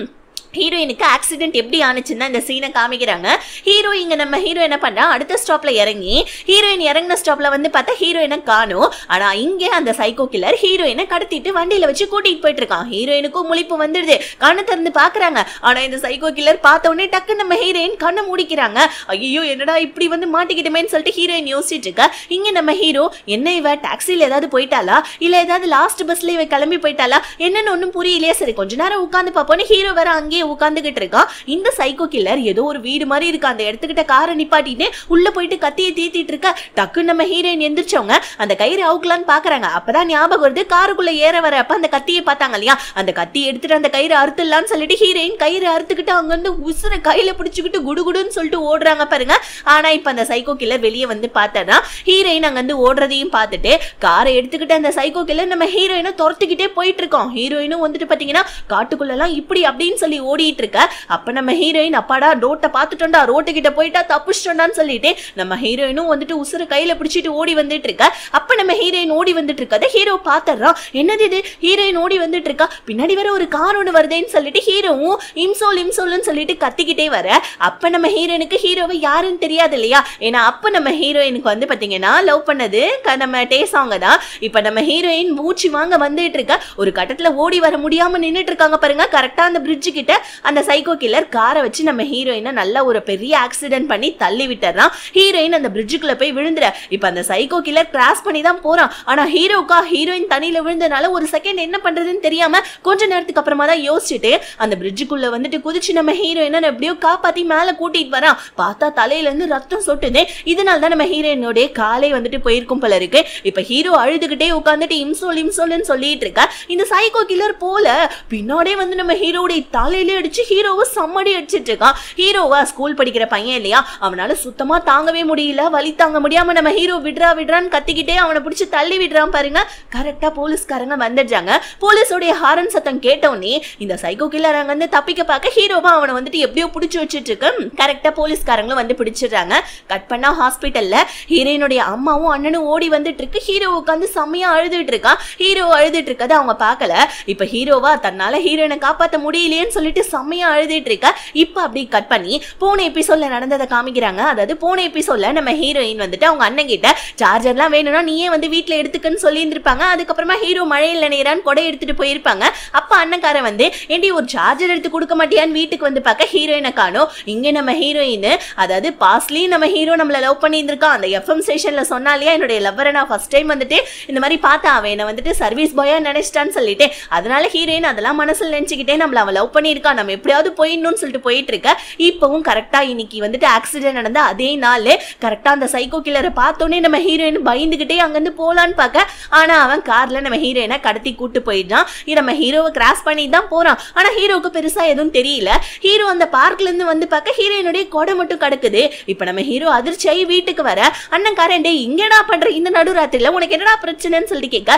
ஹீரோயினுக்கு ஆக்சிடென்ட் எப்படி ஆனிச்சுன்னா இந்த சீனை காமிக்கிறாங்க. ஹீரோ இங்க நம்ம ஹீரோ என்ன பண்றா, அடுத்த ஸ்டாப்ல இறங்கி ஹீரோயின் இறங்கின ஸ்டாப்ல வந்து பார்த்தா ஹீரோயினை காணும். ஆனா இங்கே அந்த சைக்கோ கில்லர் ஹீரோயினை கடத்திட்டு வண்டியில வச்சு கூட்டிட்டு போயிட்டு இருக்கான். ஹீரோயினுக்கும் முழிப்பு வந்துடுது. கண்ணை திறந்து பாக்குறாங்க. ஆனா இந்த சைக்கோ கில்லர் பார்த்த உடனே டக்கு நம்ம ஹீரோயின் கண்ணை மூடிக்கிறாங்க. ஐயோ என்னடா இப்படி வந்து மாட்டிக்கிட்டுமேன்னு சொல்லிட்டு ஹீரோயின் யோசிச்சுட்டு இருக்க. இங்க நம்ம ஹீரோ என்ன இவ டாக்ஸில ஏதாவது போயிட்டாளா இல்ல ஏதாவது லாஸ்ட் பஸ்ல இவ கிளம்பி போயிட்டாளா என்னன்னு ஒன்னும் புரியலையே. சரி கொஞ்ச நேரம் உட்காந்து பாப்போன்னு ஹீரோ வேற அங்கே உட்கார்ந்துகிட்டு இருக்கான். இந்த சைக்கோ கில்லர் ஏதோ ஒரு வீடு மாதிரி இருக்கு, அந்த இடத்துக்கிட்ட காரை நிப்பாட்டிட்டு உள்ள போயிட்டு கத்தியை தீத்திட்டு இருக்க. டக்கு நம்ம ஹீரோயின் எந்திரிச்சவங்க அந்த கயிறு அவுக்கலான்னு பாக்குறாங்க. அப்பதான் ஞாபகம் வருது காருக்குள்ள ஏற வரப்ப அந்த கத்தியை பார்த்தாங்க இல்லையா, அந்த கத்தி எடுத்துட்டு அந்த கயிறு அறுத்துடலான்னு சொல்லிட்டு ஹீரோயின் கயிறு அறுத்துக்கிட்டு அங்க இருந்து உசுர கையில பிடிச்சுக்கிட்டு குடுகுடுன்னு சொல்லிட்டு ஓடுறாங்க பாருங்க. ஆனா இப்ப அந்த சைக்கோ கில்லர் வெளியே வந்து பார்த்தா ஹீரோயின் அங்க இருந்து ஓடுறதையும் பார்த்துட்டு காரை எடுத்துக்கிட்டு அந்த சைக்கோ கில்லர் நம்ம ஹீரோயினை துரத்துக்கிட்டே போயிட்டு இருக்கோம். ஹீரோயினும் வந்துட்டு பாத்தீங்கன்னா காட்டுக்குள்ள எல்லாம் இப்படி அப்படின்னு சொல்லி ஓடிட்டு இருக்க. அப்ப நம்ம ஹீரோயின் அப்பாடா ரோட்டை பார்த்துட்டோம்டா, ரோட்டு கிட்ட போயிட்டா தப்பிச்சிட்டோம்டான்னு சொல்லிட்டு நம்ம ஹீரோயினும் வந்துட்டு உசுர கையில பிடிச்சிட்டு ஓடி வந்துட்டு இருக்க. அப்ப நம்ம ஹீரோயின் ஓடி வந்துட்டு இருக்கத ஹீரோ பாத்துறான். என்னது இது ஹீரோயின் ஓடி வந்துட்டு இருக்கா, பின்னாடி வேற ஒரு கார் ஒண்ணு வருதுன்னு சொல்லிட்டு ஹீரோவும் இம்சோல் இம்சோல்னு சொல்லிட்டு கத்திக்கிட்டே வர. அப்ப நம்ம ஹீரோயினுக்கு ஹீரோவை யாருன்னு தெரியாது இல்லையா, ஏன்னா அப்ப நம்ம ஹீரோயினுக்கு வந்து பாத்தீங்கன்னா லவ் பண்ணது நம்ம டேசாங்க தான். இப்ப நம்ம ஹீரோயின் மூச்சு வாங்க வந்துட்டு இருக்க. ஒரு கட்டத்துல ஓடி வர முடியாம நின்னுட்டு இருக்காங்க பாருங்க. கரெக்டா அந்த பிரிட்ஜ் கிட்ட அந்த சைக்கோ கில்லர் காரை வச்சு நம்ம ஹீரோயினை நல்ல ஒரு பெரிய ஆக்சிடென்ட் பண்ணி தள்ளி விட்டுறான். ஹீரோயின் அந்த பிரிட்ஜுக்குள்ள போய் விழுந்துற. இப்ப அந்த சைக்கோ கில்லர் கிராஸ் பண்ணி தான் போறான். ஆனா ஹீரோக்கா ஹீரோயின் தண்ணியில விழுந்தனால ஒரு செகண்ட் என்ன பண்றதுன்னு தெரியாம கொஞ்ச நேரத்துக்கு அப்புறமா தான் யோசிச்சுட்டு அந்த பிரிட்ஜுக்குள்ள வந்துட்டு குதிச்சு நம்ம ஹீரோயினை எப்படியோ காப்பாத்தி மேல கூட்டிட்டு வரான். பார்த்தா தலையில இருந்து ரத்தம் சொட்டுது. இதனால தான் நம்ம ஹீரோயினோட காலை வந்துட்டு போயிருக்கும் போல இருக்கு. இப்ப ஹீரோ அழுதுகிட்டே உட்காந்துட்டு இம்சோல் இம்சோல்னு சொல்லிட்டு இருக்க. இந்த சைக்கோ கில்லர் போல பின்னாடியே வந்து நம்ம ஹீரோடைய தலையில அடிச்சு ஹீரோவை சம்மடி அடிச்சிட்டு இருக்கான். ஹீரோவா ஸ்கூல் படிக்கிற பையன் இல்லையா, அவனால சுத்தமா தாங்கவே முடியல. வலி தாங்க முடியாம நம்ம ஹீரோ விடுறான்னு கத்திக்கிட்டே அவனை பிடிச்சி தள்ளி விடுறான் பாருங்க. கரெக்டா போலீஸ்காரங்க வந்துடுறாங்க. போலீஸோடைய ஹாரன் சத்தம் கேட்டோன்னே இந்த சைக்கோ கில்லர் அங்க வந்து தப்பிக்க பார்க்க ஹீரோவா அவனை வந்துட்டு எப்படியோ பிடிச்சு வச்சுட்டு இருக்கு. கரெக்டா போலீஸ்காரங்களும் வந்து பிடிச்சிடுறாங்க. கட் பண்ணா ஹாஸ்பிட்டல்ல ஹீரோயினுடைய அம்மாவும் அண்ணனும் ஓடி வந்துட்டு இருக்கு. ஹீரோ உட்காந்து செம்மையா அழுதுட்டு இருக்கான். ஹீரோ அழுதுட்டு இருக்கதை அவங்க பார்க்கல. இப்ப ஹீரோவா தன்னால ஹீரோயினை காப்பாற்ற முடியலையேன்னு சொல்லிட்டு சொல்லிட்டு செம்மையா அழுதுட்டு இருக்க. இப்ப அப்படி கட் பண்ணி போன எபிசோட்ல நடந்ததை காமிக்கிறாங்க. அதாவது போன எபிசோட்ல நம்ம ஹீரோயின் வந்துட்டு அவங்க அண்ணன் கிட்ட சார்ஜர்லாம் வேணும்னா நீயே வந்து வீட்டுல எடுத்துக்கன்னு சொல்லி இருந்திருப்பாங்க. அதுக்கப்புறமா ஹீரோ மழையில் நினைறான் கொடை எடுத்துட்டு போயிருப்பாங்க. அப்ப அண்ணன்காரன் வந்து ஏண்டி ஒரு சார்ஜர் எடுத்து கொடுக்க மாட்டியான்னு வீட்டுக்கு வந்து பார்க்க ஹீரோயினை காணோம். இங்க நம்ம ஹீரோயின் அதாவது பாஸ்லி நம்ம ஹீரோ நம்மள லவ் பண்ணி இருந்திருக்கான். அந்த எஃப்எம் ஸ்டேஷன்ல சொன்னாலியா என்னுடைய லவ்வரை நான் ஃபர்ஸ்ட் டைம் வந்துட்டு இந்த மாதிரி பார்த்தா அவன் என்ன வந்துட்டு சர்வீஸ் பாயா நினைச்சிட்டான்னு சொல்லிட்டு அதனால ஹீரோயின் அதெல்லாம் மனசுல நினைச்சுக்கிட்டே நம்மள அவன் லவ் பண்ணியிருக்கான், நம்ம எப்படியாவது போயிடணும்னு சொல்லிட்டு போயிட்டு இருக்க. இப்பவும் கரெக்டா இன்னைக்கு வந்துட்டு ஆக்சிடென்ட் நடந்த அதே நாள் கரெக்டா அந்த சைக்கோ கில்லரை பார்த்தோன்னே நம்ம ஹீரோயின் பயந்துகிட்டே அங்கிருந்து போலான்னு பார்க்க ஆனா அவன் கார்ல நம்ம ஹீரோயினை கடத்தி கூட்டு போயிட்டான். நம்ம ஹீரோவை கிராஸ் பண்ணி தான் போறான். ஆனா ஹீரோவுக்கு பெருசா எதுவும் தெரியல. ஹீரோ அந்த பார்க்ல இருந்து வந்து பார்க்க ஹீரோயினுடைய கொடை மட்டும் கிடக்குது. இப்ப நம்ம ஹீரோ அதிர்ச்சியாகி வீட்டுக்கு வர அண்ணன்காரன் டே இங்கடா பண்ற இந்த நடுராத்திரில உனக்கு என்னடா பிரச்சனைன்னு சொல்லிட்டு கேட்க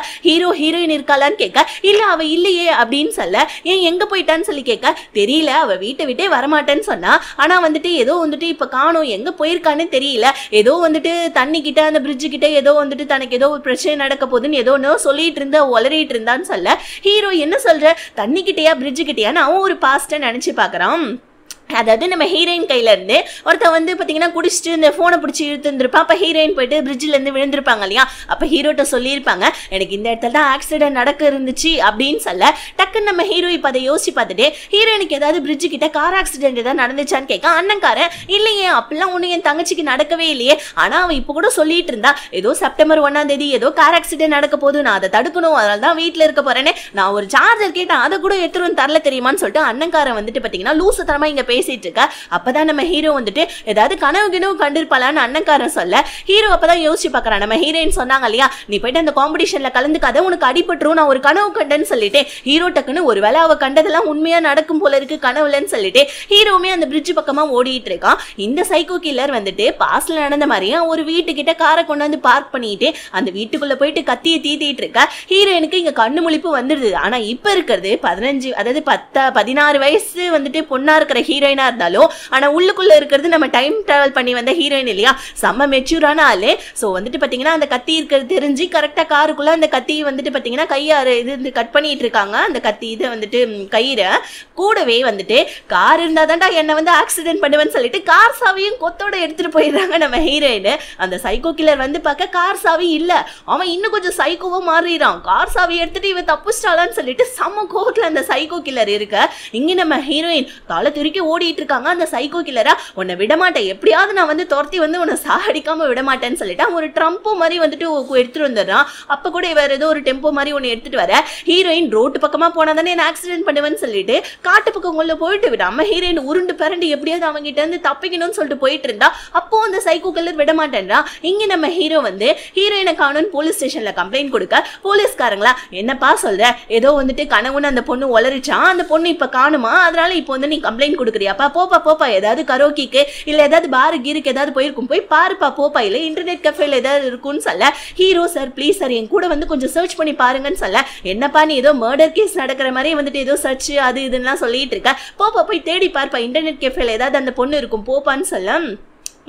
ஹீரோயின் இருக்காளான்னு கேட்க இல்ல அவ இல்லையே அப்படின்னு சொல்ல ஏன் எங்க போயிட்டான்னு சொல்லி கேட்க தெரியல அவ வீட்டை விட்டே வரமாட்டேன்னு சொன்னா. ஆனா வந்துட்டு ஏதோ வந்துட்டு இப்ப காணோம் எங்க போயிருக்கான்னு தெரியல. ஏதோ வந்துட்டு தண்ணி கிட்ட அந்த பிரிட்ஜு கிட்ட ஏதோ வந்துட்டு தனக்கு ஏதோ ஒரு பிரச்சனை நடக்க போகுதுன்னு ஏதோ ஒன்று சொல்லிட்டு இருந்தா உளறிட்டு இருந்தான்னு சொல்ல ஹீரோ என்ன சொல்ற தண்ணி கிட்டையா பிரிட்ஜு கிட்டையான்னு அவன் ஒரு பாஸ்ட நினைச்சு பாக்குறான். அதாவது நம்ம ஹீரோயின் கையில இருந்து ஒருத்த வந்து பாத்தீங்கன்னா குடிச்சிட்டு இந்த போனை பிடிச்சி இழுத்துருப்பான். அப்ப ஹீரோயின் போயிட்டு பிரிட்ஜ்ல இருந்து விழுந்திருப்பாங்க இல்லையா. அப்ப ஹீரோட்ட சொல்லியிருப்பாங்க எனக்கு இந்த இடத்துல தான் ஆக்சிடென்ட் நடக்க இருந்துச்சு அப்படின்னு சொல்ல டக்குன்னு நம்ம ஹீரோ இப்ப அதை யோசிச்சு பார்த்துட்டு ஹீரோயினுக்கு ஏதாவது பிரிட்ஜு கிட்ட கார் ஆக்சிடென்ட் ஏதாவது நடந்துச்சான்னு கேட்க அண்ணன்காரன் இல்லையே அப்படிலாம் ஒண்ணு என் தங்கச்சிக்கு நடக்கவே இல்லையே. ஆனா அவன் இப்ப கூட சொல்லிட்டு இருந்தா ஏதோ செப்டம்பர் 1ஆம் தேதி ஏதோ கார் ஆக்சிடென்ட் நடக்க போகுது, நான் அதை தடுக்கணும், அதனால தான் வீட்டுல இருக்க போறேன்னு நான் ஒரு சார்ஜர் கேட்டேன், அதை கூட எடுத்துரும் தரல தெரியுமான்னு சொல்லிட்டு அண்ணன்காரன் வந்துட்டு பாத்தீங்கன்னா லூசுத்தனமா இங்க பேசிட்டு இருக்க. அப்பதான் நம்ம ஹீரோ வந்துட்டு ஏதாவது கனவு கண்டிருப்பாளான்னு அண்ணன்காரன் சொல்ல ஹீரோ அப்பதான் யோசிச்சு பாக்குறான். நம்ம ஹீரோயின் சொன்னாங்க இல்லையா நீ போயிட்டு அந்த காம்படிஷன்ல கலந்துக்காத உனக்கு அடிபட்டுரும், நான் ஒரு கனவு கண்டேன்னு சொல்லிட்டு ஹீரோ டக்குன்னு ஒருவேளை அவ கண்டதெல்லாம் உண்மையா நடக்கும் போல இருக்கு கனவுலன்னு சொல்லிட்டு ஹீரோவுமே அந்த பிரிட்ஜ் பக்கமா ஓடிட்டு இருக்கான். இந்த சைக்கோ கில்லர் வந்துட்டு பாஸ்ல நடந்த மாதிரியே ஒரு வீட்டுக்கிட்ட காரை கொண்டு வந்து பார்க் பண்ணிட்டு அந்த வீட்டுக்குள்ள போயிட்டு கத்தியை தீத்திட்டு இருக்க. ஹீரோயினுக்கு இங்க கண்ணு முழிப்பு வந்துடுது. ஆனா இப்ப இருக்கிறது 15 அதாவது 16 வயசு வந்துட்டு பொண்ணா இருக்கிற ஹீரோயினா இருந்தாலும் ஆனா உள்ளுக்குள்ள இருக்கிறது நம்ம டைம் டிராவல் பண்ணி வந்த ஹீரோயின் இல்லையா, செம்ம மெச்சூரான ஆளு. சோ வந்துட்டு பாத்தீங்கன்னா அந்த கத்தி இருக்கிறது தெரிஞ்சு கரெக்டா காருக்குள்ள அந்த கத்தி வந்துட்டு பாத்தீங்கன்னா கையாறு இது கட் பண்ணிட்டு இருக்காங்க. அந்த கத்தி இது வந்துட்டு கயிறை கூடவே வந்துட்டு கார் இருந்தாதான்டா என்ன வந்து ஆக்சிடென்ட் பண்ணுவேன்னு சொல்லிட்டு கார் சாவியும் கொத்தோட எடுத்துட்டு போயிடுறாங்க நம்ம ஹீரோயின். அந்த சைக்கோ கில்லர் வந்து பார்க்க கார் சாவி இல்ல, அவன் இன்னும் கொஞ்சம் சைக்கோவா மாறிடுறான். கார் சாவி எடுத்துட்டு இவ தப்புச்சிட்டாளான்னு சொல்லிட்டு செம்ம கோவத்துல அந்த சைக்கோ கில்லர் இருக்க. இங்க நம்ம ஹீரோயின் தலை துருக்கி ஓடிட்டு இருக்காங்க. அந்த சைக்கோ கில்லரா உன்னை விடமாட்டேன், எப்படியாவது நான் வந்து துரத்தி வந்து உன்னை சாகடிக்காம விடமாட்டேன்னு சொல்லிட்டு ஒரு ட்ரம்போ மாதிரி வந்துட்டு எடுத்துட்டு வந்துடுறான். அப்ப கூட வேற ஏதோ ஒரு டெம்போ மாதிரி ஒன்னு எடுத்துட்டு வர ஹீரோயின் ரோட்டு பக்கமா போனா தானே என்ன ஆக்சிடென்ட் பண்ணுவேன்னு சொல்லிட்டு காட்டு பக்கம் உள்ள போயிட்டு விட நம்ம ஹீரோயின் உருண்டு பரண்டு எப்படியாவது அவங்க கிட்ட இருந்து தப்பிக்கணும்னு சொல்லிட்டு போயிட்டு இருந்தா அப்போ அந்த சைக்கோ கில்லர் விட மாட்டேன்றா. இங்க நம்ம ஹீரோ வந்து ஹீரோயினை காணும்னு போலீஸ் ஸ்டேஷன்ல கம்ப்ளைண்ட் கொடுக்க போலீஸ்காரங்களா என்னப்பா சொல்ற, ஏதோ வந்துட்டு கனவுன்னு அந்த பொண்ணு உளறிச்சான், அந்த பொண்ணு இப்ப காணுமா, அதனால இப்போ வந்து நீ கம்ப்ளைண்ட் கொடுக்குறியாப்பா, போப்பா ஏதாவது கரோக்கிக்கு இல்ல ஏதாவது பாரு கீருக்கு ஏதாவது போயிருக்கும் போய் பாருப்பா போப்பா, இல்ல இன்டர்நெட் கஃபேல ஏதாவது இருக்கும்னு சொல்ல ஹீரோ சார் ப்ளீஸ் சார் என் கூட வந்து கொஞ்சம் சர்ச் பண்ணி பாருங்கன்னு சொல்ல என்னப்பா நீ ஏதோ மர்டர் கேஸ் நடக்கிற மாதிரி வந்துட்டு ஏதோ சர்ச் அது இதுன்னா சொல்லிட்டு இருக்க, போப்பா போய் தேடி பார்ப்பா இன்டர்நெட் கஃபேல ஏதாவது அந்த பொண்ணு இருக்கும் போப்பான்னு சொல்ல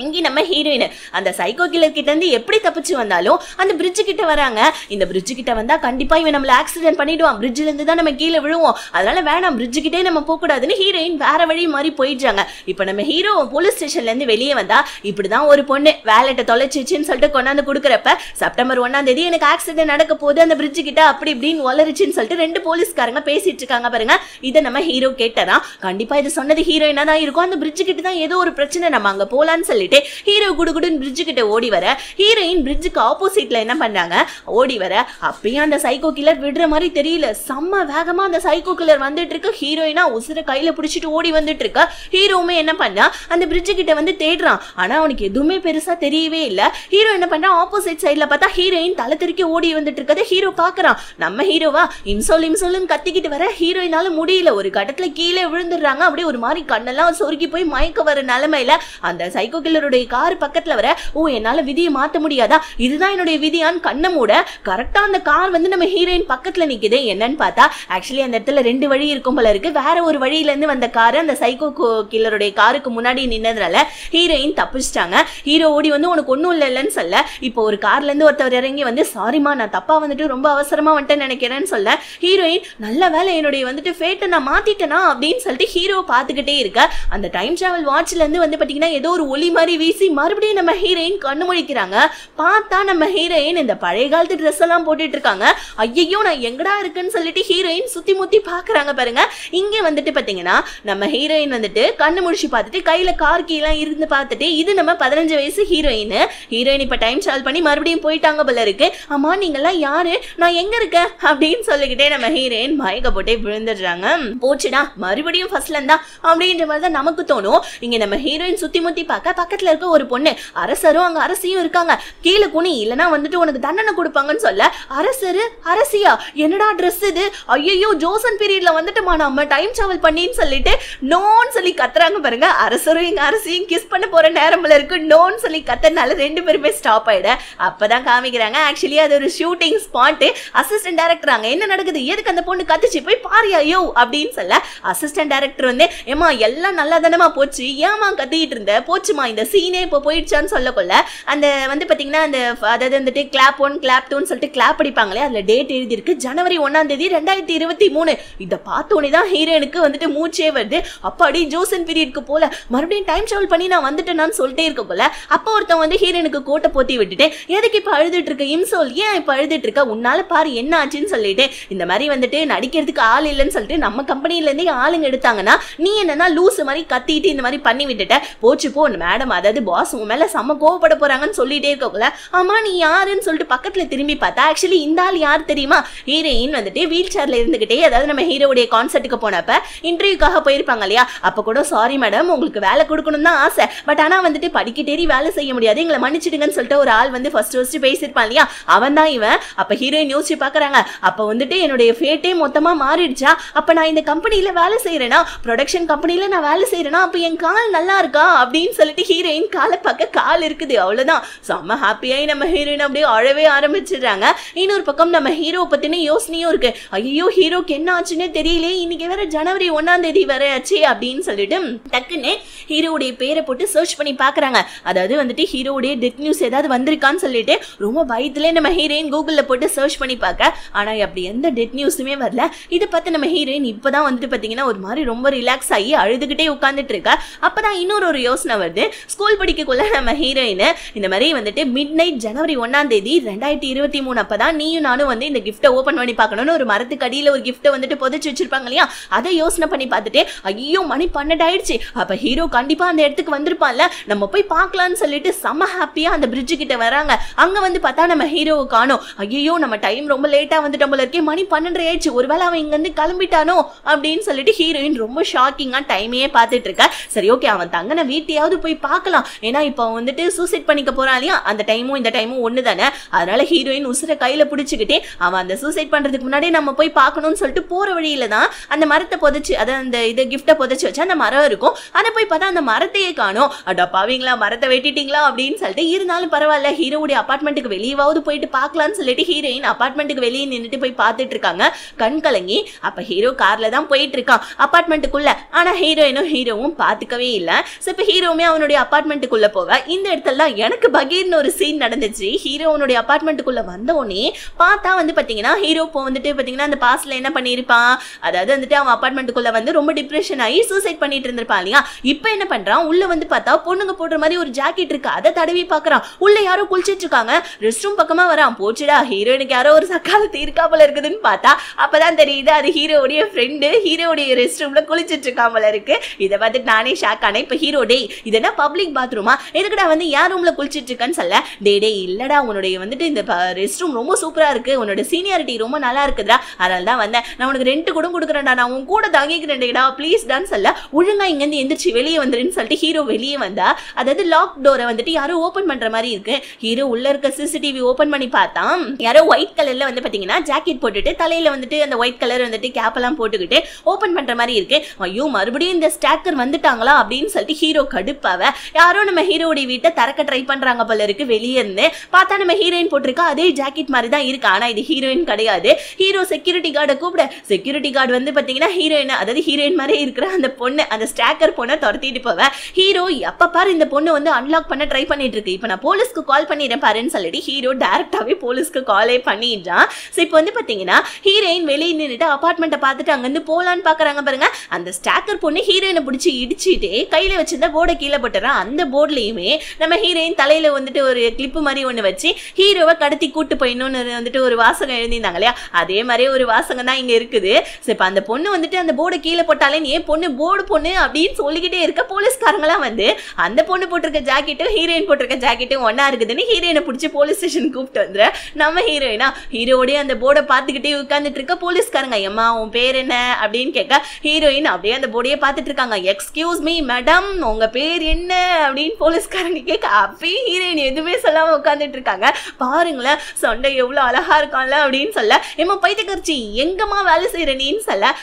இங்கே நம்ம ஹீரோயின் அந்த சைக்கோ கில்லர் கிட்ட இருந்து எப்படி தப்பிச்சு வந்தாலும் அந்த பிரிட்ஜு கிட்ட வராங்க. இந்த பிரிட்ஜு கிட்ட வந்தா கண்டிப்பா இவன் நம்மள ஆக்சிடென்ட் பண்ணிடுவான், பிரிட்ஜ்ல இருந்து தான் நம்ம கீழே விழுவோம், அதனால வேணாம் பிரிட்ஜு கிட்டே நம்ம போக கூடாதுன்னு ஹீரோயின் வேற வழி மாதிரி போயிடுறாங்க. இப்ப நம்ம ஹீரோ போலீஸ் ஸ்டேஷன்ல இருந்து வெளியே வந்தா இப்படிதான் ஒரு பொண்ணு வேலெட்டை தொலைச்சிச்சுன்னு சொல்லிட்டு கொண்டாந்து கொடுக்குறப்ப செப்டம்பர் 1ஆம் தேதி எனக்கு ஆக்சிடென்ட் நடக்க போது அந்த பிரிட்ஜு கிட்ட அப்படி இப்படின்னு வளருச்சுன்னு சொல்லிட்டு 2 போலீஸ்காரங்க பேசிட்டு இருக்காங்க பாருங்க. இதை நம்ம ஹீரோ கேட்டா கண்டிப்பா இது சொன்னது ஹீரோயினா தான் இருக்கும், அந்த பிரிட்ஜு கிட்ட தான் ஏதோ ஒரு பிரச்சனை நம்ம அங்க போலான்னு சொல்லிட்டு ஹீரோ குடுகுடுன்னு பிரிட்ஜு கிட்ட ஓடி வர ஹீரோயின் பிரிட்ஜுக்கு ஆப்போசிட்ல என்ன பண்ணாங்க ஓடி வர அப்பயும் அந்த சைக்கோ கில்லர் விடுற மாதிரி தெரியல, செம்ம வேகமா அந்த சைக்கோ கில்லர் வந்துட்டு இருக்கு. ஹீரோயினா உசுர கையில பிடிச்சிட்டு ஓடி வந்துட்டு இருக்க. ஹீரோவுமே என்ன பண்ணா அந்த பிரிட்ஜு கிட்ட வந்து தேடுறான். ஆனா அவனுக்கு எதுவுமே பெருசா தெரியவே இல்ல. ஹீரோ என்ன பண்றா ஆப்போசிட் சைட்ல பார்த்தா ஹீரோயின் தலை திருக்கி ஓடி வந்துட்டு இருக்கதை ஹீரோ பாக்குறான். நம்ம ஹீரோவா இன்சோல்னு கத்திக்கிட்டு வர ஹீரோயினால முடியல, ஒரு கட்டத்துல கீழே விழுந்துடுறாங்க. அப்படியே ஒரு மாதிரி கண்ணெல்லாம் சொருக்கி போய் மயக்க வர நிலைமையில அந்த சைக்கோ கில்லருடைய கார் பக்கத்துல வர, ஓ என்னால விதியை மாத்த முடியாதா, இதுதான் என்னுடைய விதியான்னு கண்ணை மூட கரெக்டா அந்த கார் வந்து நம்ம ஹீரோயின் பக்கத்துல நிக்குது. என்னன்னு பார்த்தா ஆக்சுவலி அந்த இடத்துல 2 வழி இருக்கும் போல இருக்கு. வேற ஒரு வழியில இருந்து வந்த காரு அந்த சைக்கோ கில்லருடைய காருக்கு முன்னாடி நின்னதுனால ஹீரோயின் தப்பிச்சிட்டாங்க. ஹீரோ ஓடி வந்து உனக்கு ஒன்னும் இல்லைன்னு சொல்ல, இப்போ ஒரு கார்ல இருந்து ஒருத்தவர் இறங்கி வந்து சாரிமா நான் தப்பா வந்துட்டு ரொம்ப அவசரமா வந்துட்டேன்னு நினைக்கிறேன்னு சொல்ல, ஹீரோயின் நல்ல வேலை என்னுடைய வந்துட்டு ஃபேட்டை நான் மாத்திட்டேனா அப்படின்னு சொல்லிட்டு ஹீரோ பார்த்துக்கிட்டே இருக்க. அந்த டைம் டிராவல் வாட்ச்ல இருந்து வந்து பாத்தீங்கன்னா ஏதோ ஒரு ஒளி மாதிரி வீசி மறுபடியும் நம்ம ஹீரோயின் கண்ணு முழிக்கிறாங்க. பார்த்தா நம்ம ஹீரோயின் இந்த பழைய காலத்து ட்ரெஸ் எல்லாம் போட்டுட்டு இருக்காங்க. ஐயோ நான் எங்கடா இருக்குன்னு சொல்லிட்டு ஹீரோயின் சுத்தி முத்தி பாக்குறாங்க பாருங்க. இங்க வந்துட்டு பாத்தீங்கன்னா நம்ம ஹீரோயின் வந்துட்டு கண்ணு முழிச்சு பார்த்துட்டு கையில கார் கீ எல்லாம் இருந்து பார்த்துட்டு, இது நம்ம 15 வயசு ஹீரோயின் இப்ப டைம் டிராவல் பண்ணி மறுபடியும் போயிட்டாங்க போல இருக்கு. ஆமா நீங்க எல்லாம் யாரு, நான் எங்க இருக்கேன் அப்படின்னு சொல்லிக்கிட்டே நம்ம ஹீரோயின் மயக்க போட்டே விழுந்துடுறாங்க. போச்சுடா மறுபடியும் ஃபர்ஸ்ட்ல இருந்தா அப்படின்ற மாதிரி தான் நமக்கு தோணும். இங்க நம்ம ஹீரோயின் சுத்தி முத்தி பார்க்க பக்கத்துல இருக்க ஒரு பொண்ணு அரசரும் அங்க அரசியும் இருக்காங்க. கீழே குனி இல்லனா வந்துட்டு உனக்கு தண்டனை கொடுப்பாங்கன்னு சொல்ல, அரசரு அரசியா என்னடா ட்ரெஸ் இது, ஐயோ ஜோசன் பீரியட்ல வந்துட்டுமா நம்ம டைம் டிராவல் பண்ணின்னு சொல்லிட்டு நோன்னு சொல்லி கத்துறாங்க பாருங்க. அரசரும் எங்க அரசியும் கிஸ் பண்ண போற நேரம்ல இருக்கு. நோன்னு சொல்லி கத்தனால 2 பேருமே ஸ்டாப் ஆயிட. அப்பதான் காமிக்கிறாங்க ஆக்சுவலி அது ஒரு ஷூட்டிங் ஸ்பாட். அசிஸ்டன்ட் டைரக்டர் அங்க என்ன நடக்குது, எதுக்கு அந்த பொண்ணு கத்துச்சு போய் பாரியா யோ அப்படின்னு சொல்ல, அசிஸ்டன்ட் டைரக்டர் வந்து ஏமா எல்லாம் நல்லா தானமா போச்சு, ஏமா கத்திட்டு இருந்த, போச்சுமா இந்த சீனே இப்போ போயிடுச்சான்னு சொல்லக்கொள்ள அந்த வந்து பாத்தீங்கன்னா அந்த அதாவது வந்துட்டு கிளாப் 1 கிளாப் 2 சொல்லிட்டு கிளாப் அடிப்பாங்களே, அதுல டேட் எழுதி இருக்கு ஜனவரி 1ஆம் தேதி 2023. இதை பார்த்தோன்னே தான் ஹீரோனுக்கு வந்துட்டு மூச்சே வருது. அப்பாடி ஜோசன் பீரியட்க்கு போல மறுபடியும் டைம் டிராவல் பண்ணி நான் வந்துட்டேன்னு சொல்லிட்டே இருக்க போல. அப்போ ஒருத்தன் வந்து ஹீரோனுக்கு கோட்டை போத்தி விட்டுட்டு, எதுக்கு இப்ப அழுதுட்டு இருக்க இம்சோல், ஏன் இப்ப அழுதுட்டு இருக்க, உன்னால பாரு என்ன ஆச்சுன்னு சொல்லிட்டு, இந்த மாதிரி வந்துட்டு நடிக்கிறதுக்கு ஆள் இல்லைன்னு சொல்லிட்டு நம்ம கம்பெனில இருந்தே ஆளுங்க எடுத்தாங்கன்னா நீ என்னன்னா லூசு மாதிரி கத்திட்டு இந்த மாதிரி பண்ணி விட்டுட்ட, போச்சு போ மேடம் அதாவது பாஸ் உன் மேல செம்ம கோவப்பட போறாங்கன்னு சொல்லிட்டே இருக்கக்குள்ள, ஆமா நீ யாருன்னு சொல்லிட்டு பக்கத்துல திரும்பி பார்த்தா ஆக்சுவலி இந்த ஆள் யார் தெரியுமா, ஹீரோயின் வந்துட்டு வீல் சேர்ல இருந்துகிட்டே அதாவது நம்ம ஹீரோடைய கான்சர்ட்டுக்கு போனப்ப இன்டர்வியூக்காக போயிருப்பாங்க இல்லையா, அப்ப கூட சாரி மேடம் உங்களுக்கு வேலை கொடுக்கணும் தான் ஆசை, பட் ஆனா வந்துட்டு படிக்கிட்டேறி வேலை செய்ய முடியாது எங்களை மன்னிச்சிடுங்கன்னு சொல்லிட்டு ஒரு ஆள் வந்து ஃபர்ஸ்ட் பேசியிருப்பான் இல்லையா, அவன் தான் இவன். அப்ப ஹீரோயின் யோசிச்சு பாக்குறாங்க, அப்ப வந்துட்டு என்னுடைய ஃபேட்டே மொத்தமா மாறிடுச்சா, அப்ப நான் இந்த கம்பெனில வேலை செய்யறேனா, ப்ரொடக்ஷன் கம்பெனில நான் வேலை செய்யறேனா, அப்ப என் கால் நல்லா இருக்கா அப்படின்னு சொல்லிட்டு ஹீரோயின் காலை பார்க்க கால் இருக்குது, அவ்வளவுதான். செம்ம ஹாப்பியாயி நம்ம ஹீரோயின் அப்படியே அழவே ஆரம்பிச்சிடுறாங்க. இன்னொரு பக்கம் நம்ம ஹீரோ பத்தின யோசனையும் இருக்கு, ஐயோ ஹீரோக்கு என்ன ஆச்சுன்னே தெரியல, இன்னைக்கு வேற ஜனவரி 1ஆம் தேதி வர ஆச்சு அப்படின்னு சொல்லிட்டு டக்குன்னு ஹீரோடைய பேரை போட்டு சர்ச் பண்ணி பாக்குறாங்க. அதாவது வந்துட்டு ஹீரோடைய டெத் நியூஸ் ஏதாவது வந்திருக்கான்னு சொல்லிட்டு ரொம்ப பயத்துல நம்ம ஹீரோயின் கூகுள்ல போட்டு சர்ச் பண்ணி பார்க்க, ஆனா அப்படி எந்த டெத் நியூஸுமே வரல. இதை பார்த்து நம்ம ஹீரோயின் இப்பதான் வந்துட்டு பாத்தீங்கன்னா ஒரு மாதிரி ரொம்ப ரிலாக்ஸ் ஆகி அழுதுகிட்டே உட்காந்துட்டு இருக்கா. அப்பதான் இன்னொரு யோசனை வருது. ஸ்கூல் படிக்கக்குள்ள நம்ம ஹீரோயின் இந்த மாதிரி வந்துட்டு மிட் நைட் ஜனவரி 1ஆம் தேதி 2023 அப்பதான் நீயும் நானும் வந்து இந்த கிஃப்ட்டை ஓபன் பண்ணி பார்க்கணும்னு ஒரு மரத்துக்கு அடியில ஒரு கிஃப்ட்டை வந்துட்டு புதைச்சு வச்சிருப்பாங்க இல்லையா, அதை யோசனை பண்ணி பார்த்துட்டு ஐயோ மணி 12 ஆயிடுச்சு, அப்ப ஹீரோ கண்டிப்பா அந்த இடத்துக்கு வந்திருப்பான்ல, நம்ம போய் பார்க்கலாம்னு சொல்லிட்டு செம்ம ஹாப்பியா அந்த பிரிட்ஜ் கிட்ட வராங்க. அங்க வந்து பார்த்தா நம்ம ஹீரோவை காணோம். ஐயோ நம்ம டைம் ரொம்ப லேட்டா வந்துட்டோம் போல இருக்கே, மணி 12 ஆயிடுச்சு, ஒருவேளை அவன் இங்க இருந்து கிளம்பிட்டானோ அப்படின்னு சொல்லிட்டு ஹீரோயின் ரொம்ப ஷாக்கிங்கா டைமையே பார்த்துட்டு இருக்கா. சரி ஓகே அவன் தங்கன வீட்டையாவது போய் பார்க்கலாம், ஏன்னா இப்போ வந்துட்டு சூசைட் பண்ணிக்க போறான் இல்லையா, அந்த டைமும் இந்த டைமும் ஒண்ணு தானே, அதனால ஹீரோயின் உசுரை கையில பிடிச்சுக்கிட்டே அவன் அந்த சூசைட் பண்றதுக்கு முன்னாடி நம்ம போய் பார்க்கணும்னு சொல்லிட்டு போற வழியில தான் அந்த மரத்தை புதைச்சு அதை அந்த இது கிஃப்ட்டை புதைச்சு வச்சா அந்த மரம் இருக்கும், அதை போய் பார்த்தா அந்த மரத்தையே காணோம். அடா பாவீங்களா மரத்தை வெட்டிட்டீங்களா அப்படின்னு சொல்லிட்டு, இருந்தாலும் பரவாயில்ல ஹீரோவுடைய அபார்ட்மெண்ட்டுக்கு வெளியவாவது போயிட்டு பார்க்கலாம்னு சொல்லிட்டு ஹீரோயின் அபார்ட்மெண்ட்டுக்கு வெளியே நின்றுட்டு போய் பார்த்துட்டு இருக்காங்க கண் கலங்கி. அப்ப ஹீரோ கார்ல தான் போயிட்டு இருக்கான் அபார்ட்மெண்ட்டுக்குள்ள, ஆனா ஹீரோவும் பார்த்துக்கவே இல்லை. இப்ப ஹீரோவுமே அவனுடைய அபார்ட்மெண்ட்டுக்குள்ள போக இந்த இடத்துல எனக்கு பகீர்னு ஒரு சீன் நடந்துச்சு. ஹீரோ அவனுடைய அபார்ட்மெண்ட்டுக்குள்ள வந்த உடனே பார்த்தா வந்து பாத்தீங்கன்னா ஹீரோ இப்போ வந்துட்டு பாத்தீங்கன்னா அந்த பாஸ்ட்ல என்ன பண்ணிருப்பான், அதாவது வந்துட்டு அவன் அபார்ட்மெண்ட்டுக்குள்ள வந்து ரொம்ப டிப்ரெஷன் ஆகி சூசைட் பண்ணிட்டு இருந்திருப்பான் இல்லையா, இப்ப என்ன பண்றான் உள்ள வந்து பார்த்தா பொண்ணுங்க போடுற மாதிரி ஒரு ஜாக்கெட் இருக்கு, அதை தடவி பாக்குறான். உள்ள யாரோ குளிச்சிட்டு இருக்காங்க, ரெஸ்ட் ரூம் பக்கமா வரான். போச்சுடா ஹீரோனுக்கு யாரோ ஒரு சக்காலத்து இருக்கா போல இருக்குதுன்னு பார்த்தா அப்பதான் தெரியுது அது ஹீரோடைய ஃப்ரெண்டு, ஹீரோடைய ரெஸ்ட் ரூம்ல குளிச்சிட்டு இருக்கா போல இருக்கு. இதை பார்த்துட்டு நானே ஷாக் ஆனேன். இப்ப ஹீரோ டே இதென்ன பப்ளிக் பாத்ரூமா, எதுக்குடா வந்து யார் ரூம்ல குளிச்சிட்டு இருக்கன்னு சொல்ல, டே இல்லடா உன்னுடைய வந்துட்டு இந்த ரெஸ்ட் ரூம் ரொம்ப சூப்பரா இருக்கு, உன்னோட சீனியாரிட்டி ரொம்ப நல்லா இருக்குதுடா, அதனால தான் வந்தேன், நான் உனக்கு ரெண்ட் கூட கொடுக்குறேன்டா, நான் உன் கூட தங்கிக்கிறேன்டா ப்ளீஸ் டான்னு சொல்ல, ஒழுங்கா இங்க இருந்து எந்திரிச்சு வெளியே வந்துருன்னு சொல்லிட்டு ஹீரோ வெளியே வந்தா அதாவது லாக் டோரை வந்துட்டு யாரோ ஓபன் பண்ற மாதிரி இருக்கு. ஹீரோ உள்ள இருக்க சிசிடிவி ஓபன் பண்ணி பார்த்தா யாரோ ஒயிட் கலர்ல வந்து பாத்தீங்கன்னா ஜாக்கெட் போட்டுட்டு தலையில வந்துட்டு அந்த ஒயிட் கலர் வந்துட்டு கேப் எல்லாம் போட்டுக்கிட்டு ஓபன் பண்ற மாதிரி இருக்கு. ஐயோ மறுபடியும் இந்த ஸ்டாக்கர் வந்துட்டாங்களா அப்படின்னு சொல்லிட்டு ஹீரோ கடுப்பாவ, யாரோ நம்ம ஹீரோடைய வீட்டை திறக்க ட்ரை பண்றாங்க போல இருக்கு. வெளியே இருந்து பார்த்தா நம்ம ஹீரோயின் போட்டிருக்கா அதே ஜாக்கெட் மாதிரி தான் இருக்கு. ஆனா இது ஹீரோயின் கிடையாது. ஹீரோ செக்யூரிட்டி கார்டை கூப்பிட செக்யூரிட்டி கார்டு வந்து பாத்தீங்கன்னா ஹீரோயின், அதாவது ஹீரோயின் மாதிரி இருக்கிற அந்த பொண்ணு, அந்த ஸ்டாக்கர் பொண்ணை துரத்திட்டு போவேன். ஹீரோ எப்ப பாரு இந்த பொண்ணு வந்து அன்லாக் பண்ண ட்ரை பண்ணிட்டு இருக்கு. இப்ப நான் போலீஸ்க்கு கால் பண்ணிடுறேன் பாருன்னு சொல்லிட்டு ஹீரோ டைரக்டாவே போலீஸ்க்கு காலே பண்ணிடுறான். சோ இப்போ வந்து பாத்தீங்கன்னா ஹீரோயின் வெளியே நின்னுட்டு அபார்ட்மெண்ட்டை பார்த்துட்டு அங்கிருந்து போலான்னு பாக்குறாங்க பாருங்க. அந்த ஸ்டாக்கர் பொண்ணு ஹீரோயினை பிடிச்சி இடிச்சுட்டு கையில வச்சிருந்த போர்டை கீழே போட்டுறான். அந்த போர்ட்லயுமே நம்ம ஹீரோயின் தலையில வந்துட்டு ஒரு கிளிப்பு மாதிரி ஒண்ணு வச்சு ஹீரோவை கடத்தி கூட்டு போயிடணும்னு வந்துட்டு ஒரு வாசகம் எழுதியிருந்தாங்க இல்லையா, அதே மாதிரி ஒரு வாசகம் தான் இங்க இருக்குது. இப்ப அந்த பொண்ணு வந்துட்டு அந்த போர்டை கீழே போட்டாலே ஏன் பொண்ணு போர்டு பொண்ணு அப்படின்னு சொல்லிக்கிட்டே இருக்க போலீஸ்காரங்களாம் வந்து அந்த பொண்ணு போட்டிருக்க ஜாக்கெட்டும் ஹீரோயின் போட்டிருக்க ஜாக்கெட்டும் ஒன்னா இருக்குதுன்னு ஹீரோயினை பிடிச்சி போலீஸ் ஸ்டேஷன் கூப்பிட்டு வந்துரு. நம்ம ஹீரோயினா ஹீரோடைய அந்த போர்டை பார்த்துக்கிட்டே உட்கார்ந்துட்டு இருக்க போலீஸ்காரங்க எம்மா உன் பேர் என்ன அப்படின்னு கேட்க ஹீரோயின் அப்படியே அந்த போர்டையே பார்த்துட்டு இருக்காங்க. எக்ஸ்கியூஸ் மீ மேடம் உங்க பேர் என்ன அப்படின்னு போலீஸ்காரங்க கேட்க அப்பயே ஹீரோயின் எதுவுமே சொல்லாம உட்கார்ந்துட்டு இருக்காங்க. பாருங்களேன் சண்டை எவ்வளவு அழகா இருக்கான்ல அப்படின்னு சொல்ல ஏமா பைத்தியக்காரச்சி எங்கம்மா வேலை செய்யற நீன்னு சொல்ல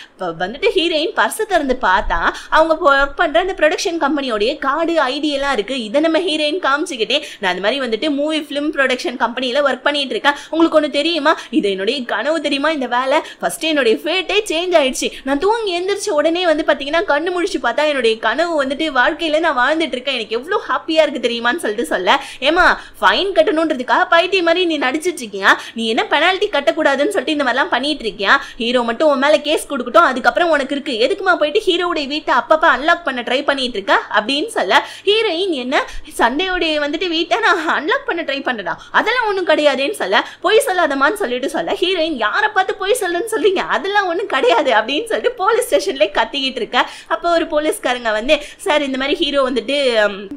வந்துட்டு ஹீரோயின் பர்ஸ் திறந்து பார்த்தா அவங்க ஒர்க் பண்ற அந்த ப்ரொடக்ஷன் கம்பெனியோடைய கார்டு ஐடி எல்லாம் இருக்கு. இதை நம்ம ஹீரோயின் காமிச்சுக்கிட்டே நான் அந்த மாதிரி வந்துட்டு மூவி பிலிம் ப்ரொடக்ஷன் கம்பெனியில ஒர்க் பண்ணிட்டு இருக்கேன். உங்களுக்கு ஒண்ணு தெரியுமா, இது என்னுடைய கனவு தெரியுமா, இந்த வேலை ஃபர்ஸ்ட் என்னுடைய ஃபேட்டே சேஞ்ச் ஆயிடுச்சு. நான் தூங்கி எந்திரிச்ச உடனே வந்து பாத்தீங்கன்னா கண்ணு முடிச்சு பார்த்தா என்னுடைய கனவு வந்துட்டு வாழ்க்கையில நான் வாழ்ந்துட்டு இருக்கேன். எனக்கு எவ்வளவு ஹாப்பியா இருக்கு தெரியுமான்னு சொல்லிட்டு சொல்ல ஏமா ஃபைன் கட்டணும்ன்றதுக்காக பைத்திய மாதிரி நீ நடிச்சிட்டு இருக்கியா, நீ என்ன பெனால்ட்டி கட்டக்கூடாதுன்னு சொல்லிட்டு இந்த மாதிரிலாம் பண்ணிட்டு இருக்கியா, ஹீரோ மட்டும் உன் மேல கேஸ் கொடுக்கட்டும் அதுக்கப்புறம் உனக்கு இருக்கு, எதுக்குமா போயிட்டு ஹீரோடைய வீட்டை அப்பப்ப அன்லாக் பண்ண ட்ரை பண்ணிட்டு இருக்க அப்படின்னு சொல்ல ஹீரோயின் என்ன சண்டையோடைய வந்துட்டு வீட்டை நான் அன்லாக் பண்ண ட்ரை பண்றேன் அதெல்லாம் ஒண்ணும் கிடையாதுன்னு சொல்ல பொய் சொல்லாதமான்னு சொல்லிட்டு சொல்ல ஹீரோயின் யாரை பார்த்து பொய் சொல்லுன்னு சொல்றீங்க அதெல்லாம் ஒண்ணும் கிடையாது அப்படின்னு சொல்லிட்டு போலீஸ் ஸ்டேஷன்ல கத்திக்கிட்டு இருக்க. அப்போ ஒரு போலீஸ்காரங்க வந்து சார் இந்த மாதிரி ஹீரோ வந்துட்டு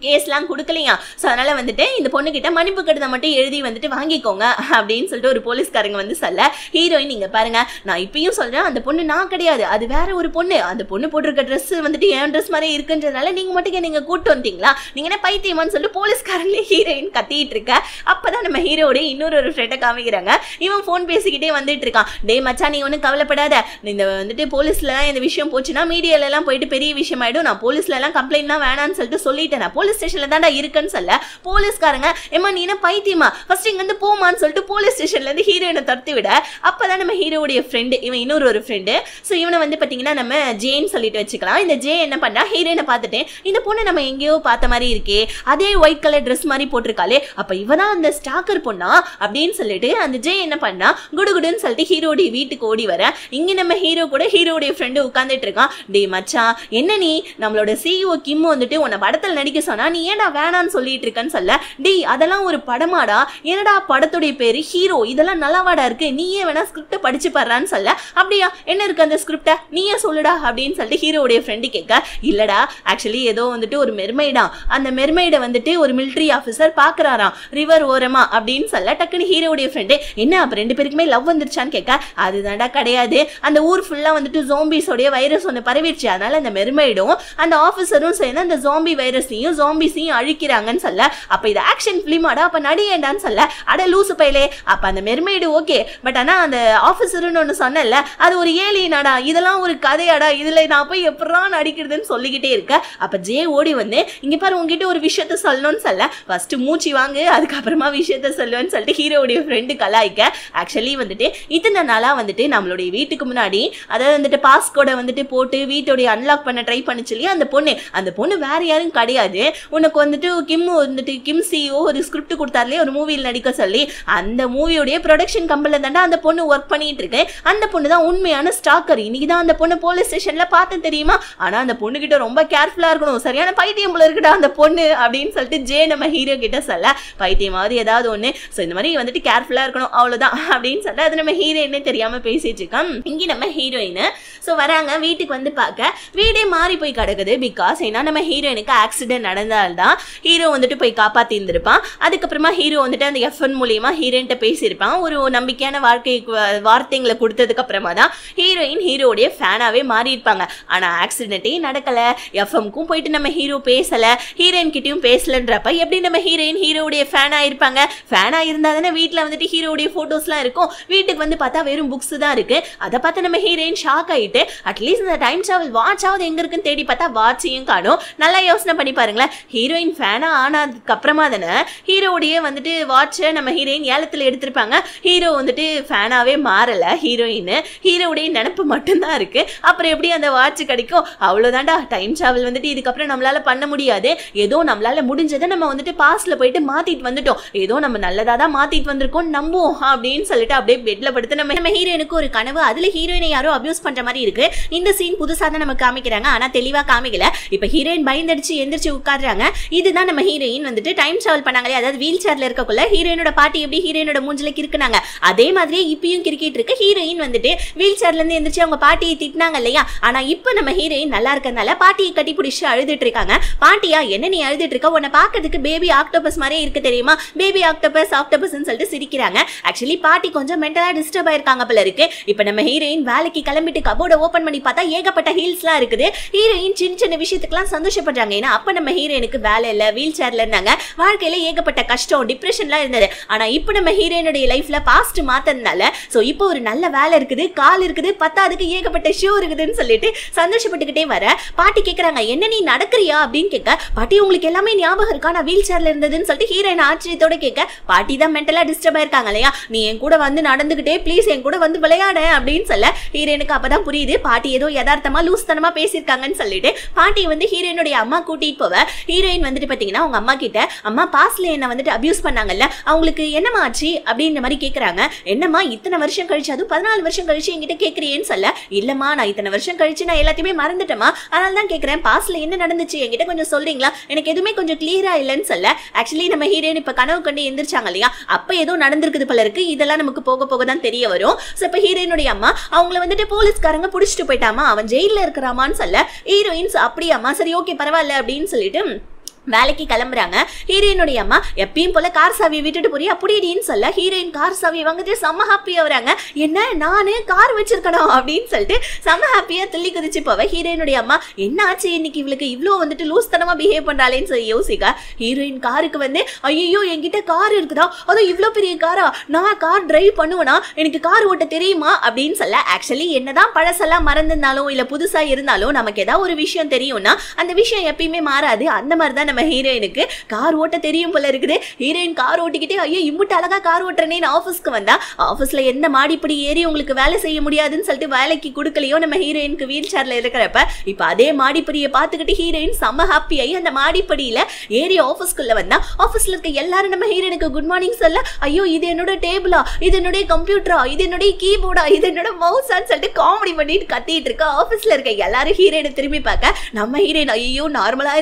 கேஸ்லாம் கொடுக்கலையா, ஸோ அதனால வந்துட்டு இந்த பொண்ணு கிட்ட மன்னிப்பு கடிதம் மட்டும் எழுதி வந்துட்டு வாங்கிக்கோங்க அப்படின்னு சொல்லிட்டு ஒரு போலீஸ்காரங்க வந்து சொல்ல ஹீரோயின் நீங்க பாருங்க நான் இப்பயும் சொல்றேன் அந்த பொண்ணு நான் கிடையாது அது வேற ஒரு பொண்ணு, அந்த பொண்ணு போட்டிருக்க ட்ரெஸ் வந்துட்டு என் ட்ரெஸ் மாதிரி இருக்குன்றதுனால நீங்க மட்டும் நீங்க கூட்டு வந்தீங்களா, நீங்க என்ன பைத்தியமான்னு சொல்லிட்டு போலீஸ்காரங்களே ஹீரோயின் கத்திட்டு இருக்க. அப்பதான் நம்ம ஹீரோட இன்னொரு ஃப்ரெண்டை காமிக்கிறாங்க. இவன் போன் பேசிக்கிட்டே வந்துட்டு இருக்கான். டே மச்சான் நீ ஒன்னும் கவலைப்படாத, இந்த வந்துட்டு போலீஸ்ல இந்த விஷயம் போச்சுன்னா மீடியால எல்லாம் போயிட்டு பெரிய விஷயம் ஆயிடும், நான் போலீஸ்ல எல்லாம் கம்ப்ளைண்ட்லாம் வேணான்னு சொல்லிட்டு சொல்லிட்டேன், நான் போலீஸ் ஸ்டேஷன்ல தான்டா இருக்குன்னு சொல்ல போலீஸ்காரங்க ஏமா நீ என்ன பைத்தியமா ஃபர்ஸ்ட் இங்க இருந்து போமான்னு சொல்லிட்டு போலீஸ் ஸ்டேஷன்ல இருந்து ஹீரோயினை துரத்தி விட அப்பதான் நம்ம ஹீரோடைய ஃப்ரெண்டு இவன் இன்னொரு ஃப்ரெண்டு, ஸோ இவனை வந்து பாத்தீங்கன்னா நம்ம ஜேன்னு சொல்லிட்டு வச்சுக்கலாம். இந்த ஜே என்ன பண்ணா ஹீரோயினை பார்த்துட்டு இந்த பொண்ணு நம்ம எங்கேயோ பார்த்த மாதிரி இருக்கே, அதே ஒயிட் கலர் ட்ரெஸ் மாதிரி போட்டிருக்காளே, அப்ப இவதான் அந்த ஸ்டாக்கர் பொண்ணா அப்படின்னு சொல்லிட்டு அந்த ஜே என்ன பண்ணா குடுகுடுன்னு சொல்லிட்டு ஹீரோடைய வீட்டுக்கு ஓடி வர இங்க நம்ம ஹீரோ கூட ஹீரோடைய ஃப்ரெண்டு உட்கார்ந்துட்டு இருக்கான். டே மச்சான் என்ன நீ நம்மளோட சிஇஓ கிம் வந்துட்டு உன்னை படத்தில் நடிக்க சொன்னா நீ ஏன்டா வேணான்னு சொல்லிட்டு இருக்கன்னு சொல்ல டே அதெல்லாம் ஒரு படமாடா, என்னடா படத்துடைய பேரு ஹீரோ, இதெல்லாம் நல்லாவாடா இருக்கு, நீயே வேணா ஸ்கிரிப்ட படிச்சு பாடுறான்னு சொல்ல அப்படியா என்ன இருக்கு அந்த ஸ்கிரிப்ட நீயே சொல்லுடா அப்படின்னு சொல்லிட்டு ஹீரோடைய ஃப்ரெண்டு கேட்க இல்லடா ஆக்சுவலி ஏதோ வந்துட்டு ஒரு மெர்மைடா, அந்த மெர்மைடை வந்துட்டு ஒரு மிலிட்டரி ஆஃபீஸர் பாக்குறாராம் ரிவர் ஓரமா அப்படின்னு சொல்ல டக்குன்னு ஹீரோடைய ஃப்ரெண்டு என்ன அப்ப ரெண்டு பேருக்குமே லவ் வந்துருச்சான்னு கேட்க அதுதான்டா கிடையாது, அந்த ஊர் ஃபுல்லா வந்துட்டு ஜோம்பிஸோடைய வைரஸ் ஒன்று பரவிடுச்சு, அதனால அந்த மெர்மைடும் அந்த ஆஃபீஸரும் சேர்ந்து அந்த ஜோம்பி வைரஸையும் ஜோம்பிஸையும் அழிக்கிறாங்கன்னு சொல்ல அப்ப இது ஆக்ஷன் பிலிமாடா அப்ப நடிகேண்டான்னு சொல்ல அட லூசு பையலே அப்ப அந்த மெர்மைடு ஓகே பட் ஆனா அந்த ஆஃபீஸர்னு ஒன்று சொன்னல அது ஒரு ஏலியனாடா, இதெல்லாம் ஒரு கதையாடா, இதுல நான் போய் எப்படா நடிக்கிறதுன்னு சொல்லிக்கிட்டே இருக்க. அப்ப ஜே ஓடி வந்து இங்க பாரு உங்ககிட்ட ஒரு விஷயத்த சொல்லணும்னு சொல்ல ஃபர்ஸ்ட் மூச்சு வாங்கு அதுக்கப்புறமா விஷயத்த சொல்லுவேன்னு சொல்லிட்டு ஹீரோடைய ஃப்ரெண்டு கலாய்க்க ஆக்சுவலி வந்துட்டு இத்தனை நாளா வந்துட்டு நம்மளுடைய வீட்டுக்கு முன்னாடி அதாவது வந்துட்டு பாஸ்கோட வந்துட்டு போட்டு வீட்டோடைய அன்லாக் பண்ண ட்ரை பண்ணிச்சு இல்லையா அந்த பொண்ணு வேற யாரும் கிடையாது, உனக்கு வந்துட்டு கிம் சிஓ ஒரு ஸ்கிரிப்ட் கொடுத்தாருலே ஒரு மூவியில் நடிக்க சொல்லி அந்த மூவியோடைய ப்ரொடக்ஷன் கம்பெனில தாண்டா அந்த பொண்ணு ஒர்க் பண்ணிட்டு இருக்கு, அந்த பொண்ணு தான் உண்மையான ஸ்டாக்கர், இன்னைக்கு தான் அந்த பொண்ணு போலீஸ் ஸ்டேஷன்ல பார்த்து தெரியுமா, ஆனா அந்த பொண்ணு கிட்ட ரொம்ப கேர்ஃபுல்லா இருக்கணும், சரியான பைத்தியம் போல இருக்குடா அந்த பொண்ணு அப்படின்னு சொல்லிட்டு ஜே நம்ம ஹீரோ கிட்ட சொல்ல பைத்தியமாவது ஏதாவது ஒண்ணு ஸோ இந்த மாதிரி வந்துட்டு கேர்ஃபுல்லா இருக்கணும் அவ்வளவுதான் அப்படின்னு சொல்லிட்டு அது நம்ம ஹீரோயினே தெரியாம பேசிட்டு இருக்கோம். இங்க நம்ம ஹீரோயின் ஸோ வராங்க வீட்டுக்கு வந்து பார்க்க வீடே மாறி போய் கிடக்குது பிகாஸ் ஏன்னா நம்ம ஹீரோயினுக்கு ஆக்சிடென்ட் நடந்தால்தான் ஹீரோ வந்துட்டு போய் காப்பாத்தி இருந்திருப்பான். அதுக்கப்புறமா ஹீரோ வந்துட்டு அந்த எஃப்என் மூலியமா ஹீரோயின்ட்ட பேசியிருப்பான், ஒரு நம்பிக்கையான வார்த்தைகளை கொடுத்ததுக்கு அப்புறமா தான் ஹீரோயின் ஹீரோடைய ஃபேனாவே மாறி இருப்பாங்க. ஆனா ஆக்சிடென்ட்டே நடக்கல, எஃப்எம்க்கும் போயிட்டு நம்ம ஹீரோ பேசல, ஹீரோயின் கிட்டயும் பேசலன்றப்ப எப்படி நம்ம ஹீரோயின் ஹீரோடைய ஃபேனா இருப்பாங்க, ஃபேனா இருந்தா தானே வீட்டுல வந்துட்டு ஹீரோடைய போட்டோஸ்லாம் இருக்கும், வீட்டுக்கு வந்து பார்த்தா வெறும் புக்ஸ் தான் இருக்கு, அதை பார்த்து நம்ம ஹீரோயின் ஷாக் ஆயிட்டு சொல்லிட்டு அட்லீஸ்ட் இந்த டைம் டிராவல் வாட்சாவது எங்க இருக்குன்னு தேடி பார்த்தா வாட்சையும் காணும். நல்லா யோசனை பண்ணி பாருங்களேன், ஹீரோயின் ஃபேனா ஆனதுக்கு அப்புறமா தானே ஹீரோடைய வந்துட்டு வாட்சை நம்ம ஹீரோயின் ஏலத்துல எடுத்திருப்பாங்க. ஹீரோ வந்துட்டு ஃபேனாவே மாறல, ஹீரோடைய நினப்பு மட்டும்தான் இருக்கு. அப்புறம் எப்படி அந்த வாட்ச் கிடைக்கும்? அவ்வளவுதான்டா, டைம் டிராவல் வந்துட்டு இதுக்கப்புறம் நம்மளால பண்ண முடியாது. ஏதோ நம்மளால முடிஞ்சதை நம்ம வந்துட்டு பாஸ்ட்ல போயிட்டு மாத்திட்டு வந்துட்டோம், ஏதோ நம்ம நல்லதா தான் மாத்திட்டு வந்திருக்கோம் நம்புவோம் அப்படின்னு சொல்லிட்டு அப்படியே பெட்ல படுத்து நம்ம ஹீரோயினுக்கு ஒரு கனவு, அதுல ஹீரோயினை யாரோ அபியூஸ் பண்ற மாதிரி இருக்கு. இந்த சீன் புதுசா தான் நமக்கு காமிக்கிறாங்க, ஆனா தெளிவா காமிக்கல. இப்ப ஹீரோயின் பயந்தடிச்சு எந்திரிச்சு உட்கார்றாங்க. இதுதான் நம்ம ஹீரோயின் வந்துட்டு டைம் டிராவல் பண்ணாங்களே, அதாவது வீல் சேர்ல இருக்கக்குள்ள ஹீரோயினோட பாட்டி எப்படி ஹீரோயினோட மூஞ்சில கிறுக்குனாங்க, அதே மாதிரியே இப்பயும் கிரிக்கிட்டு இருக்கு. ஹீரோயின் வந்துட்டு வீல் சேர்ல இருந்து எந்திரிச்சு அவங்க பாட்டியை திட்டினாங்க இல்லையா, ஆனா இப்ப நம்ம ஹீரோயின் நல்லா இருக்கறனால பாட்டியை கட்டி பிடிச்சு அழுதுட்டு இருக்காங்க. பாட்டியா என்ன நீ அழுதுட்டு இருக்க, உன்னை பாக்கிறதுக்கு பேபி ஆக்டோபஸ் மாதிரியே இருக்கு தெரியுமா, பேபி ஆக்டோபஸ் ஆக்டோபஸ்ன்னு சொல்லிட்டு சிரிக்கிறாங்க. ஆக்சுவலி பாட்டி கொஞ்சம் மென்டலா டிஸ்டர்ப் ஆயிருக்காங்க போல இருக்கு. இப்ப நம்ம ஹீரோயின் வேலைக்கு கிளம்பிட்டு கபோர்ட ஓபன் பண்ணி பார்த்தா ஏகப்பட்ட ஹீல்ஸ்லாம் இருக்குது. ஹீரோயின் சின்ன சின்ன விஷயத்துக்குலாம் சந்தோஷப்படுறாங்க. ஏன்னா அப்ப நம்ம ஹீரோயினுக்கு வேலை இல்ல, வீல் சேர்ல இருந்தாங்க, வாழ்க்கையில ஏகப்பட்ட கஷ்டம் டிப்ரெஷன்லாம் இருந்தது. ஆனா இப்ப நம்ம ஹீரோயினுடைய லைஃப்ல பாஸ்ட் மாத்தறதுனால சோ இப்போ ஒரு நல்ல வேலை இருக்குது, கால் இருக்குது, பத்தாதுக்கு ஏகப்பட்ட ஷூ இருக்குதுன்னு சொல்லிட்டு சந்தோஷப்பட்டுக்கிட்டே வர பாட்டி கேக்குறாங்க, என்ன நீ நடக்கறியா அப்படின்னு கேட்க, பாட்டி உங்களுக்கு எல்லாமே ஞாபகம் இருக்கா நான் வீல் சேர்ல இருந்ததுன்னு சொல்லிட்டு ஹீரோயின் ஆச்சரியத்தோட கேட்க, பாட்டி தான் மென்டலா டிஸ்டர்ப் ஆயிருக்காங்க இல்லையா, நீ என் கூட வந்து நடந்துகிட்டே ப்ளீஸ் என் கூட வந்து விளையாட அப்படின்னு சொல்ல ஹீரோயினுக்கு அப்பதான் புரியுது பாட்டி ஏதோ யதார்த்தமா லூஸ்தனமா பேசியிருக்காங்கன்னு சொல்லிட்டு பாட்டி வந்து ஹீரோயினுடைய அம்மா கூட்டிட்டு போவ. ஹீரோயின் வந்துட்டு பாத்தீங்கன்னா அவங்க அம்மா கிட்ட, அம்மா பாஸ்ட்ல என்ன வந்துட்டு அபியூஸ் பண்ணாங்கல்ல, அவங்களுக்கு என்னமா ஆச்சு அப்படின்ற மாதிரி கேக்குறாங்க. என்னம்மா இத்தனை வருஷம் கழிச்சு, அதுவும் 14 வருஷம் கழிச்சு என்கிட்ட கேக்குறேன்னு சொல்ல, இல்லம்மா நான் இத்தனை வருஷம் கழிச்சு நான் எல்லாத்தையுமே மறந்துட்டேமா, அதனால தான் கேக்குறேன் பாஸ்ட்ல என்ன நடந்துச்சு என்கிட்ட கொஞ்சம் சொல்றீங்களா, எனக்கு எதுவுமே கொஞ்சம் கிளியரா இல்லைன்னு சொல்ல. ஆக்சுவலி நம்ம ஹீரோயின் இப்ப கனவு கண்டு எந்திரிச்சாங்க இல்லையா, அப்ப ஏதோ நடந்திருக்குது போல இருக்கு, இதெல்லாம் நமக்கு போக போக தான் தெரிய வரும். சோ இப்ப ஹீரோயினுடைய அம்மா அவங்கள வந்துட்டு போலீஸ்காரங்க புடிச்சிட்டு போயிட்டாமா, அவன் ஜெயில இருக்கிறாமான்னு சொல்ல ஹீரோயின்ஸ் அப்படியாமா சரி ஓகே பரவாயில்ல அப்படின்னு சொல்லிட்டு வேலைக்கு கிளம்புறாங்க. ஹீரோயினுடைய அம்மா எப்பயும் போல கார் சாவியை விட்டுட்டு போறியா அப்படின்னு சொல்ல ஹீரோயின் கார் சாவியை வாங்கிட்டு செம்ம ஹாப்பியா வராங்க. என்ன நானே கார் வச்சிருக்கணும் அப்படின்னு சொல்லிட்டு செம்ம ஹாப்பியா துள்ளி குதிச்சு போவ. ஹீரோயினுடைய அம்மா என்ன ஆச்சு இன்னைக்கு இவளுக்கு இவ்வளோ வந்துட்டு லூஸ்தனமா பிஹேவ் பண்றாளேன்னு சொல்லி யோசிக்க ஹீரோயின் காருக்கு வந்து ஐயோ என்கிட்ட கார் இருக்குதா, அதுவும் இவ்வளோ பெரிய காரா, நான் கார் டிரைவ் பண்ணுவேனா, எனக்கு கார் ஓட்ட தெரியுமா அப்படின்னு சொல்ல. ஆக்சுவலி என்னதான் பழசெல்லாம் மறந்திருந்தாலும் இல்ல புதுசா இருந்தாலும் நமக்கு ஏதாவது ஒரு விஷயம் தெரியும்னா அந்த விஷயம் எப்பயுமே மாறாது. அந்த மாதிரிதான் நம்ம ஹீரோயினுக்கு கார் ஓட்ட தெரியும் போல இருக்குது. ஹீரோயின் கார் ஓட்டிக்கிட்டே ஐயோ இம்புட்டு அழகா கார் ஓட்டுறேன்னு ஆஃபீஸ்க்கு வந்தா, ஆஃபீஸ்ல எந்த மாடிப்படி ஏறி உங்களுக்கு வேலை செய்ய முடியாதுன்னு சொல்லிட்டு வேலைக்கு கொடுக்கலையோ நம்ம ஹீரோயினுக்கு வீல் சேர்ல இருக்கிறப்ப இப்ப அதே மாடிப்படியை பார்த்துக்கிட்டு ஹீரோயின் செம்ம ஹாப்பியாகி அந்த மாடிப்படியில ஏறி ஆஃபீஸ்க்குள்ள வந்தா, ஆஃபீஸ்ல இருக்க எல்லாரும் நம்ம ஹீரோயினுக்கு குட் மார்னிங் சொல்ல, ஐயோ இது என்னோட டேபிளா, இது என்னுடைய கம்ப்யூட்டரா, இது என்னுடைய கீபோர்டா, இது என்னோட மவுஸான்னு சொல்லிட்டு காமெடி பண்ணிட்டு கத்திட்டு இருக்க. ஆஃபீஸ்ல இருக்க எல்லாரும் ஹீரோயினை திரும்பி பார்க்க நம்ம ஹீரோயின் ஐயோ நார்மலா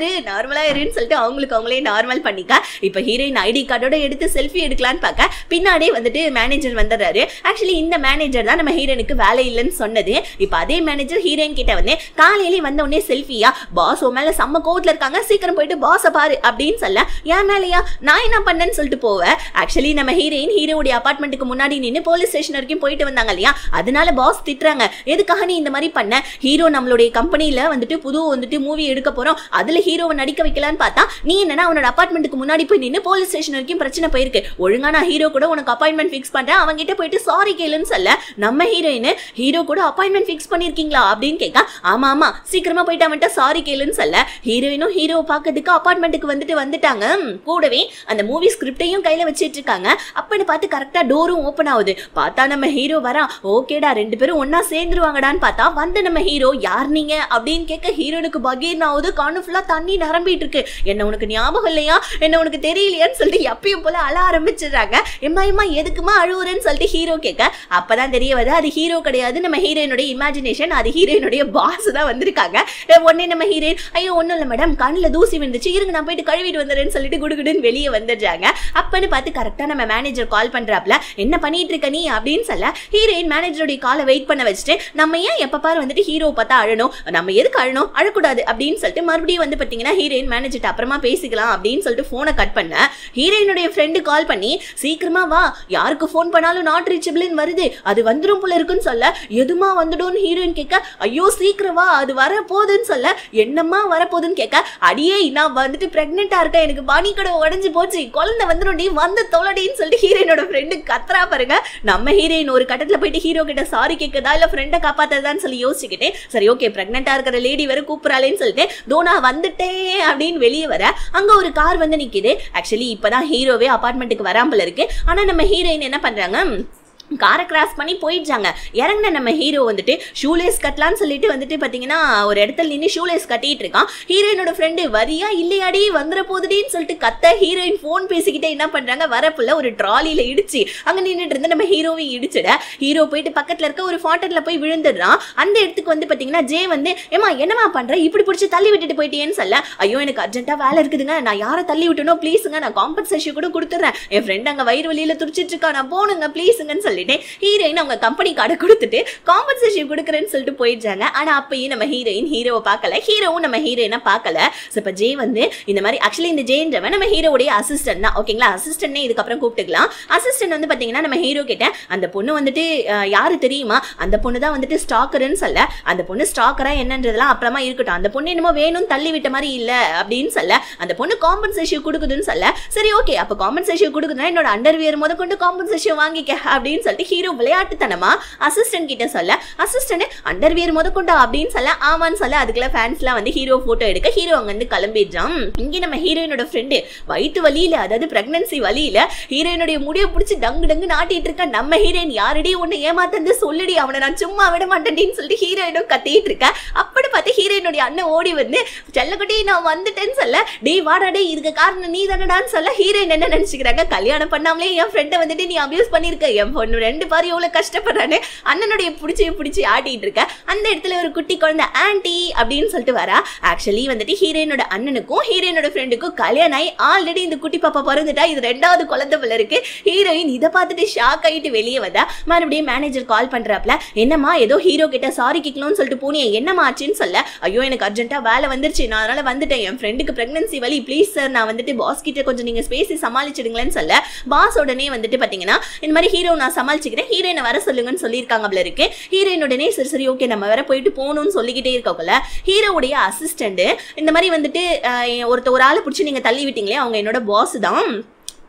இருன்னு சொல்லிட்டு அவங்களுக்கு அவங்களே நார்மல் பண்ணிக்க. இப்ப ஹீரோயின் ஐடி கார்டோட எடுத்து செல்ஃபி எடுக்கலான்னு பார்க்க பின்னாடியே வந்துட்டு மேனேஜர் வந்துடுறாரு. ஆக்சுவலி இந்த மேனேஜர் தான் நம்ம ஹீரோயினுக்கு வேலை இல்லைன்னு சொன்னது. இப்ப அதே மேனேஜர் ஹீரோயின் கிட்ட வந்து காலையிலேயே வந்த உடனே செல்ஃபியா, பாஸ் உன் மேல செம்ம கோவத்துல இருக்காங்க, சீக்கிரம் போயிட்டு பாஸை பாரு அப்படின்னு சொல்ல, ஏன் மேலையா நான் என்ன பண்ணேன்னு சொல்லிட்டு போவேன். ஆக்சுவலி நம்ம ஹீரோயின் ஹீரோடைய அபார்ட்மெண்ட்டுக்கு முன்னாடி நின்று போலீஸ் ஸ்டேஷன் வரைக்கும் போயிட்டு வந்தாங்க இல்லையா, அதனால பாஸ் திட்டுறாங்க, எதுக்காக நீ இந்த மாதிரி பண்ண, ஹீரோ நம்மளுடைய கம்பெனில வந்துட்டு புது வந்துட்டு மூவி எடுக்க போறோம், அதுல ஹீரோவை நடிக்க வைக்கலான்னு பார்த்தா நீ என்னன்னா அவனோட அபார்ட்மெண்ட்டுக்கு முன்னாடி போய் நின்று போலீஸ் ஸ்டேஷன் வரைக்கும் பிரச்சனை போயிருக்கு, ஒழுங்கா நான் ஹீரோ கூட உனக்கு அப்பாயின்மெண்ட் ஃபிக்ஸ் பண்றேன், அவங்க கிட்ட போயிட்டு சாரி கேளுன்னு சொல்ல நம்ம ஹீரோயின் ஹீரோ கூட அப்பாயின்மெண்ட் ஃபிக்ஸ் பண்ணிருக்கீங்களா அப்படின்னு கேட்க, ஆமா சீக்கிரமா போயிட்டு அவன்கிட்ட சாரி கேளுன்னு சொல்ல ஹீரோயினும் ஹீரோவை பார்க்கறதுக்கு அபார்ட்மெண்ட்டுக்கு வந்துட்டாங்க. கூடவே அந்த மூவி ஸ்கிரிப்டையும் கையில வச்சிட்டு இருக்காங்க. அப்பன்னு பார்த்து கரெக்டா டோரும் ஓபன் ஆகுது. பார்த்தா நம்ம ஹீரோ வரா, ஓகேடா ரெண்டு பேரும் ஒன்னா சேர்ந்துருவாங்கடான்னு பார்த்தா வந்து நம்ம ஹீரோ யார் நீங்க அப்படின்னு கேட்க ஹீரோனுக்கு பகீர்னு ஆகுது, கண்ணு ஃபுல்லா தண்ணி நிரம்பிட்டு இருக்கு. என்ன உனக்கு ஞாபகம் இல்லையா, என்ன உனக்கு தெரியலையான்னு சொல்லிட்டு எப்பயும் போல அழ ஆரம்பிச்சிடுறாங்க. எம்மா எதுக்குமா அழுவுறேன்னு சொல்லிட்டு ஹீரோ கேட்க அப்பதான் தெரிய வருது அது ஹீரோ கிடையாது, நம்ம ஹீரோயினுடைய இமேஜினேஷன், அது ஹீரோயினுடைய பாஸ் தான் வந்திருக்காங்க. உடனே நம்ம ஹீரோயின் ஐயோ ஒன்னும் இல்ல மேடம் கண்ணில் தூசி விழுந்துச்சு, இருங்க நான் போயிட்டு கழுவிட்டு வந்துடுறேன்னு சொல்லிட்டு குடுகுடுன்னு வெளியே வந்துடுறாங்க. அப்பன்னு பார்த்து கரெக்டா நம்ம மேனேஜர் கால் பண்றாப்ல, என்ன பண்ணிட்டு இருக்க நீ அப்படின்னு சொல்ல ஹீரோயின் மேனேஜருடைய காலை வெயிட் பண்ண வச்சுட்டு, நம்ம ஏன் எப்ப பாரு வந்துட்டு ஹீரோ பார்த்தா அழணும், நம்ம எதுக்கு அழணும், அழக்கூடாது அப்படின்னு சொல்லிட்டு மறுபடியும் வந்து பாத்தீங்கன்னா ஹீரோயின் மேனேஜர் அப்புறமா பேசிக்கலாம் அப்படின்னு சொல்லிட்டு போனை கட் பண்ண ஹீரோயினுடைய ஃப்ரெண்டு கால் பண்ணி சீக்கிரமா வா, யாருக்கு போன் பண்ணாலும் நாட் ரீச்சபிள்னு வருது, அது வந்துடும் போல இருக்குன்னு சொல்ல எதுமா வந்துடும் ஹீரோயின் கேட்க ஐயோ சீக்கிரம் வா அது வரப்போகுதுன்னு சொல்ல என்னம்மா வரப்போகுதுன்னு கேட்க அடியே நான் வந்துட்டு பிரெக்னெண்டா இருக்கேன், எனக்கு பானி கடை உடஞ்சு போச்சு, குழந்தை வந்துடும் வந்து தொலைடின்னு சொல்லிட்டு ஹீரோயினோட ஃப்ரெண்டு கத்துறா பாருங்க. நம்ம ஹீரோயின் ஒரு கட்டத்துல போயிட்டு ஹீரோ கிட்ட சாரி கேட்கதா இல்ல ஃப்ரெண்டை காப்பாத்ததான்னு சொல்லி யோசிச்சுக்கிட்டேன். சரி ஓகே பிரெக்னெண்டா இருக்கிற லேடி வேற கூப்பிடறாளேன்னு சொல்லிட்டு தோனா வந்துட்டேன் அப்படின்னு வெளியே வர அங்க ஒரு கார் வந்து நிக்குது. ஆக்சுவலி இப்பதான் ஹீரோவே அபார்ட்மெண்ட்டுக்கு வராமல் இருக்கு. ஆனா நம்ம ஹீரோயின் என்ன பண்றாங்க, காரை கிராஸ் பண்ணி போயிடுச்சாங்க. இறங்கின நம்ம ஹீரோ வந்துட்டு ஷூலேஸ் கட்டலான்னு சொல்லிட்டு வந்துட்டு பாத்தீங்கன்னா ஒரு இடத்துல நின்று ஷூலேஸ் கட்டிட்டு இருக்கான். ஹீரோயினோட ஃப்ரெண்டு வரியா இல்லையாடி வந்துட போகுதுன்னு சொல்லிட்டு கத்த ஹீரோயின் போன் பேசிக்கிட்டே என்ன பண்றாங்க, வரப்புல ஒரு ட்ராலியில இடிச்சு அங்க நின்றுட்டு இருந்த நம்ம ஹீரோவை இடிச்சிட ஹீரோ போயிட்டு பக்கத்துல இருக்க ஒரு ஃபாட்டர்ல போய் விழுந்துடுறான். அந்த இடத்துக்கு வந்து பாத்தீங்கன்னா ஜே வந்து ஏமா என்னமா பண்ற, இப்படி பிடிச்சி தள்ளி விட்டுட்டு போயிட்டேன்னு சொல்ல ஐயோ எனக்கு அர்ஜென்ட்டா வேலை இருக்குதுங்க, நான் யாரை தள்ளி விட்டனோ ப்ளீஸுங்க, நான் காம்பன்சேஷன் கூட கொடுத்துறேன், என் ஃப்ரெண்ட் அங்க வயிறு வலியில துடிச்சிட்டு இருக்கா, நான் போனுங்க ப்ளீஸுங்கன்னு சொல்லி ஹீரோயின் அவங்க கம்பெனி கார்டை கொடுத்துட்டு காம்பன்சேஷன் கொடுக்குறேன்னு சொல்லிட்டு போயிடுறாங்க. ஆனா அப்பயும் நம்ம ஹீரோயின் ஹீரோவை பார்க்கல, ஹீரோவும் நம்ம ஹீரோயினை பார்க்கல. இப்ப ஜே வந்து இந்த மாதிரி ஆக்சுவலி இந்த ஜேன்றவன் நம்ம ஹீரோடைய அசிஸ்டன்ட் தான் ஓகேங்களா, அசிஸ்டன்ட் இதுக்கப்புறம் கூப்பிட்டுக்கலாம். அசிஸ்டன்ட் வந்து பாத்தீங்கன்னா நம்ம ஹீரோ கிட்ட அந்த பொண்ணு வந்துட்டு யாரு தெரியுமா, அந்த பொண்ணு தான் வந்துட்டு ஸ்டாக்கர்னு சொல்ல அந்த பொண்ணு ஸ்டாக்கரா என்னன்றதெல்லாம் அப்புறமா இருக்கட்டும், அந்த பொண்ணு என்னமோ வேணும் தள்ளி விட்ட மாதிரி இல்ல அப்படின்னு சொல்ல அந்த பொண்ணு காம்பன்சேஷன் கொடுக்குதுன்னு சொல்ல சரி ஓகே அப்ப காம்பன்சேஷன் கொடுக்குதுன்னா என்னோட அண்டர்வியர் முத கொண்டு காம்பன்சேஷன் வாங்கிக்க அப்படின்னு சொல்லிட்டு ஹீரோ விளையாட்டுத்தனமா அசிஸ்டன்ட் கிட்ட சொல்ல அசிஸ்டன்ட் அண்டர்வியர் முத கொண்டா அப்படின்னு சொல்ல ஆமான்னு சொல்ல அதுக்குள்ள ஃபேன்ஸ்லாம் வந்து ஹீரோ போட்டோ எடுக்க ஹீரோ அங்க இருந்து கிளம்பிடுறான். இங்க நம்ம ஹீரோயினோட ஃப்ரெண்டு வயிற்று வலியில அதாவது பிரெக்னன்சி வலியில ஹீரோயினுடைய முடியை பிடிச்சி டங்கு டங்கு நாட்டிட்டு இருக்க. நம்ம ஹீரோயின் யாரடி உன்னை ஏமாத்தந்து சொல்லுடி, அவனை நான் சும்மா விட மாட்டேன்னு சொல்லிட்டு ஹீரோயினும் கத்திட்டு இருக்க. அப்படி பார்த்து ஹீரோயினுடைய அண்ணன் ஓடி வந்து செல்லக்குட்டி நான் வந்துட்டேன்னு சொல்ல டே வாடா டே இதுக்கு காரணம் நீ தானடான்னு சொல்ல ஹீரோயின் என்ன நினைச்சுக்கிறாங்க, கல்யாணம் பண்ணாமலே என் ஃப்ரெண்டை வந்துட்டு நீ அபியூஸ் பண்ணிருக்க, என் பொண்ணு ரெண்டு பாரு எவ்வளவு கஷ்டப்படுறானு அண்ணனுடைய பிடிச்சி ஆட்டிட்டு இருக்க. அந்த இடத்துல ஒரு குட்டி குழந்தை ஆன்டி அப்படின்னு சொல்லிட்டு வரா. ஆக்சுவலி வந்துட்டு ஹீரோயினோட அண்ணனுக்கும் ஹீரோயினோட ஃப்ரெண்டுக்கும் கல்யாணம் ஆகி ஆல்ரெடி இந்த குட்டி பாப்பா பிறந்துட்டா, இது ரெண்டாவது குழந்தை போல இருக்கு. ஹீரோயின் இதை பார்த்துட்டு ஷாக் ஆகிட்டு வெளியே வந்தா. மறுபடியும் மேனேஜர் கால் பண்றாப்ல என்னமா ஏதோ ஹீரோ கிட்ட சாரி கேட்கணும்னு சொல்லிட்டு போனியே என்னமா ஆச்சுன்னு சொல்ல ஐயோ எனக்கு அர்ஜென்ட்டா வேலை வந்துருச்சு, நான் அதனால வந்துட்டேன், என் ஃப்ரெண்டுக்கு பிரெக்னன்சி வலி, ப்ளீஸ் சார் நான் வந்துட்டு பாஸ் கிட்ட கொஞ்சம் நீங்க பேசி சமாளிச்சிடுங்களேன்னு சொல்ல பாஸ் உடனே வந்துட்டு பாத்தீங்கன்னா இந்த மாதிரி ஹீரோ நான் சமாளிச்சுக்கிறேன் ஹீரோயினை வர சொல்லுங்கன்னு சொல்லியிருக்காங்க போல இருக்கு. ஹீரோயின் உடனே சரி சரி ஓகே நம்ம வேற போயிட்டு போகணும்னு சொல்லிக்கிட்டே இருக்கக்குள்ள ஹீரோவுடைய அசிஸ்டன்ட் இந்த மாதிரி வந்துட்டு ஒரு ஆளை பிடிச்சி நீங்க தள்ளி விட்டீங்களே அவங்க என்னோட பாஸ் தான்,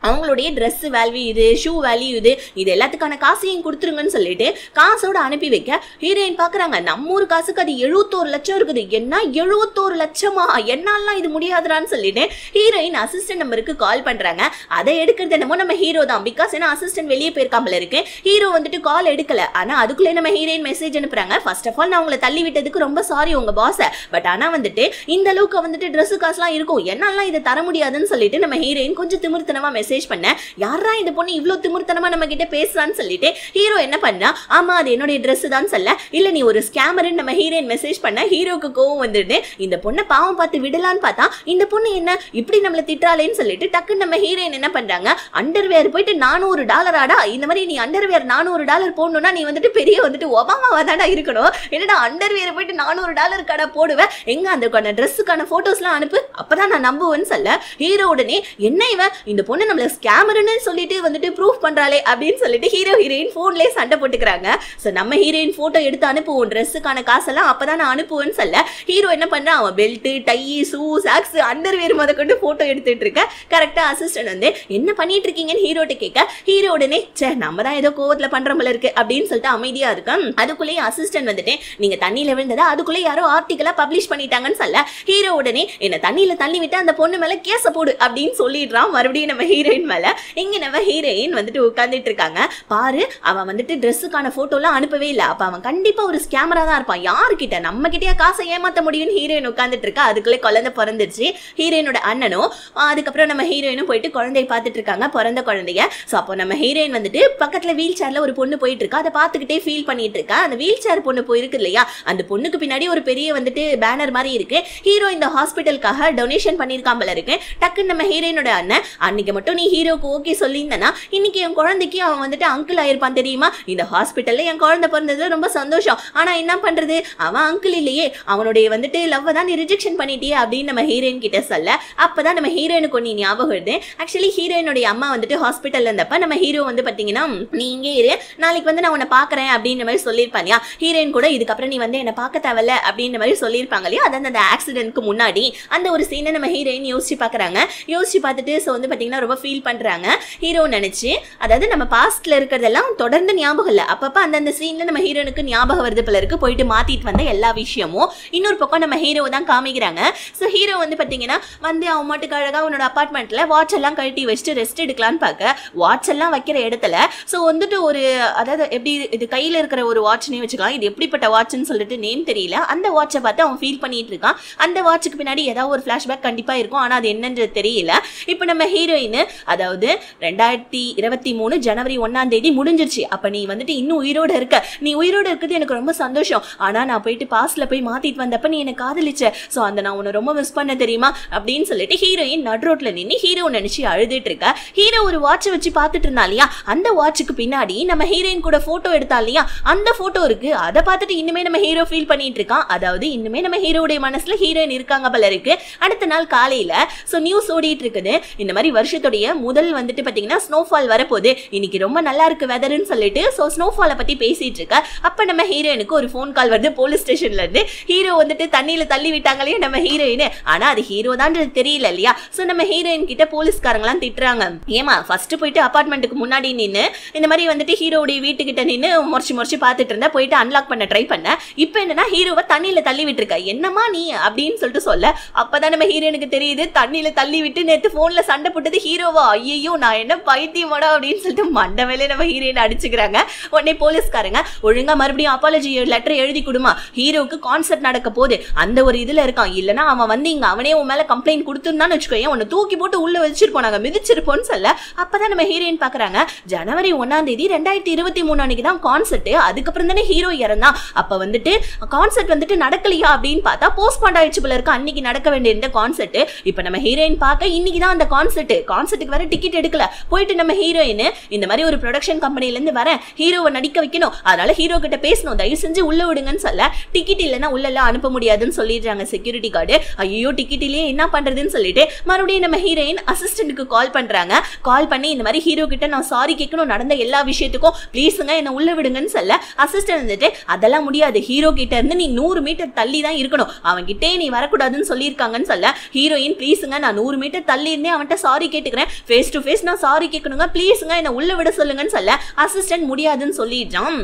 அவங்களுடைய ட்ரெஸ் வேல்யூ இது, ஷூ வேல்யூ இது எல்லாத்துக்கான காசையும் கொடுத்துருங்கன்னு சொல்லிட்டு காசோட அனுப்பி வைக்க ஹீரோயின் பாக்குறாங்க நம்ம ஊர் காசுக்கு அது 71 லட்சம் இருக்குது. என்ன 71 லட்சமா, என்னாலாம் இது முடியாதுறான்னு சொல்லிட்டு ஹீரோயின் அசிஸ்டன்ட் நம்பருக்கு கால் பண்றாங்க. அதை எடுக்கிறது என்னமோ நம்ம ஹீரோ தான், பிகாஸ் ஏன்னா அசிஸ்டன்ட் வெளியே போயிருக்காமல இருக்கு. ஹீரோ வந்துட்டு கால் எடுக்கல. ஆனா அதுக்குள்ளே நம்ம ஹீரோயின் மெசேஜ் அனுப்புறாங்க, ஃபர்ஸ்ட் ஆஃப் ஆல் நான் உங்களை தள்ளி விட்டதுக்கு ரொம்ப சாரி உங்க பாஸ், பட் ஆனா வந்துட்டு இந்த அளவுக்கு வந்துட்டு ட்ரெஸ் காசுலாம் இருக்கும், என்னாலாம் இதை தர முடியாதுன்னு சொல்லிட்டு நம்ம ஹீரோயின் கொஞ்சம் திமிர்த்தனமா மெசேஜ் பண்ண யாரா இந்த பொண்ணு இவ்ளோ திமிர்த்தனமா நம்ம கிட்ட பேசுறான்னு சொல்லிட்டு ஹீரோ என்ன பண்ணா ஆமா அது என்னோட Dress தான் சொல்ல இல்ல நீ ஒரு ஸ்கேமர்னு நம்ம ஹீரோயின் மெசேஜ் பண்ண ஹீரோக்கு கோவம் வந்துடுது. இந்த பொண்ணை பாவம் பார்த்து விடலான்னு பார்த்தா இந்த பொண்ணு என்ன இப்படி நம்மள திட்டாலேன்னு சொல்லிட்டு டக்குன்னு நம்ம ஹீரோயின் என்ன பண்றாங்க அண்டர்வேர் போயிட்டு $400 ஆடா இந்த மாதிரி நீ அண்டர்வேர் $400 போடணும்னா நீ வந்துட்டு பெரிய வந்துட்டு ஒபாமாவா தான்டா இருக்கணும், என்னடா அண்டர்வேர் போயிட்டு $400 கடை போடுவேன், எங்க அந்த ட்ரெஸ்ஸுக்கான போட்டோஸ்லாம் அனுப்பு அப்பதான் நான் நம்புவேன்னு சொல்ல ஹீரோ உடனே என்ன இவன் இந்த பொண்ணு நம்மள ஸ்கேமர்னு சொல்லிட்டு வந்துட்டு ப்ரூஃப் பண்றாளே அப்படின்னு சொல்லிட்டு ஹீரோ ஹீரோயின் போன்லயே சண்டை போட்டுக்கிறாங்க. சோ நம்ம ஹீரோயின் போட்டோ எடுத்து அனுப்புவோம், ட்ரெஸ்ஸுக்கான காசெல்லாம் அப்பதான் நான் அனுப்புவேன்னு சொல்ல ஹீரோ என்ன பண்றான் அவன் belt tie shoe socks underwear முத கொண்டு போட்டோ எடுத்துட்டு இருக்க. கரெக்டா அசிஸ்டன்ட் வந்து என்ன பண்ணிட்டு இருக்கீங்கன்னு ஹீரோட்ட கேட்க ஹீரோ உடனே சே நம்ம தான் ஏதோ கோவத்துல பண்ற போல இருக்கு அப்படின்னு சொல்லிட்டு அமைதியா இருக்கான். அதுக்குள்ளேயே அசிஸ்டன்ட் வந்துட்டு நீங்க தண்ணியில விழுந்ததா அதுக்குள்ளே யாரோ ஆர்டிக்கலா பப்ளிஷ் பண்ணிட்டாங்கன்னு சொல்ல ஹீரோ உடனே என்ன தண்ணியில தள்ளி விட்டு அந்த பொண்ணு மேல கேஸ போடு அப்படின்னு சொல்லிடுறான். மறுபடியும் நம்ம ஹீரோயின் மேல இங்க நம்ம ஹீரோயின் வந்துட்டு உட்கார்ந்துட்டு இருக்காங்க. பாரு அவன் வந்துட்டு ட்ரெஸ்ஸுக்கான போட்டோலாம் அனுப்பவே இல்லை, அப்ப அவன் கண்டிப்பா ஒரு ஸ்கேமரா தான் இருப்பான், யாருக்கிட்ட நம்ம கிட்டே காசை ஏமாத்த முடியும்னு ஹீரோயின் உட்கார்ந்துட்டு இருக்கா. அதுக்குள்ளே குழந்தை பிறந்துருச்சு. ஹீரோயினோட அண்ணனும் அதுக்கப்புறம் நம்ம ஹீரோயினும் போயிட்டு குழந்தைய பார்த்துட்டு இருக்காங்க, பிறந்த குழந்தைய. ஸோ அப்போ நம்ம ஹீரோயின் வந்துட்டு பக்கத்துல வீல் சேர்ல ஒரு பொண்ணு போயிட்டு இருக்கா, அதை பார்த்துக்கிட்டே ஃபீல் பண்ணிட்டு இருக்கா. அந்த வீல் சேர் பொண்ணு போயிருக்கு இல்லையா, அந்த பொண்ணுக்கு பின்னாடி ஒரு பெரிய வந்துட்டு பேனர் மாதிரி இருக்கு. ஹீரோ இந்த ஹாஸ்பிட்டலுக்காக டொனேஷன் பண்ணியிருக்காமல இருக்கு. டக்குன்னு நம்ம ஹீரோயினோட அண்ணன் அன்னைக்கு மட்டும் பண்ணி ஹீரோக்கு ஓகே சொல்லியிருந்தேன்னா இன்னைக்கு என் குழந்தைக்கு அவன் வந்துட்டு அங்கிள் ஆயிருப்பான் தெரியுமா, இந்த ஹாஸ்பிட்டல்ல என் குழந்தை பிறந்ததுல ரொம்ப சந்தோஷம். ஆனா என்ன பண்றது, அவன் அங்கிள் இல்லையே, அவனுடைய வந்துட்டு லவ் தான் நீ ரிஜெக்ஷன் பண்ணிட்டியே அப்படின்னு நம்ம ஹீரோயின் கிட்ட சொல்ல, அப்பதான் நம்ம ஹீரோயினுக்கு ஒண்ணு ஞாபகம் வருது. ஆக்சுவலி ஹீரோயினுடைய அம்மா வந்துட்டு ஹாஸ்பிட்டல்ல இருந்தப்ப நம்ம ஹீரோ வந்து பாத்தீங்கன்னா நீ இங்கே இரு, நாளைக்கு வந்து நான் உன்னை பாக்குறேன் அப்படின்ற மாதிரி சொல்லியிருப்பான் இல்லையா. ஹீரோயின் கூட இதுக்கப்புறம் நீ வந்து என்ன பார்க்க தேவையில்ல அப்படின்ற மாதிரி சொல்லியிருப்பாங்க இல்லையா. அதான் அந்த ஆக்சிடென்ட்க்கு முன்னாடி அந்த ஒரு சீனை நம்ம ஹீரோயின் யோசிச்சு பாக்குறாங்க. யோசிச்சு பார்த்துட்டு ஸோ வந்து பாத்தீங்கன்னா ரொம்ப ஃபீல் பண்றாங்க. ஹீரோ நினைச்சு, அதாவது நம்ம பாஸ்ட்ல இருக்கிறதெல்லாம் தொடர்ந்து ஞாபகம் இல்லை, அப்பப்ப அந்தந்த சீன்ல நம்ம ஹீரோனுக்கு ஞாபகம் வருது போல இருக்கு. போயிட்டு மாத்திட்டு வந்த எல்லா விஷயமும் இன்னொரு பக்கம் நம்ம ஹீரோ தான் காமிக்கிறாங்க. ஸோ ஹீரோ வந்து பாத்தீங்கன்னா வந்து அவன் மாட்டுக்கு அழகா அவனோட அபார்ட்மெண்ட்ல வாட்ச் எல்லாம் கழட்டி வச்சுட்டு ரெஸ்ட் எடுக்கலான்னு பார்க்க, வாட்ச் எல்லாம் வைக்கிற இடத்துல ஸோ வந்துட்டு ஒரு, அதாவது எப்படி இது கையில இருக்கிற ஒரு வாட்ச்னே வச்சுக்கலாம், இது எப்படிப்பட்ட வாட்ச்னு சொல்லிட்டு நேம் தெரியல, அந்த வாட்சை பார்த்து அவன் ஃபீல் பண்ணிட்டு இருக்கான். அந்த வாட்சுக்கு பின்னாடி ஏதாவது ஒரு ஃபிளாஷ்பேக் கண்டிப்பா இருக்கும், ஆனா அது என்னன்றது தெரியல. இப்போ நம்ம ஹீரோயின், அதாவது 2023 ஜனவரி 1ஆம் தேதி முடிஞ்சிருச்சு. அப்ப நீ வந்துட்டு இன்னும் உயிரோட இருக்க, நீ உயிரோட இருக்கிறது எனக்கு ரொம்ப சந்தோஷம். ஆனா நான் போயிட்டு பாஸ்ட்ல போய் மாத்திட்டு வந்தப்ப நீ எனக்கு காதலிச்ச, சோ அந்த நான் உன்னை ரொம்ப மிஸ் பண்ண தெரியுமா அப்படின்னு சொல்லிட்டு ஹீரோயின் நடு ரோட்ல நின்று ஹீரோ நினைச்சு அழுதுட்டு இருக்க. ஹீரோ ஒரு வாட்சை வச்சு பார்த்துட்டு இருந்தா இல்லையா, அந்த வாட்சுக்கு பின்னாடி நம்ம ஹீரோயின் கூட போட்டோ எடுத்தா இல்லையா, அந்த போட்டோ இருக்கு. அதை பார்த்துட்டு இன்னுமே நம்ம ஹீரோ ஃபீல் பண்ணிட்டு இருக்கான். அதாவது இன்னுமே நம்ம ஹீரோடைய மனசுல ஹீரோயின் இருக்காங்க போல இருக்கு. அடுத்த நாள் காலையில சோ நியூஸ் ஓடிட்டு இருக்குது, இந்த மாதிரி வருஷத்துடைய முதல் வந்துட்டு பாத்தீங்கன்னா ஸ்னோஃபால் வரப்போகுது, இன்னைக்கு ரொம்ப நல்லா இருக்கு வெதர்னு சொல்லிட்டு சோ ஸ்னோஃபாலை பத்தி பேசிட்டு இருக்க. அப்ப நம்ம ஹீரோயினுக்கு ஒரு ஃபோன் கால் வருது போலீஸ் ஸ்டேஷன்ல இருந்து. ஹீரோ வந்துட்டு தண்ணியில தள்ளி விட்டாங்களே நம்ம ஹீரோயின், ஆனா அது ஹீரோ தான் தெரியல இல்லையா. சோ நம்ம ஹீரோயின் கிட்ட போலீஸ்காரங்களாம் திட்டுறாங்க, ஏமா ஃபர்ஸ்ட் போயிட்டு அபார்ட்மெண்ட்டுக்கு முன்னாடி நின்று இந்த மாதிரி வந்துட்டு ஹீரோடைய வீட்டுக்கிட்ட நின்று முறைச்சு பார்த்துட்டு இருந்தா, போயிட்டு அன்லாக் பண்ண ட்ரை பண்ண, இப்போ என்னன்னா ஹீரோவை தண்ணியில தள்ளி விட்டுருக்க, என்னமா நீ அப்படின்னு சொல்லிட்டு சொல்ல. அப்பதான் நம்ம ஹீரோனுக்கு தெரியுது தண்ணியில தள்ளி விட்டு நேற்று போன்ல சண்டை போட்டது ஹீரோவா. ஐயோ நான் என்ன பைத்தியமாடா அப்படின்னு சொல்லிட்டு மண்டை மேலே நம்ம ஹீரோயின் அடிச்சுக்கிறாங்க. உடனே போலீஸ்காரங்க ஒழுங்கா மறுபடியும் அப்பாலஜி லெட்டர் எழுதி கொடுமா, ஹீரோவுக்கு கான்சர்ட் நடக்க போகுது, அந்த ஒரு இதுல இருக்கான், இல்லனா அவன் வந்து இங்க அவனே உன் மேல கம்ப்ளைண்ட் கொடுத்துருந்தான்னு வச்சுக்கோயேன், உன்னை தூக்கி போட்டு உள்ள வச்சிருப்போம், நாங்க மிதிச்சிருப்போம்னு சொல்ல. அப்பதான் நம்ம ஹீரோயின் பாக்குறாங்க, ஜனவரி 1ஆம் தேதி 2023 அன்னைக்கு தான் கான்சர்ட், அதுக்கப்புறம் தானே ஹீரோ இறந்தான். அப்ப வந்துட்டு கான்சர்ட் வந்துட்டு நடக்கலையா அப்படின்னு பார்த்தா போஸ்ட்பாண்ட் ஆயிடுச்சு போல இருக்கு, அன்னைக்கு நடக்க வேண்டிய இந்த கான்சர்ட். இப்ப நம்ம ஹீரோயின் பார்க்க இன்னைக்கு தான் அந்த கான்சர்ட்டுக்கு வர டிக்கெட் எடுக்கல. போயிட்டு நம்ம ஹீரோயின் இந்த மாதிரி ஒரு ப்ரொடக்ஷன் கம்பெனில இருந்து வரேன், ஹீரோவை நடிக்க வைக்கணும், அதனால ஹீரோ கிட்ட பேசணும், தயவு செஞ்சு உள்ள விடுங்கன்னு சொல்ல, டிக்கெட் இல்லைன்னா உள்ள அனுப்ப முடியாதுன்னு சொல்லிடுறாங்க செக்யூரிட்டி கார்டு. ஐயோ டிக்கெட் இல்லையே என்ன பண்றதுன்னு சொல்லிட்டு மறுபடியும் நம்ம ஹீரோயின் அசிஸ்டன்ட்க்கு கால் பண்றாங்க. கால் பண்ணி இந்த மாதிரி ஹீரோ கிட்ட நான் சாரி கேட்கணும், நடந்த எல்லா விஷயத்துக்கும் ப்ளீஸுங்க என்ன உள்ள விடுங்கன்னு சொல்ல, அசிஸ்டன்ட் வந்துட்டு அதெல்லாம் முடியாது, ஹீரோ கிட்ட இருந்து நீ 100 மீட்டர் தள்ளி தான் இருக்கணும், அவன் கிட்டே நீ வரக்கூடாதுன்னு சொல்லியிருக்காங்கன்னு சொல்ல, ஹீரோயின் ப்ளீஸுங்க நான் 100 மீட்டர் தள்ளி இருந்தே அவன்கிட்ட சாரி கேட்டுக்கிறேன், ஃபேஸ் டு ஃபேஸ் நான் சாரி கேட்கணுங்க, ப்ளீஸுங்க என்ன உள்ள விட சொல்லுங்கன்னு சொல்ல, அசிஸ்டன்ட் முடியாதுன்னு சொல்லிடுறான்.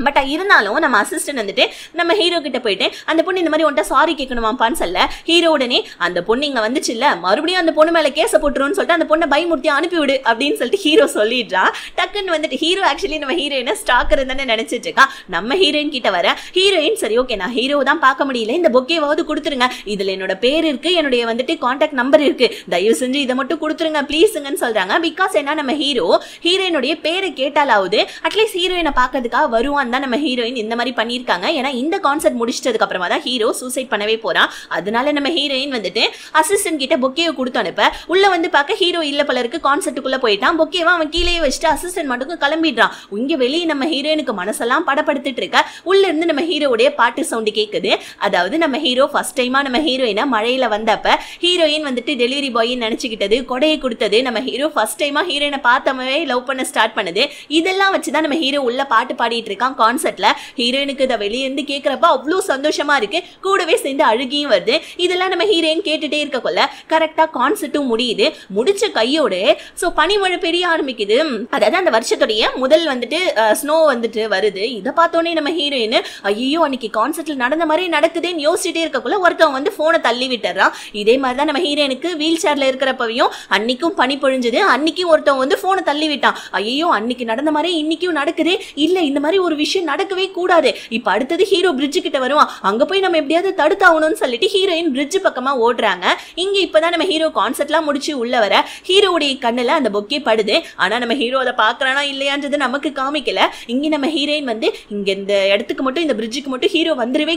பட் இருந்தாலும் நம்ம அசிஸ்டன்ட் வந்துட்டு நம்ம ஹீரோ கிட்ட போயிட்டு அந்த பொண்ணு இந்த மாதிரி உன்ட்ட சாரி கேட்கணுமாப்பான்னு சொல்ல, ஹீரோ உடனே அந்த பொண்ணு இங்க வந்துச்சு இல்ல, மறுபடியும் அந்த பொண்ணு மேல கேஸ போட்டுருன்னு சொல்லிட்டு அந்த பொண்ணை பயமுறுத்தி அனுப்பிவிடு அப்படின்னு சொல்லிட்டு ஹீரோ சொல்லிடுறான். டக்குன்னு வந்துட்டு ஹீரோ ஆக்சுவலி நம்ம ஹீரோயினை ஸ்டாக்கர் தானே நினைச்சிட்டு இருக்கா. நம்ம ஹீரோயின் கிட்ட வர ஹீரோயின் சரி ஓகே நான் ஹீரோ தான் பார்க்க முடியல, இந்த பொக்கேவாவது கொடுத்துருங்க, இதுல என்னோட பேர் இருக்கு, என்னுடைய வந்துட்டு கான்டாக்ட் நம்பர் இருக்கு, தயவு செஞ்சு இதை மட்டும் கொடுத்துருங்க ப்ளீஸுங்கன்னு சொல்றாங்க. பிகாஸ் என்ன நம்ம ஹீரோயினுடைய பேரை கேட்டாலாவது அட்லீஸ்ட் ஹீரோயினை பார்க்கறதுக்காக வருவான் தான் நம்ம ஹீரோயின் இந்த மாதிரி பண்ணிருக்காங்க. ஏன்னா இந்த கான்செப்ட் முடிச்சிட்டதுக்கு அப்புறமா தான் ஹீரோ சூசைட் பண்ணவே போறான். அதனால நம்ம ஹீரோயின் வந்துட்டு அசிஸ்டன்ட் கிட்ட பொக்கேவை கொடுத்து அனுப்ப, உள்ள வந்து பார்க்க ஹீரோ இல்ல போல இருக்கு, கான்செப்ட்டுக்குள்ள போயிட்டான். பொக்கேவா அவன் கீழே வச்சுட்டு அசிஸ்டன்ட் மட்டும் கிளம்பிடுறான். இங்க வெளியே நம்ம ஹீரோயினுக்கு மனசெல்லாம் படப்படுத்திட்டு இருக்க. உள்ள இருந்து நம்ம ஹீரோடைய பாட்டு சவுண்ட் கேக்குது. அதாவது நம்ம ஹீரோ ஃபர்ஸ்ட் டைமா நம்ம ஹீரோயினை மழையில வந்தப்ப ஹீரோயின் வந்துட்டு டெலிவரி பாய் நினைச்சுக்கிட்டது, கொடையை கொடுத்தது, நம்ம ஹீரோ ஃபர்ஸ்ட் டைமா ஹீரோயினை பார்த்தமே லவ் பண்ண ஸ்டார்ட் பண்ணுது. இதெல்லாம் வச்சுதான் நம்ம ஹீரோ உள்ள பாட்டு பாடிட்டு இருக்கான் கான்சர்ட்ல. ஹீரோயினுக்கு இதை வெளியே இருந்து கேட்கறப்ப அவ்வளவு சந்தோஷமா இருக்கு, கூடவே சேர்ந்து அழுகியும் வருது. இதெல்லாம் நம்ம ஹீரோயின் கேட்டுட்டே இருக்கக்குள்ள கரெக்டா கான்சர்ட்டும் முடியுது. முடிச்ச கையோட சோ பனிமழை பெரிய ஆரம்பிக்குது. அதாவது அந்த வருஷத்துடைய முதல் வந்துட்டு ஸ்னோ வந்துட்டு வருது. இதை பார்த்தோன்னே நம்ம ஹீரோயின் ஐயோ அன்னைக்கு கான்சர்ட்ல நடந்த மாதிரி நடக்குதுன்னு யோசிச்சுட்டே இருக்கக்குள்ள ஒருத்தவங்க வந்து போனை தள்ளி விட்டுறான். இதே மாதிரிதான் நம்ம ஹீரோயினுக்கு வீல் சேர்ல இருக்கிறப்பவையும் அன்னைக்கும் பனி பொழிஞ்சது, அன்னைக்கும் ஒருத்தவங்க வந்து போனை தள்ளி விட்டான். ஐயோ அன்னைக்கு நடந்த மாதிரி இன்னைக்கும் நடக்குது, இல்ல இந்த மாதிரி ஒரு விஷயம் நடக்கவே கூடாது. இப்ப அடுத்தது ஹீரோ பிரிட்ஜ் கிட்ட வருவான், அங்க போய் நம்ம எப்படியாவது தடுத்தாகணும்னு சொல்லிட்டு ஹீரோயின் பிரிட்ஜ் பக்கமா ஓடுறாங்க. இங்க இப்பதான் நம்ம ஹீரோ கான்செர்ட்லாம் முடிச்சு உள்ள வர ஹீரோவுடைய கண்ணுல அந்த பொக்கே படுது. ஆனா நம்ம ஹீரோ அதை பாக்குறானா இல்லையான்றது நமக்கு காமிக்கல. இங்க நம்ம ஹீரோயின் வந்து இங்க இந்த இடத்துக்கு மட்டும் இந்த பிரிட்ஜுக்கு மட்டும் ஹீரோ வந்துடவே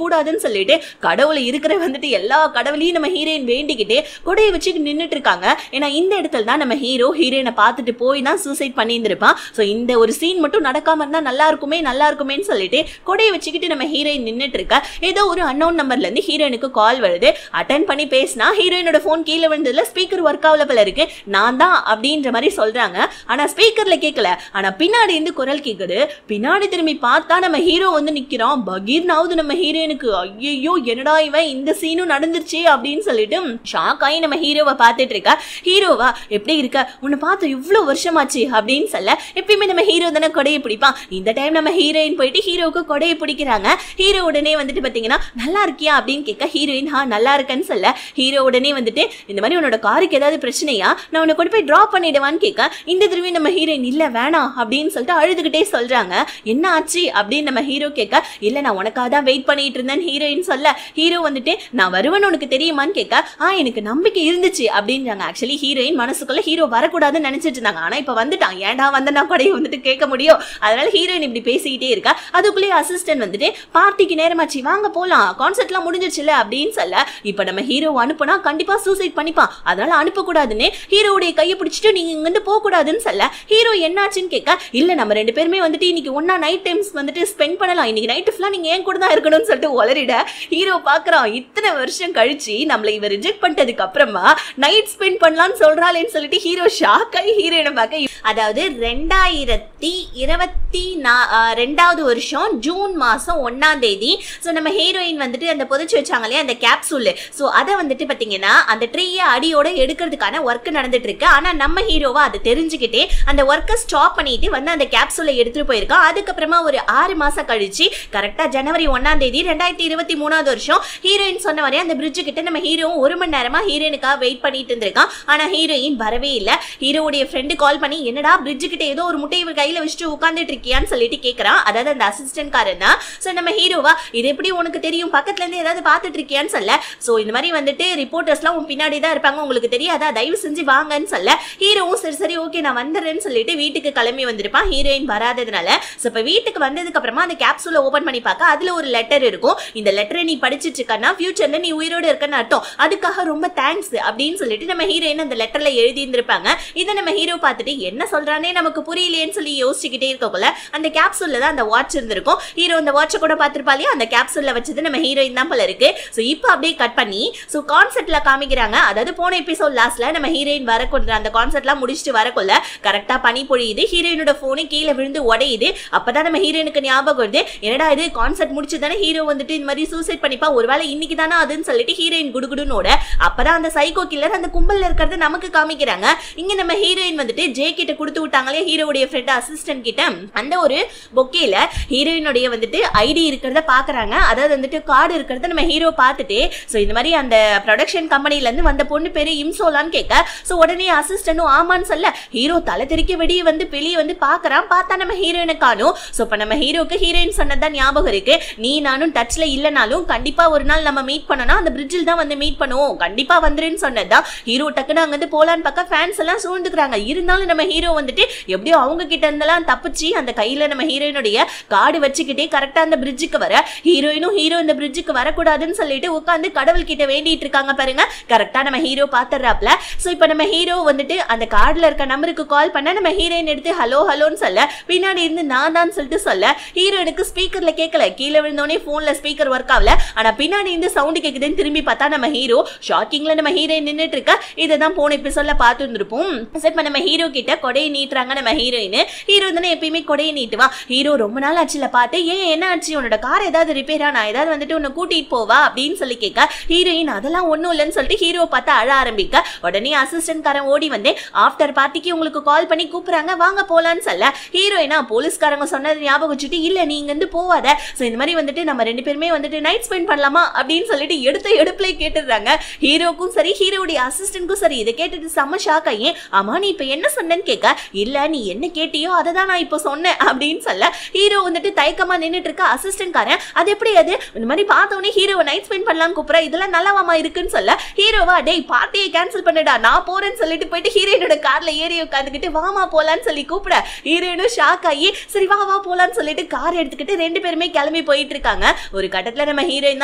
கூடாதுன்னு சொல்லிட்டு கடவுளை இருக்கிற வந்துட்டு எல்லா கடவுளையும் நம்ம ஹீரோயின் வேண்டிக்கிட்டு கொடையை வச்சு நின்னுட்டு இருக்காங்க. ஏன்னா இந்த இடத்துல தான் நம்ம ஹீரோயினை பார்த்துட்டு போய் தான் சூசைட் பண்ணியிருந்திருப்பான். ஸோ இந்த ஒரு சீன் மட்டும் நடக்காம இருந்தா நல்லா இருக்குமேன்னு சொல்லிட்டு கொடையை வச்சுக்கிட்டு நம்ம ஹீரோயின் நின்னுட்டு இருக்கா. ஏதோ ஒரு அன்னோன் நம்பர்ல இருந்து ஹீரோயினுக்கு கால் வருது. அட்டன் பண்ணி பேசினா ஹீரோயினோட போன் கீழே விழுந்ததுல ஸ்பீக்கர் ஒர்க் ஆகல போல இருக்கு. நான் தான் அப்படின்ற மாதிரி சொல்றாங்க. ஆனா ஸ்பீக்கர்ல கேட்கல. ஆனா பின்னாடி இருந்து குரல் கேக்குது. பின்னாடி திரும்பி பார்த்தா நம்ம ஹீரோ வந்து நிக்கிறான். பகீர்னாவது நம்ம ஹீரோயினுக்கு ஐயோ என்னடா இவன் இந்த சீனும் நடந்துருச்சு அப்படின்னு சொல்லிட்டு ஷாக் ஆகி நம்ம ஹீரோவை பார்த்துட்டு இருக்கா. ஹீரோவா எப்படி இருக்க, உன்னை பார்த்து இவ்வளவு வருஷமாச்சு அப்படின்னு சொல்ல. எப்பயுமே நம்ம ஹீரோ தானே கொடையை பிடிப்பான். இந்த டைம் நம்ம ஹீரோயின் போயிட்டு ஹீரோவுக்கு கொடையை பிடிக்கிறாங்க. ஹீரோ உடனே வந்துட்டு பாத்தீங்கன்னா நல்லா இருக்கியா அப்படின்னு கேட்க ஹீரோயின் நல்லா இருக்கேன்னு சொல்ல. ஹீரோ உடனே வந்துட்டு இந்த மாதிரி உன்னோட காருக்கு ஏதாவது பிரச்சனையா, நான் உன்னை கொண்டு போய் டிராப் பண்ணிடுவான்னு கேட்க இந்த திரும்பி நம்ம ஹீரோயின் இல்ல வேணாம் அப்படின்னு சொல்லிட்டு அழுதுகிட்டே சொல்றாங்க. என்ன ஆச்சு அப்படின்னு நம்ம ஹீரோ கேட்க இல்ல நான் உனக்காக தான் வெயிட் பண்ணிட்டு இருந்தேன்னு ஹீரோயின் சொல்ல. ஹீரோ வந்துட்டு நான் வருவேன்னு உனக்கு தெரியுமான்னு கேட்க எனக்கு நம்பிக்கை இருந்துச்சு அப்படின்றாங்க. ஆக்சுவலி ஹீரோயின் மனசுக்குள்ள ஹீரோ வரக்கூடாதுன்னு நினைச்சிட்டு இருந்தாங்க. ஆனா இப்ப வந்துட்டான், ஏன்டா வந்தனா கொடையை வந்துட்டு கேட்க முடியும். அதனால ஹீரோயின் இப்படி பேசிக்கிட்டே இருக்கா. அதுக்குள்ளேயே அசிஸ்டன்ட் வந்துட்டு பார்ட்டிக்கு நேரமாச்சு வாங்க போலாம், கான்செர்ட்லாம் முடிஞ்சிருச்சுல அப்படின்னு சொல்ல. இப்ப நம்ம ஹீரோ அனுப்புனா கண்டிப்பா சூசைட் பண்ணிப்பான், அதனால அனுப்பக்கூடாதுன்னு ஹீரோவுடைய கையை பிடிச்சிட்டு நீங்க இங்கிருந்து போக கூடாதுன்னு சொல்ல. ஹீரோ என்னாச்சுன்னு கேட்க இல்ல நம்ம ரெண்டு பேருமே வந்துட்டு இன்னைக்கு ஒன்னா நைட் டைம்ஸ் வந்துட்டு ஸ்பெண்ட் பண்ணலாம், இன்னைக்கு நைட் ஃபுல்லா நீங்க ஏன் கூட தான் இருக்கணும்னு சொல்லிட்டு உளறிட. ஹீரோ பாக்குறான் இத்தனை வருஷம் கழிச்சு நம்மள இவ ரிஜெக்ட் பண்ணிட்டதுக்கு அப்புறமா நைட் ஸ்பெண்ட் பண்ணலாம்னு சொல்றாளேன்னு சொல்லிட்டு ஹீரோ ஷாக் ஆகி ஹீரோயினை பார்க்க. அதாவது 2022வது வருஷம் ஜூன் மாசம் 1ஆம் தேதி நம்ம ஹீரோயின் வந்துட்டு அந்த புதைச்சு வச்சாங்களே அந்த கேப்சூல், ஸோ அதை வந்துட்டு பாத்தீங்கன்னா அந்த ட்ரீயை அடியோட எடுக்கிறதுக்கான ஒர்க் நடந்துட்டு இருக்கு. ஆனா நம்ம ஹீரோவா அதை தெரிஞ்சுக்கிட்டே அந்த ஒர்க்கை ஸ்டாப் பண்ணிட்டு வந்து அந்த கேப்சூலை எடுத்துட்டு போயிருக்கான். அதுக்கப்புறமா ஒரு 6 மாசம் கழிச்சு கரெக்டா ஜனவரி 1ஆம் தேதி 2023வது வருஷம் ஹீரோயின் சொன்ன வரையும் அந்த பிரிட்ஜு கிட்ட நம்ம ஹீரோ 1 மணி நேரமா ஹீரோயினுக்காக வெயிட் பண்ணிட்டு இருந்திருக்கான். ஆனா ஹீரோயின் வரவே இல்லை. ஹீரோவுடைய ஃப்ரெண்டு கால் பண்ணி என்னடா பிரிட்ஜு கிட்ட ஏதோ ஒரு முட்டையை கையில வச்சுட்டு உட்காந்துட்டு இருக்கியான்னு சொல்லிட்டு கேட்கறான். அதாவது அந்த அசிஸ்டன்ட் காரன் தான். சோ நம்ம ஹீரோவா இது எப்படி உனக்கு தெரியும், பக்கத்துல இருந்து ஏதாவது பாத்துட்டு இருக்கியான்னு சொல்ல. சோ இந்த மாதிரி வந்துட்டு ரிப்போர்ட்டர்ஸ்லாம் உன் பின்னாடி தான் இருப்பாங்க, உங்களுக்கு தெரியாதா, தயவு செஞ்சு வாங்கன்னு சொல்ல. ஹீரோவும் சரி ஓகே நான் வந்துடுறேன்னு சொல்லிட்டு வீட்டுக்கு கிளம்பி வந்திருப்பான். ஹீரோயின் வராததுனால இப்ப வீட்டுக்கு வந்ததுக்கு அப்புறமா அந்த கேப்சூலை ஓபன் பண்ணி பார்க்க அதுல ஒரு லெட்டர் இருக்கும். இந்த லெட்டரை நீ படிச்சிட்டு இருக்கன்னா ஃபியூச்சர்ல நீ உயிரோடு இருக்கன்னு அர்த்தம், அதுக்காக ரொம்ப தேங்க்ஸ் அப்படின்னு சொல்லிட்டு நம்ம ஹீரோயின் அந்த லெட்டர்ல எழுதி இருந்திருப்பாங்க. இதை நம்ம ஹீரோ பார்த்துட்டு என்ன சொல்றானே நமக்கு புரியலையேன்னு சொல்லி யோசிச்சுக்கிட்டே இருக்கக்குள்ள அந்த கேப்சூல்ல தான் அந்த வாட்ச் இருந்திருக்கும். ஹீரோ அந்த வாட்சை கூட பார்த்திருப்பாலே அந்த கேப்சூல்ல வச்சது நம்ம ஹீரோயின் தான் போல இருக்கு. சோ இப்போ அப்படியே கட் பண்ணி சோ கான்செர்ட்ல காமிக்கிறாங்க. அதாவது போன எபிசோட் லாஸ்ட்ல நம்ம ஹீரோயின் வரக்குள்ள அந்த கான்செர்ட்லாம் முடிச்சுட்டு வரக்குள்ள கரெக்டா பனி பொழியுது, ஹீரோயினோட போனு கீழே விழுந்து உடையுது. அப்பதான் நம்ம ஹீரோயினுக்கு ஞாபகம் வருது, என்னடா இது கான்செர்ட் முடிச்சு தானே ஹீரோ வந்துட்டு இந்த மாதிரி சூசைட் பண்ணிப்பா, ஒருவேளை இன்னைக்கு தானே அதுன்னு சொல்லிட்டு ஹீரோயின் குடுகுடுனோட அப்பதான் அந்த சைக்கோ கில்லர் அந்த கும்பல்ல இருக்கிறது நமக்கு காமிக்கிறாங்க. இங்க நம்ம ஹீரோயின் வந்துட்டு ஜே கிட்ட கொடுத்து விட்டாங்களே ஹீரோவுடைய ஃப்ரெண்ட் அசிஸ்டன்ட் கிட்ட அந்த ஒரு பொக்கேல ஹீரோயினுடைய வந்துட்டு ஐடி இருக்கிறத பாக்குறாங்க. அதாவது வந்துட்டு கார்டு இருக்கிறத நம்ம ஹீரோ பார்த்துட்டு சோ இந்த மாதிரி அந்த ப்ரொடக்ஷன் கம்பெனில இருந்து வந்த பொண்ணு பேரு இம்சோலான்னு கேட்க சோ உடனே அசிஸ்டன்டும் ஆமான்னு சொல்ல. ஹீரோ தலை தெறிக்க வெடிய வந்து வெளியே வந்து பாக்குறான். பார்த்தா நம்ம ஹீரோயினை காணும். சோ இப்ப நம்ம ஹீரோக்கு ஹீரோயின் சொன்னதான் ஞாபகம் இருக்கு, நீ நானும் டச்ல இல்லனாலும் கண்டிப்பா ஒரு நாள் நம்ம மீட் பண்ணனா அந்த பிரிட்ஜில் தான் வந்து மீட் பண்ணுவோம், கண்டிப்பா வந்துருன்னு சொன்னதான். ஹீரோ டக்குன்னு அங்க வந்து போலான்னு பார்க்க ஃபேன்ஸ் எல்லாம் சூழ்ந்துக்கிறாங்க. இருந்தாலும் நம்ம ஹீரோ வந்துட்டு எப்படியோ அவங்க கிட்ட இருந்தெல்லாம் தப்பிச்சு அந்த கையில நம்ம ஹீரோயினுடைய கார்டு வச்சுக்கிட்டே கரெக்டா அந்த பிரிட்ஜுக்கு வர. ஹீரோயினும் ஹீரோ இந்த பிரிட்ஜுக்கு வரக்கூடாதுன்னு சொல்லிட்டு உட்காந்து கடவுள் கிட்ட வேண்டிட்டு இருக்காங்க பாருங்க. கரெக்டா நம்ம ஹீரோ பாத்துறாப்ல. சோ இப்ப நம்ம ஹீரோ வந்துட்டு அந்த கார்டுல இருக்க நம்பருக்கு கால் பண்ண நம்ம ஹீரோயின் எடுத்து ஹலோ ஹலோன்னு சொல்ல. பின்னாடி இருந்து நான் தான் சொல்லிட்டு சொல்ல. ஹீரோயினுக்கு ஸ்பீக்கர்ல கேட்கல, கீழே விழுந்தோடனே போன்ல ஸ்பீக்கர் ஒர்க் ஆகல. ஆனா பின்னாடி இருந்து சவுண்ட் கேக்குதுன்னு திரும்பி பார்த்தா நம்ம ஹீரோ ஷாக்கிங்ல நம்ம ஹீரோயின் நின்னுட்டு இருக்க. இதான் போன எபிசோட்ல பார்த்து இருந்திருப்போம். இப்ப நம்ம ஹீரோ கிட்ட கொடையை நீட்டுறாங்க நம்ம ஹீரோயின். ஹீரோ தானே எப்பயுமே கொடையை நீட்டுவா. ஹீரோ ரொம்ப நாள் ஆச்சுல பார்த்து, ஏன் என்ன ஆச்சு, உன்னோட கார் ஏதாவது ரிப்பேரா, நான் ஏதாவது வந்துட்டு உன்னை கூட்டிட்டு போவா அப்படின்னு சொல்லி கேட்க. ஹீரோயின் அதெல்லாம் ஒண்ணும் இல்லைன்னு சொல்லிட்டு ஹீரோ பார்த்து அழ ஆரம்பிக்க. உடனே அசிஸ்டன்ட் காரன் ஓடி வந்து ஆஃப்டர் பார்ட்டிக்கு உங்களுக்கு கால் பண்ணி கூப்பிடுறாங்க வாங்க போலான்னு சொல்ல. ஹீரோயினா போலீஸ்காரங்க சொன்னது ஞாபகம் வச்சுட்டு இல்ல நீங்க வந்து போவாத, சோ இந்த மாதிரி வந்துட்டு நம்ம ரெண்டு பேருமே வந்துட்டு நைட் ஸ்பெண்ட் பண்ணலாமா அப்படின்னு சொல்லிட்டு எடுத்த எடுப்புல கேட்டுறாங்க. ஹீரோக்கும் சரி ஹீரோடைய அசிஸ்டன்ட்க்கும் சரி இதை கேட்டுட்டு செம்ம ஷாக் ஆகி, ஆமா நீ இப்ப என்ன சொன்னேன்னு கேட்க, இல்ல நீ என்ன கேட்டியோ அதை தான் நான் இப்ப சொன்னேன் அப்படின்னு சொல்ல ஹீரோ வந்துட்டு தயக்கமா நின்னுட்டு இருக்க அசிஸ்டன்ட் காரன் அது எப்படி அது இந்த மாதிரி பார்த்தோன்னே ஹீரோவை நைட் ஸ்பெண்ட் பண்ணலாம் கூப்பிட இதெல்லாம் நல்லாவாமா இருக்குன்னு சொல்ல ஹீரோவா டேய் பார்ட்டியை கேன்சல் பண்ணுடா நான் போறேன்னு சொல்லிட்டு போயிட்டு ஹீரோயினோட கார்ல ஏறி உட்காந்துக்கிட்டு வாமா போலான்னு சொல்லி கூப்பிட ஹீரோயினும் ஷாக் ஆகி சரி வா வா போலான்னு சொல்லிட்டு கார் எடுத்துக்கிட்டு ரெண்டு பேருமே கிளம்பி போயிட்டு இருக்காங்க. ஒரு கட்டத்துல நம்ம ஹீரோயின்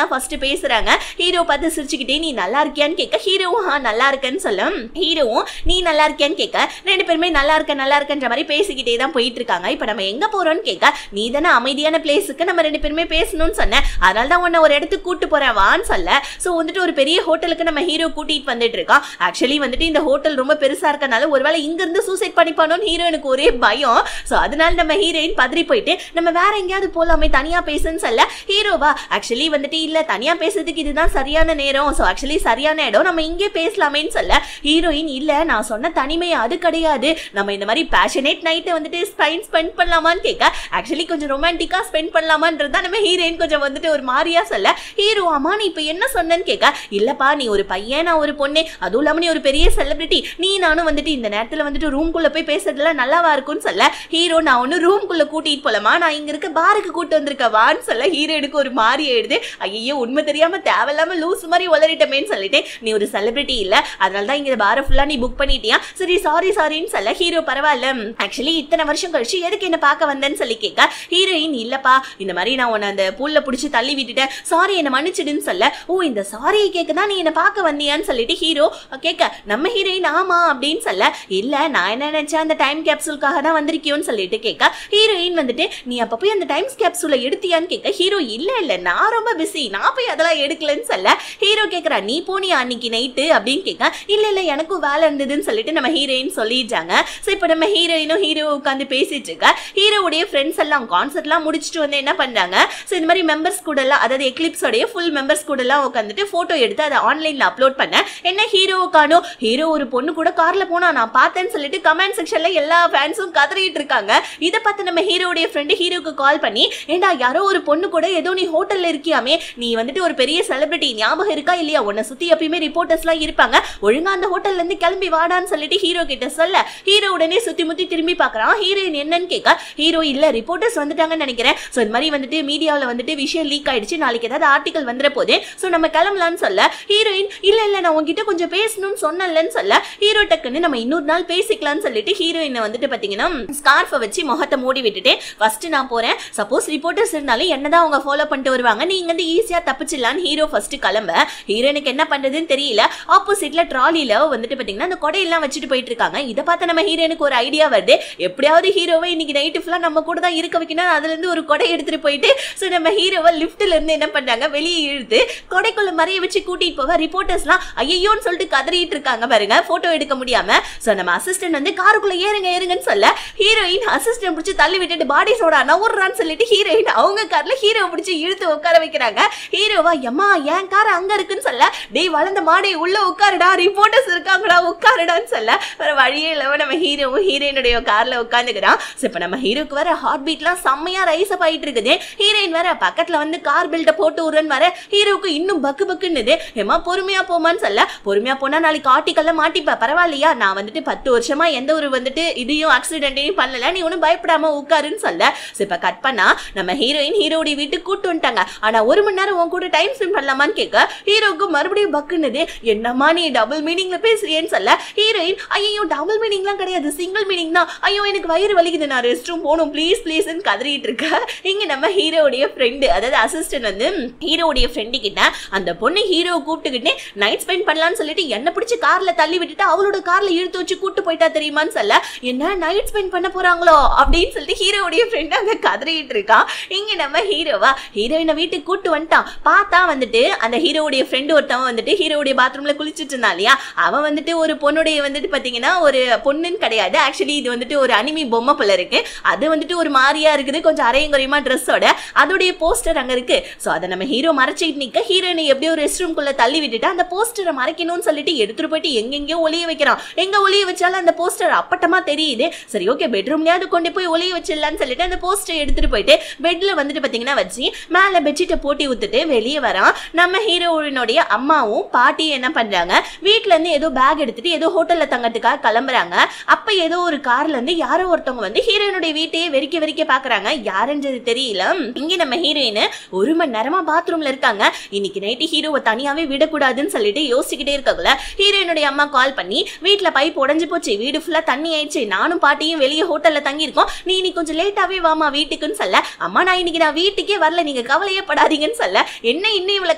தான் ஃபர்ஸ்ட் பேசுறாங்க. ஹீரோ பார்த்து சிரிச்சுக்கிட்டே நீ நல்லா இருக்கியான்னு கேட்க ஹீரோவும் நல்லா இருக்கேன்னு சொல்ல ஹீரோவும் நீ நல்லா இருக்கியான்னு கேட்க ரெண்டு பேருமே நல்லா இருக்கன்ற மாதிரி பேசிக்கிட்டே தான் போயிட்டு இருக்காங்க. இப்ப நம்ம எங்க போறோம்னு கேட்க நீ தானே அமைதியான பிளேஸுக்கு நம்ம ரெண்டு பேருமே பேசணும்னு சொன்னேன் அதனால தான் உன்னை ஒரு இடத்துக்கு கூட்டு போறேன் வான்னு சொல்ல சோ வந்துட்டு ஒரு பெரிய ஹோட்டலுக்கு நம்ம ஹீரோ கூட்டிட்டு வந்துட்டு இருக்கான். ஆக்சுவலி வந்துட்டு இந்த ஹோட்டல் ரொம்ப பெருசா இருக்கனால ஒருவேளை இங்க இருந்து சூசைட் பண்ணிப்பானோன்னு ஹீரோனுக்கு ஒரே பயம். சோ அதனால நம்ம ஹீரோயின் பதறி போயிட்டு நம்ம வேற எங்கேயாவது போலாமே தனியா பேசுன்னு சொல்ல ஹீரோவா ஆக்சுவலி வந்துட்டு இல்ல தனியா பேசுறதுக்கு இதுதான் சரியான நேரம் சோ ஆக்சுவலி சரியான இடம் நம்ம இங்கே பேசலாமேன்னு சொல்ல ஹீரோயின் இல்ல நான் சொன்ன தனிமை அது கிடையாது நம்ம இந்த மாதிரி பேஷனேட் நைட்டை வந்துட்டு ஸ்பெண்ட் பண்ணலாமான்னு கேட்க ஆக்சுவலி கொஞ்சம் ரொமான்டிக்கா ஸ்பெண்ட் பண்ணலாமான்றதா நம்ம ஹீரோயின் கொஞ்சம் வந்துட்டு ஒரு மாதிரியா சொல்ல ஹீரோ ஆமா நீ இப்ப என்ன சொன்னேன்னு கேட்க இல்லப்பா நீ ஒரு பையன் நான் ஒரு பொண்ணு அதுவும் இல்லாம நீ ஒரு பெரிய செலிபிரிட்டி நீ நானும் வந்துட்டு இந்த நேரத்துல வந்துட்டு ரூம்குள்ள போய் பேசுறதுல நல்லாவா இருக்கும்னு சொல்ல ஹீரோ நான் ஒன்னு ரூம்குள்ள கூட்டிட்டு போலமா நான் இங்க இருக்க பாருக்கு கூட்டு வந்திருக்கவான்னு சொல்ல ஹீரோனுக்கு ஒரு மாதிரி ஆயிடுது ஐயோ உண்மை தெரியாம தேவையில்லாம லூஸ் மாதிரி உளறிட்டமேன்னு சொல்லிட்டு நீ ஒரு செலிபிரிட்டி இல்ல அதனாலதான் இங்க பார ஃபுல்லா நீ புக் பண்ணிட்டியா சரி சாரின்னு சொல்ல ஹீரோ பரவாயில்ல ஆக்சுவலி இத்தனை வருஷம் கழிச்சு எதுக்கு என்ன பார்க்க வந்தேன்னு சொல்லி கேட்க ஹீரோயின் இல்லப்பா இந்த மாதிரி நான் உன்னை அந்த பூல்ல புடிச்சு தள்ளி விட்டுட்டேன் சாரி என்ன மன்னிச்சிடுன்னு சொல்ல ஓ இந்த சாரியை கேட்கதான் நீ என்ன பார்க்க வந்தியான்னு சொல்லிட்டு ஹீரோ கேட்க நம்ம ஹீரோயின் ஆமா அப்படின்னு சொல்ல இல்ல நான் என்ன நினைச்சேன் அந்த டைம் கேப்சூலுக்காக தான் வந்திருக்கியோன்னு சொல்லிட்டு கேட்க ஹீரோயின் வந்துட்டு நீ அப்ப போய் அந்த டைம் கேப்சூலை எடுத்தியான்னு கேட்க ஹீரோ இல்ல நான் ரொம்ப பிஸி நான் போய் அதெல்லாம் எடுக்கலன்னு சொல்ல ஹீரோ கேட்கறா நீ போனியா அன்னைக்கு நைட்டு அப்படின்னு கேட்க இல்ல எனக்கும் வேலை இருந்ததுன்னு சொல்லிட்டு நம்ம ஹீரோயின் சொல்லிட்டாங்க. சோ இப்போ நம்ம ஹீரோயினும் ஹீரோ உட்காந்து பேசிட்டு இருக்க ஹீரோவுடைய ஃப்ரெண்ட்ஸ் எல்லாம் கான்சர்ட்லாம் முடிச்சுட்டு வந்து என்ன பண்றாங்க சோ இந்த மாதிரி மெம்பர்ஸ் கூட எல்லாம் அதாவது எக்லிப்ஸோடைய ஃபுல் மெம்பர்ஸ் கூட எல்லாம் உட்காந்துட்டு போட்டோ எடுத்து அதை ஆன்லைன்ல அப்லோட் பண்ண என்ன ஹீரோவுக்கானோ ஹீரோ ஒரு பொண்ணு கூட கார்ல போனா நான் பார்த்தேன்னு சொல்லிட்டு கமெண்ட் செக்ஷன்ல எல்லா ஃபேன்ஸும் கதறிட்டு இருக்காங்க. இதை பார்த்து நம்ம ஹீரோவுடைய ஃப்ரெண்டு ஹீரோக்கு கால் பண்ணி ஏண்டா யாரோ ஒரு பொண்ணு கூட ஏதோ நீ ஹோட்டல்ல இருக்கியாமே நீ வந்துட்டு ஒரு பெரிய செலிபிரிட்டி ஞாபகம் இருக்கா இல்லையா உன்னை சுத்தி எப்பயுமே ரிப்போர்ட்டர்ஸ் எல்லாம் இருப்பாங்க ஒழுங்கா அந்த ஹோட்டல்ல இருந்து கிளம்பி வாடான்னு சொல்லிட்டு ஹீரோ கிட்ட சொல்ல ஹீரோ உடனே சுத்தி முத்தி திரும்பி பாக்குறான் ஹீரோயின் என்னன்னு கேட்க ஹீரோ இல்ல ரிப்போர்ட்டர்ஸ் வந்துட்டாங்கன்னு நினைக்கிறேன் சோ இந்த மாதிரி வந்துட்டு மீடியாவில் வந்துட்டு விஷயம் லீக் ஆயிடுச்சு நாளைக்கு ஏதாவது ஆர்டிகல் வந்துற போதே சோ நம்ம கிளம்பலான்னு சொல்ல ஹீரோயின் இல்ல நான் உங்ககிட்ட கொஞ்சம் பேசணும்னு சொன்னேன்னு சொல்ல ஹீரோ டக்குன்னு நம்ம இன்னொரு நாள் பேசிக்கலாம்னு சொல்லிட்டு ஹீரோயினை வந்துட்டு பாத்தீங்கன்னா ஸ்கார்ஃபை வச்சு முகத்தை மூடி விட்டுட்டு ஃபர்ஸ்ட் நான் போறேன் சப்போஸ் ரிப்போர்ட்டர்ஸ் இருந்தாலும் என்னதான் அவங்க ஃபாலோ பண்ணிட்டு வருவாங்க நீங்க வந்து ஈஸியா தப்பிச்சிடலான்னு ஹீரோ ஃபர்ஸ்ட் கிளம்ப ஹீரோயினுக்கு என்ன பண்றதுன்னு தெரியல ஆப்போசிட்ல ட்ராலில வந்துட்டு பாத்தீங்கன்னா அந்த கொடையெல்லாம் வச்சுட்டு போயிட்டு இருக்காங்க. இதை பார்த்து நம்ம ஹீரோனுக்கு ஒரு ஐடியா வருது எப்படியாவது ஹீரோவை இன்னைக்கு நைட்டு ஃபுல்லா நம்ம கூட தான் இருக்க வைக்கணும் அதுல இருந்து ஒரு கொடை எடுத்துட்டு போயிட்டு சோ நம்ம ஹீரோவை லிப்ட்ல இருந்து என்ன பண்றாங்க வெளியே இழுத்து கொடைக்குள்ள மறைய வச்சு கூட்டிட்டு போக ரிப்போர்ட்டர்ஸ்லாம் ஐயோன்னு சொல்லிட்டு கதறிட்டு இருக்காங்க பாருங்க போட்டோ எடுக்க முடியாம சோ நம்ம அசிஸ்டன்ட் வந்து காருக்குள்ள ஏறுங்கன்னு சொல்ல ஹீரோயின் அசிஸ்டன்ட் பிடிச்சி தள்ளி விட்டுட்டு பாடி சோடா நவுறான்னு சொல்லிட்டு ஹீரோயின் அவங்க கார்ல ஹீரோ பிடிச்சி இழுத்து உட்கார வைக்கிறாங்க. ஹீரோவா எம்மா என் கார் அங்க இருக்குன்னு சொல்ல டேய் வளர்ந்த மாடே உள்ள உட்காருடா ரிப்போர்ட்டர்ஸ் இருக்காங்களா உட்காருடான்னு சொல்ல வேற வழியே இல்லாம நம்ம ஹீரோவும் ஹீரோயினுடைய கார்ல உட்காந்துக்கிறான். இப்ப நம்ம ஹீரோக்கு வர ஹார்ட் பீட்லாம் செம்மையா ரைஸ் அப் ஆயிட்டு இருக்குது. ஹீரோயின் வர பக்கத்துல வந்து கார் பில்ட போட்டு விடுறன்னு வர ஹீரோக்கு இன்னும் பக்குன்னுது. ஏமா பொறுமையா போமான்னு சொல்ல பொறுமையா போனா நாளைக்கு ஆர்டிக்கல்ல மாட்டிப்ப பரவாயில்லையா நான் வந்துட்டு 10 வருஷமா எந்த ஒரு வந்துட்டு இதையும் ஆக்சிடென்ட்டையும் பண்ணல நீ ஒன்னும் பயப்படாம உட்காருன்னு சொல்ல இப்ப கட் பண்ணா நம்ம ஹீரோயின் ஹீரோடைய வீட்டுக்கு கூட்டு வந்துட்டாங்க. ஆனா 1 மணி நேரம் உன் கூட டைம் ஸ்பெண்ட் பண்ணலாமான்னு கேட்க ஹீரோக்கு மறுபடியும் பக்குன்னுது. என்னமா நீ டபுள் மீனிங்ல பேசுறியேன்னு சொல்ல ஹீரோயின் ஐயோ டபுள் மீனிங்லாம் கிடையாது சிங்கிள் மீனிங் தான் ஐயோ எனக்கு வயிறு வலிக்குது நான் ரெஸ்ட் ரூம் போகணும் ப்ளீஸ்ன்னு கதறிட்டு இருக்க இங்க நம்ம ஹீரோடைய ஃப்ரெண்டு அதாவது அசிஸ்டன்ட் வந்து ஹீரோடைய ஃப்ரெண்டு கிட்ட அந்த பொண்ணு ஹீரோ கூப்பிட்டுக்கிட்டு நைட் ஸ்பெண்ட் பண்ணலாம்னு சொல்லிட்டு என்ன பிடிச்சி கார்ல தள்ளி விட்டுட்டு அவளோட கார்ல இழுத்து வச்சு கூட்டு போயிட்டா தெரியுமான்னு சொல்ல என்ன நைட் ஸ்பெண்ட் பண்ண போறாங்களோ அப்படின்னு சொல்லிட்டு ஹீரோடைய ஃப்ரெண்டு அங்க கதறிட்டு இருக்கான். இங்க நம்ம ஹீரோவா ஹீரோயினை வீட்டுக்கு கூட்டு வந்துட்டான். பார்த்தா வந்துட்டு அந்த ஹீரோடைய ஃப்ரெண்டு ஒருத்தவன் வந்துட்டு ஹீரோடைய பாத்ரூம்ல குளிச்சுட்டு இருந்தா இல்லையா அவன் வந்துட்டு ஒரு பொண்ணுடைய வந்துட்டு பாத்தீங்கன்னா ஒரு பொண்ணுன்னு கிடையாது ஆக்சுவலி இது வந்துட்டு ஒரு அனிமி பொம்மை போல இருக்கு அது வந்துட்டு ஒரு மாதிரியா இருக்குது கொஞ்சம் அரையும் குறையுமா ட்ரெஸ்ஸோட அதோடைய போஸ்டர் அங்க இருக்கு. சோ அதை நம்ம ஹீரோ மறைச்சிட்டு நிக்க ஹீரோயினை எப்படியோ ரெஸ்ட் ரூம் குள்ள தள்ளி விட்டுட்டு அந்த போஸ்டரை மறைக்கணும்னு சொல்லிட்டு எடுத்துட்டு போயிட்டு எங்கெங்கயோ ஒளிய வைக்கிறான். எங்க ஒளிய வச்சாலும் அந்த போஸ்டர் அப்பட்டமா தெரியுது. சரி ஓகே பெட்ரூம்லயாவது கொண்டு போய் ஒளிய வச்சிடலான்னு சொல்லிட்டு அந்த போஸ்டரை எடுத்துட்டு போயிட்டு பெட்ல வந்துட்டு பாத்தீங்கன்னா வச்சு மேல பெட்ஷீட்டை போட்டி ஊத்துட்டு வெளியே வரான். நம்ம ஹீரோயினுடைய அம்மாவும் பாட்டியும் என்ன பண்றாங்க வீட்டுல இருந்து ஏதோ பேக் எடுத்துட்டு ஏதோ ஹோட்டல்ல தங்கறதுக்காக கிளம்புறாங்க. அப்ப ஏதோ ஒரு கார்ல இருந்து யாரோ ஒருத்தவங்க வந்து ஹீரோயினோட ஹீரோயினுடைய வீட்டையே வெறிக்க பாக்குறாங்க. யாருன்றது தெரியல. இங்க நம்ம ஹீரோயின் 1 மணி நேரமா பாத்ரூம்ல இருக்காங்க. இன்னைக்கு நைட்டு ஹீரோவை தனியாவே விடக்கூடாதுன்னு சொல்லிட்டு யோசிச்சுக்கிட்டே இருக்கக்குள்ள ஹீரோயினுடைய அம்மா கால் பண்ணி வீட்டுல பைப் உடைஞ்சு போச்சு, வீடு ஃபுல்லா தண்ணி ஆயிடுச்சு, நானும் பாட்டியும் வெளியே ஹோட்டல்ல தங்கி இருக்கோம், நீ இன்னைக்கு கொஞ்சம் லேட்டாவே வாமா வீட்டுக்குன்னு சொல்ல, அம்மா நான் இன்னைக்கு வீட்டுக்கே வரல, நீங்க கவலையே படாதீங்கன்னு சொல்ல, என்ன இன்னும் இவளை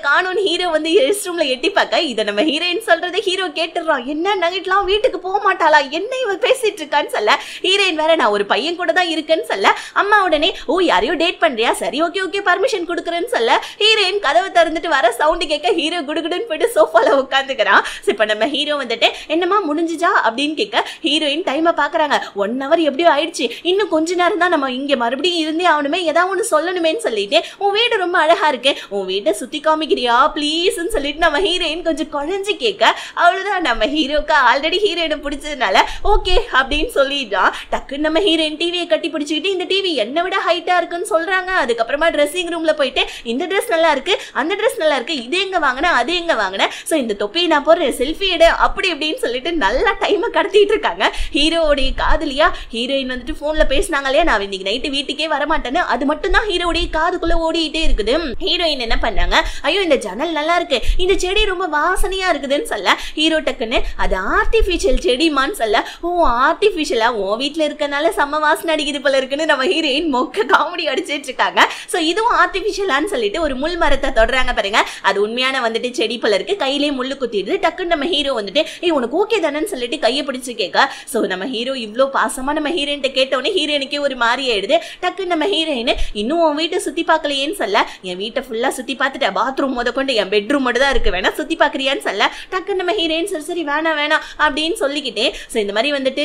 காணோன்னு ஹீரோ வந்து ரெஸ்ட் ரூம்ல எட்டி பார்க்க இதை நம்ம ஹீரோயின் சொல்றதை ஹீரோ கேட்டுறான். என்ன நைட்லாம் வீட்டுக்கு போக மாட்டாளா, என்ன இவ பேசிட்டு இருக்கான்னு சொல்ல, ஹீரோயின் வேற நான் ஒரு பையன் கூட தான் இருக்கேன்னு சொல்ல, அம்மா உடனே ஓ யாரையோ டேட் பண்றியா, சரி ஓகே பர்மிஷன் கொடுக்குறேன்னு சொல்ல, ஹீரோயின் கதவை திறந்துட்டு வர சவுண்ட் கேட்க ஹீரோ குடுகுடுன்னு போயிட்டு சோஃபால உட்காந்துக்கிறான். இப்ப நம்ம ஹீரோ வந்துட்டு என்னமா முடிஞ்சுச்சா அப்படின்னு கேட்க ஹீரோயின் டைமை பாக்குறாங்க. 1 hour எப்படியோ ஆயிடுச்சு, இன்னும் கொஞ்ச நேரம் தான் நம்ம இங்க மறுபடியும் இருந்தே ஆகணுமே, ஏதாவது ஒண்ணு சொல்லணுமேன்னு சொல்லிட்டு உன் வீடு ரொம்ப அழகா இருக்கு, உன் வீட்டை சுத்தி காமிக்கிறியா ப்ளீஸ்ன்னு சொல்லிட்டு நம்ம ஹீரோயின் கொஞ்சம் குழஞ்சு கேட்க அவ்வளவுதான் நம்ம ஹீரோக்கு ஆல்ரெடி ஹீரோயினை பிடிச்சதுனால ஓகே அப்படின்னு சொல்லிட்டான். டக்குன்னு நம்ம ஹீரோயின் டிவியை கட்டி பிடிச்சிக்கிட்டு இந்த டிவி என்னை விட ஹைட்டா இருக்குன்னு சொல்றாங்க. அதுக்கப்புறமா ட்ரெஸ்ஸிங் ரூம்ல போயிட்டு இந்த ட்ரெஸ் நல்லா இருக்கு, அந்த ட்ரெஸ் நல்லா இருக்கு, இது எங்க வாங்கின அது எங்க வாங்கின, சோ இந்த தொப்பியை நான் போடுறேன், செல்ஃபி எடு அப்படி இப்படின்னு சொல்லிட்டு நல்லா டைமை கடத்திட்டு இருக்காங்க. ஹீரோடைய காதலியா ஹீரோயின் வந்துட்டு போன்ல பேசினாங்க இல்லையா, நான் இன்னைக்கு நைட்டு வீட்டுக்கே வரமாட்டேன்னு, அது மட்டும் தான் ஹீரோடைய காதுக்குள்ள ஓடிட்டே இருக்குது. ஹீரோயின் என்ன பண்ணாங்க, ஐயோ இந்த ஜன்னல் நல்லா இருக்கு, இந்த செடி ரொம்ப வாசனையா இருக்குதுன்னு சொல்ல, ஹீரோ டக்குன்னு அது ஆர்டிபிஷியல் செடிமான்னு சொல்ல, ஓ ஆர்டிபிஷியலா உன் வீட்டுல இருக்கனால செம்ம வாசனை அடிக்குது போல இருக்குன்னு நம்ம ஹீரோயின் மொக்க காமெடி அடிச்சிட்டு இருக்காங்க. சோ இதுவும் ஆர்டிபிஷியலான்னு சொல்லிட்டு ஒரு முள் மரத்தை தொடறாங்க பாருங்க, அது உண்மையான வந்துட்டு செடி போல இருக்கு, கையிலே முள்ளு குத்திடுது. டக்குன்னு நம்ம ஹீரோ வந்துட்டு உனக்கு ஓகே தானேன்னு சொல்லிட்டு கையை பிடிச்சு கேட்க, சோ நம்ம ஹீரோ இவ்வளோ பாசமா நம்ம ஹீரோயின் கேட்டோன்னே ஹீரோயினுக்கே ஒரு மாதிரி ஆயிடுது. டக்குன்னு நம்ம ஹீரோயின் இன்னும் உன் வீட்டை சுத்தி பார்க்கலையேன்னு சொல்ல, என் வீட்டை ஃபுல்லா சுத்தி பார்த்துட்டேன், பாத்ரூம் முத கொண்டு என் பெட்ரூம் மட்டும் தான் இருக்கு, வேணா சுத்தி பாக்குறியான்னு சொல்ல, டக்குன்னு நம்ம ஹீரோயின் சரி வேணாம் அப்படின்னு சொல்லிக்கிட்டே சோ இந்த மாதிரி வந்துட்டு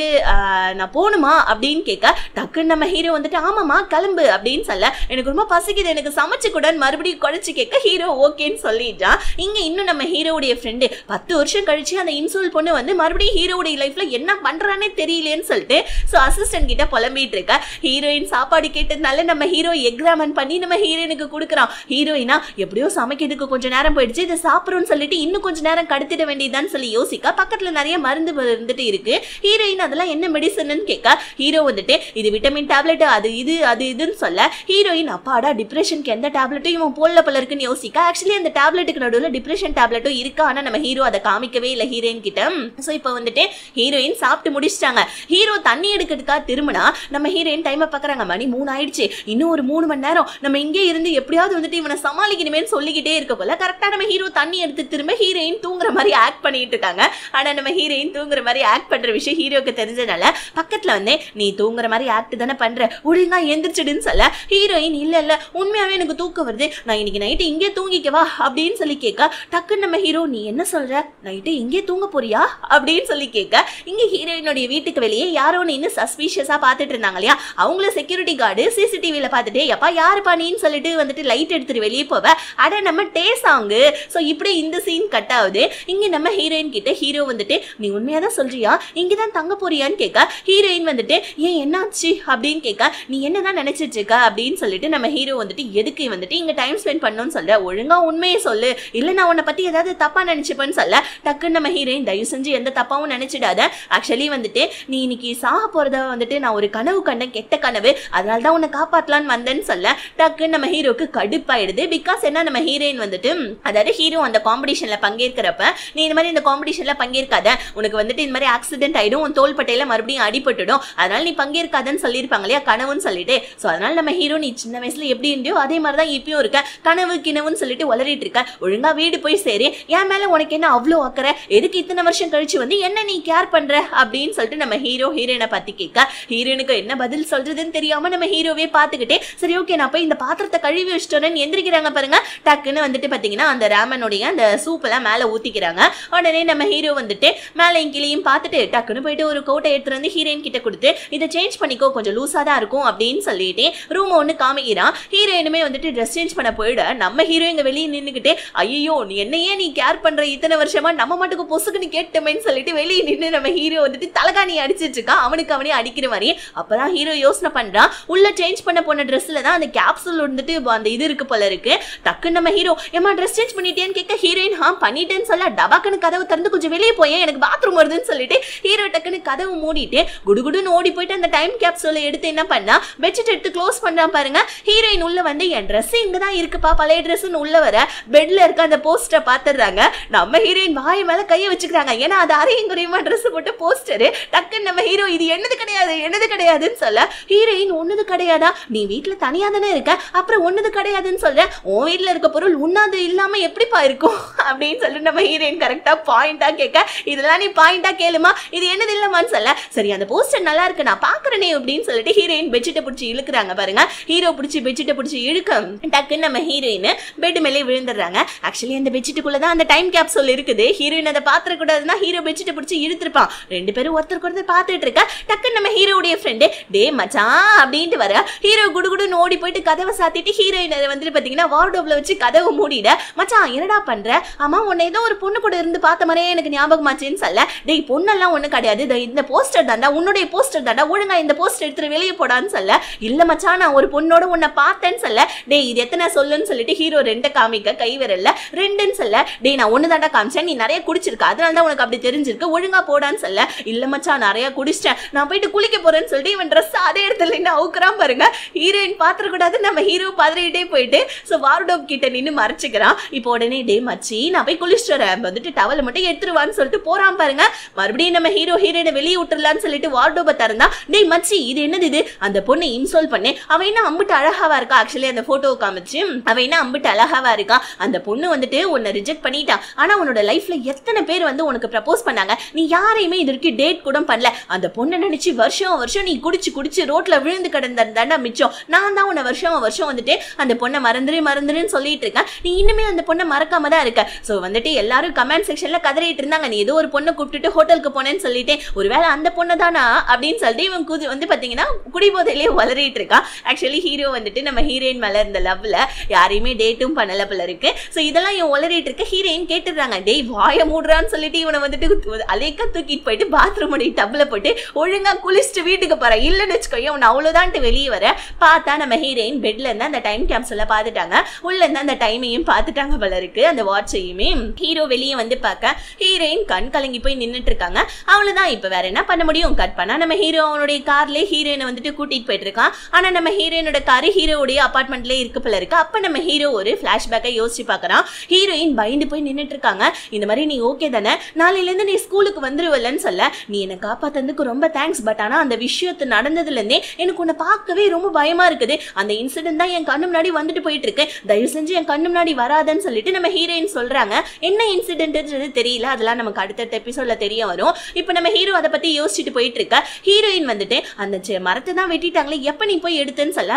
நான் போகணுமா அப்படின்னு கேட்க, டக்குன்னு நம்ம ஹீரோ வந்துட்டு ஆமாமா கிளம்பு அப்படின்னு சொல்ல, எனக்கு ரொம்ப பசிக்குது எனக்கு சமைச்சு கூட மறுபடியும் குறைச்சு கேட்க ஹீரோ ஓகேன்னு சொல்லிட்டான். இங்க இன்னும் நம்ம ஹீரோவுடைய ஃப்ரெண்டு 10 வருஷம் கழிச்சு அந்த இன்சூல் பொண்ணு வந்து மறுபடியும் ஹீரோவுடைய லைஃப்ல என்ன பண்றானே தெரியலேன்னு சொல்லிட்டு சோ அசிஸ்டன்ட் கிட்ட புலம்பிட்டு இருக்க. ஹீரோயின் சாப்பாடு கேட்டதுனால நம்ம ஹீரோ எக்ஸாமன் பண்ணி நம்ம ஹீரோயினுக்கு கொடுக்குறான். ஹீரோயினா எப்படியோ சமைக்கிறதுக்கு கொஞ்சம் நேரம் போயிடுச்சு, இதை சாப்பிடுறோம்னு சொல்லிட்டு இன்னும் கொஞ்சம் நேரம் கடத்திட வேண்டியதான்னு சொல்லி யோசிக்க, பக்கத்துல நிறைய மருந்து இருந்துட்டு இருக்கு. ஹீரோயின் அதெல்லாம் என்ன மெடிசன் கேட்க, ஹீரோ வந்துட்டு இது விட்டமின் டேப்லெட் அது இதுன்னு சொல்ல, ஹீரோயின் அப்பாடா டிப்ரெஷனுக்கு எந்த டேப்லெட்டும் இவன் போல இருக்குன்னு யோசிக்க, ஆக்சுவலி அந்த டேப்லெட்டுக்கு நடுவில் டிப்ரெஷன் டேப்லெட்டும் இருக்கு, ஆனா நம்ம ஹீரோ அதை காமிக்கவே இல்லை ஹீரோயின் கிட்ட. சோ இப்போ வந்துட்டு ஹீரோயின் சாப்பிட்டு முடிச்சிட்டாங்க. ஹீரோ தண்ணி எடுக்கிறதுக்காக திரும்பினா நம்ம ஹீரோயின் டைமை பாக்குறாங்க, மணி 3 ஆயிடுச்சு, இன்னும் ஒரு 3 மணி நேரம் நம்ம இங்கே இருந்து எப்படியாவது வந்துட்டு இவனை சமாளிக்கணுமே சொல்லிக்கிட்டே இருக்க போல கரெக்டா நம்ம ஹீரோ தண்ணி எடுத்து திரும்ப ஹீரோயின் தூங்குற மாதிரி ஆக்ட் பண்ணிட்டு இருக்காங்க. ஆனா நம்ம ஹீரோயின் தூங்குற மாதிரி ஆக்ட் பண்ற விஷயம் ஹீரோக்கு தெரிஞ்சனால பக்கத்துல வந்து நீ தூங்குற மாதிரி ஆக்ட் தானே பண்ற, ஒழுங்கா எந்திரிச்சிடுன்னு சொல்ல, ஹீரோயின் இல்ல உண்மையாவே எனக்கு தூக்கம் வருது, நான் இன்னைக்கு நைட்டு இங்கே தூங்கிக்கவா அப்படின்னு சொல்லி கேட்க, டக்குன்னு நம்ம ஹீரோ நீ என்ன சொல்ற, நைட்டு இங்கே தூங்க போறியா அப்படின்னு சொல்லி கேட்க, இங்க ஹீரோயினுடைய வீட்டுக்கு வெளியே யாரோ நின்னு சஸ்பீஷியஸா பாத்துட்டு இருந்தாங்க இல்லையா, அவங்கள செக்யூரிட்டி கார்டு சிசிடிவில பாத்துட்டு எப்பா யாருப்பா நீன்னு சொல்லிட்டு வந்துட்டு லைட் எடுத்துட்டு வெளியே போவ, அட நம்ம டே சாங்கு. சோ இப்படி இந்த சீன் கட் ஆகுது. இங்க நம்ம ஹீரோயின் கிட்ட ஹீரோ வந்துட்டு நீ உண்மையாதான் சொல்றியா, இங்கதான் தங்க போறியான்னு கேட்க, ஹீரோயின் வந்துட்டு ஏன் என்னாச்சு அப்படின்னு கேட்க, நீ என்னதான் நினைச்சிட்டு இருக்க அப்படின்னு சொல்லிட்டு நம்ம ஹீரோ வந்துட்டு எதுக்கு வந்துட்டு இங்க டைம் ஸ்பெண்ட் பண்ணணும்னு சொல்ற, ஒழுங்கா உண்மையை சொல்லு, இல்ல நான் உன்னை பத்தி ஏதாவது தப்பா நினைச்சுப்பேன்னு சொல்ல, டக்குன்னு நம்ம ஹீரோயின் தயவு செஞ்சு எந்த தப்பாவும் நினைச்சிடாத, ஆக்சுவலி வந்துட்டு நீ இன்னைக்கு சாக போறத வந்துட்டு நான் ஒரு கனவு கண்டேன், கெட்ட கனவு, அதனாலதான் உன்னை காப்பாத்தலான்னு வந்தேன்னு சொல்ல, டக்குன்னு நம்ம ஹீரோக்கு கடுப்பாயிடுது. பிகாஸ் என்ன நம்ம ஹீரோயின் வந்துட்டு அதாவது ஹீரோ அந்த காம்படிஷன்ல பங்கேற்கிறப்ப நீ இந்த மாதிரி இந்த காம்படிஷன்ல பங்கேற்காத, உனக்கு வந்துட்டு இந்த மாதிரி ஆக்சிடென்ட் ஆயிடும், உன் தோள்பட்டையில மறுபடியும் அடிபட்டுடும், அதனால நீ பங்கேற்காதன்னு சொல்லியிருப்பாங்க இல்லையா கனவுன்னு சொல்லிட்டு. சோ அதனால நம்ம ஹீரோ நீ சின்ன வயசுல எப்படி இருந்தியோ அதே மாதிரிதான் இப்பயும் இருக்க, கனவு கிணவுன்னு சொல்லிட்டு வளரிட்டு இருக்க, ஒழுங்கா வீடு போய் சேரு, என் மேல உனக்கு என்ன அவ்வளோ அக்கறை, எதுக்கு இத்தனை வருஷம் கழிச்சு வந்து என்ன நீ கேர் பண்ற அப்படின்னு சொல்லிட்டு நம்ம ஹீரோயினை பத்தி கேட்க, ஹீரோயினுக்கு என்ன பதில் சொல்றதுன்னு தெரியாம நம்ம ஹீரோவே பாத்துக்கிட்டே சரி ஓகே நான் போய் இந்த பாத்திரத்தை கழுவி வச்சுட்டோன்னு எந்திரிக்கிறாங்க பாருங்க. டக்குன்னு வந்துட்டு பாத்தீங்கன்னா அந்த ராமனுடைய அந்த சூப் எல்லாம் மேல ஊத்திக்கிறாங்க. உடனே நம்ம ஹீரோ வந்துட்டு மேலையும் கீழையும் பார்த்துட்டு டக்குன்னு போயிட்டு ஒரு கோட்டை எடுத்துட்டு வந்து ஹீரோயின் கிட்ட கொடுத்து இதை சேஞ்ச் பண்ணிக்கோ கொஞ்சம் லூஸா தான் இருக்கும் அப்படின்னு சொல்லிட்டு ரூம் ஒண்ணு காமிக்கிறான். ஹீரோயினுமே வந்துட்டு ட்ரெஸ் சேஞ்ச் பண்ண போயிட நம்ம ஹீரோயிங்க வெளியே நின்னுக்கிட்டு ஐயோ நீ என்னையே நீ கேர் பண்ற இத்தனை வருஷமா நம்ம மட்டுக்கு பொசுக்குன்னு கேட்டமேன்னு சொல்லிட்டு வெளியே நின்று நம்ம ஹீரோ வந்துட்டு தலகாணி அடிச்சிட்டு இருக்கான், அவனுக்கு அவனே அடிக்கிற மாதிரி. அப்பதான் ஹீரோ யோசனை பண்றான், உள்ள சேஞ்ச் பண்ண போன ட்ரெஸ்ல தான் அந்த கேப்சூல் வந்துட்டு அந்த இது இருக்கு போல இருக்கு. டக்குன்னு நம்ம ஹீரோ ஏமா ட்ரெஸ் சேஞ்ச் பண்ணிட்டேன்னு கேட்க, ஹீரோயின் பண்ணிட்டேன்னு சொல்ல டபாக்குன்னு கதவு திறந்து கொஞ்சம் வெளியே போய் எனக்கு பாத்ரூம் வருதுன்னு சொல்லிட்டு ஹீரோ டக்குன்னு கதவு மூடிட்டு குடுகுடுன்னு ஓடி போயிட்டு அந்த டைம் கேப்சூலை எடுத்து என்ன பண்ணா பெட்ஷீட் எடுத்து க்ளோஸ் பண்றான் பாருங்க. ஹீரோயின் உள்ள வந்து என் ட்ரெஸ் இங்கதான் இருக்குப்பா பழைய ட்ரெஸ்ன்னு உள்ள வர பெட்ல இருக்க அந்த போஸ்டரை பாத்துறாங்க. நம்ம ஹீரோயின் வாய் மேல கைய வச்சுக்கிறாங்க. ஏன்னா அது அரையும் குறையுமா ட்ரெஸ் போட்டு போஸ்டரு. டக்குன்னு நம்ம ஹீரோ இது என்னது கிடையாதுன்னு சொல்ல ஹீரோயின் ஒன்னது கிடையாதா, நீ வீட்டுல தனியா தானே இருக்க, அப்புறம் ஒன்னது கிடையாதுன்னு சொல்ற, உன் வீட்டுல இருக்க பொருள் உன்னாது இல்லாம எப்படிப்பா இருக்கும் அப்படின்னு சொல்லிட்டு நம்ம ஹீரோயின் கரெக்டா பாயிண்டா கேட்க, இதெல்லாம் நீ பாயிண்டா கேளுமா, இது என்னது இல்லமான்னு சொல்ல, சரி அந்த போஸ்டர் நல்லா இருக்கு நான் பாக்குறேனே அப்படின்னு சொல்லிட்டு ஹீரோயின் பெட்ஷீட்டை பிடிச்சி இழுக்கிறாங்க பாருங்க. ஹீரோ பிடிச்சி பெட்ஷீட்டை பிடிச்சி இழுக்க டக்குன்னு நம்ம ஹீரோயின் பெட் மேலே விழுந்துடுறாங்க. ஆக்சுவலி அந்த பெட்ஷீட்டுக்குள்ளதான் அந்த டைம் கேப்சூல் இருக்குது. ஹீரோயின் அதை பாத்திர கூடாதுன்னா ஹீரோ பெட்ஷீட்டை பிடிச்சி இழுத்துருப்பான். ரெண்டு பேரும் ஒருத்தருக்கு ஒருத்தர் பாத்துட்டு இருக்க டக்குன்னு நம்ம ஹீரோடைய ஃப்ரெண்டு டே மச்சான் அப்படின்ட்டு வர ஹீரோ குடுகுடுன்னு ஓடி போயிட்டு கதவை சாத்திட்டு ஹீரோயின் வந்துட்டு பாத்தீங்கன்னா வார்ட்ரோப்ல வச்சு கதவை மூடிட, மச்சான் என்னடா பண்ற, ஆமா உன்னை ஏதோ ஒரு பொண்ணு கூட இருந்து பார்த்த மாதிரியே எனக்கு ஞாபகமாச்சுன்னு சொல்ல, டேய் பொண்ணெல்லாம் ஒண்ணு கிடையாது, இந்த போஸ்டர் தாண்டா உன்னுடைய போஸ்டர் தாண்டா, ஒழுங்கா இந்த போஸ்டர் எடுத்துட்டு வெளியே போடான்னு சொல்ல, இல்ல மச்சான் நான் ஒரு பொண்ணோட உன்னை பார்த்தேன்னு சொல்ல, டேய் இது எத்தனை சொல்லுன்னு சொல்லிட்டு ஹீரோ ரெண்டை காமிக்க கை விரல்ல ரெண்டுன்னு சொல்ல, டேய் நான் ஒண்ணு தாண்டா காமிச்சேன், நீ நிறைய குடிச்சிருக்க அதனால தான் உனக்கு அப்படி தெரிஞ்சிருக்கு, ஒழுங்கா போடான்னு சொல்ல, இல்ல மச்சான் நிறைய குடிச்சிட்டேன் நான் போயிட்டு குளிக்க போறேன்னு சொல்லிட்டு இவன் ட்ரெஸ் அதே இடத்துல நின்று அவுக்குறான் பாருங்க. ஹீரோயின் பாத்திர கூடாது நம்ம ஹீரோ பதறிட்டே போயிட்டு வார்ட்ரோப் கிட்ட நின்று மறைச்சுக்கிறான். இப்போ உடனே டே மச்சி நான் போய் குளிச்சுட்டு வரேன் வந்துட்டு டவலை மட்டும் எடுத்துருவான்னு சொல்லிட்டு போறான் பாருங்க. மறுபடியும் நம்ம ஹீரோயினை வெளியே விட்டுறலான்னு சொல்லிட்டு வார்ட்ரோபை திறந்தா, டேய் மச்சி இது என்னது இது, அந்த பொண்ணை இன்சல்ட் பண்ணேன், அவ என்ன அம்பிட்டு அழகாவா இருக்கா, ஆக்சுவலி அந்த போட்டோ காமிச்சு அவ என்ன அம்பிட்டு அழகாவா இருக்கா, அந்த பொண்ணு வந்துட்டு உன்னை ரிஜெக்ட் பண்ணிட்டா, ஆனா உன்னோட லைஃப்ல எத்தனை பேர் வந்து உனக்கு ப்ரப்போஸ் பண்ணாங்க, நீ யாரையுமே இதற்கு டேட் கூட பண்ணல, அந்த பொண்ணை நினைச்சு வருஷம் வருஷம் நீ குடிச்சு ரோட்ல விழுந்து கிடந்தா மிச்சம், நான் தான் உன்னை வருஷம் வந்துட்டு அந்த பொண்ணை மறந்துருன்னு சொல்லிட்டு இருக்கேன், நீ இன்னுமே அந்த பொண்ணை மறக்காம தான் இருக்க. சோ வந்துட்டு எல்லாரும் கமெண்ட் செக்ஷன்ல கதறிட்டு இருந்தாங்க, நீ ஏதோ ஒரு பொண்ணை கூப்பிட்டுட்டு ஹோட்டலுக்கு போனேன்னு சொல்லிட்டு ஒருவேளை அந்த பொண்ணு தானா அப்படின்னு சொல்லிட்டு இவன் வந்து பாத்தீங்கன்னா குடிபோதையிலேயே வளரிட்டு இருக்கான். ஆக்சுவலி ஹீரோ வந்துட்டு நம்ம ஹீரோயின் மேல இருந்த லவ்ல யாரையுமே டேட்டும் பண்ணல போல இருக்கு. சோ இதெல்லாம் இவன் வளரிட்டு இருக்க ஹீரோயின் கேட்டுறாங்க, டேய் வாய மூடுறான்னு சொல்லிட்டு இவனை வந்துட்டு அலைக்க தூக்கிட்டு போயிட்டு பாத்ரூம் டப்ல போட்டு ஒழுங்கா குளிச்சுட்டு வீட்டுக்கு போற, இல்லன்னு வச்சுக்கோங்க உன் அவ்வளவுதான் வெளியே வர பார்த்தா நம்ம ஹீரோயின் பெட்ல இருந்து அந்த டைம் கேப்சூல பாத்துட்டாங்க, உள்ள இருந்து அந்த டைமையும் பாத்துட்டாங்க போல இருக்கு, அந்த வாட்சையுமே. ஹீரோ வெளியே வந்து பார்க்க ஹீரோயின் கண் கலங்கி போய் நின்னுட்டு இருக்காங்க. அவ்வளவுதான் இப்ப வேற என்ன பண்ண முடியும், கட் பண்ணா நம்ம ஹீரோ அவனுடைய கார்ல ஹீரோயினை வந்துட்டு கூட்டிட்டு போயிட்டு இருக்கான். ஆனா நம்ம ஹீரோயினோட காரு ஹீரோடைய அபார்ட்மெண்ட்ல இருக்கு போல இருக்கு. அப்ப நம்ம ஹீரோ ஒரு பிளாஷ்பேக்கை யோசிச்சு பாக்குறான். ஹீரோயின் பயந்து போய் நின்னுட்டு இருக்காங்க. இந்த மாதிரி நீ ஓகே தானே, நாளையில இருந்து நீ ஸ்கூலுக்கு வந்துருவலன்னு சொல்ல, நீ என்ன காப்பாத்ததுக்கு ரொம்ப தேங்க்ஸ், பட் ஆனா அந்த விஷயத்து நடந்ததுல இருந்தே எனக்கு உன்னை பார்க்கவே ரொம்ப பயமா இருக்குது, அந்த இன்சிடென்ட் தான் என் கண்ணு முன்னாடி வந்துட்டு போயிட்டு இருக்கு, தயவு செஞ்சு என் கண்ணு முன்னாடி வராதன்னு சொல்லிட்டு நம்ம ஹீரோயின் சொல்றாங்க. என்ன இன்சிடென்ட்ன்றது தெரியல, அதெல்லாம் நமக்கு அடுத்த எபிசோட்ல தெரிய வரும். இப்போ நம்ம ஹீரோ அதை பத்தி யோசிச்சுட்டு போயிட்டு இருக்க. ஹீரோயின் வந்துட்டு அந்த மரத்தை தான் வெட்டிட்டாங்களே, எப்ப நீ போய் எடுத்துன்னு சொல்ல,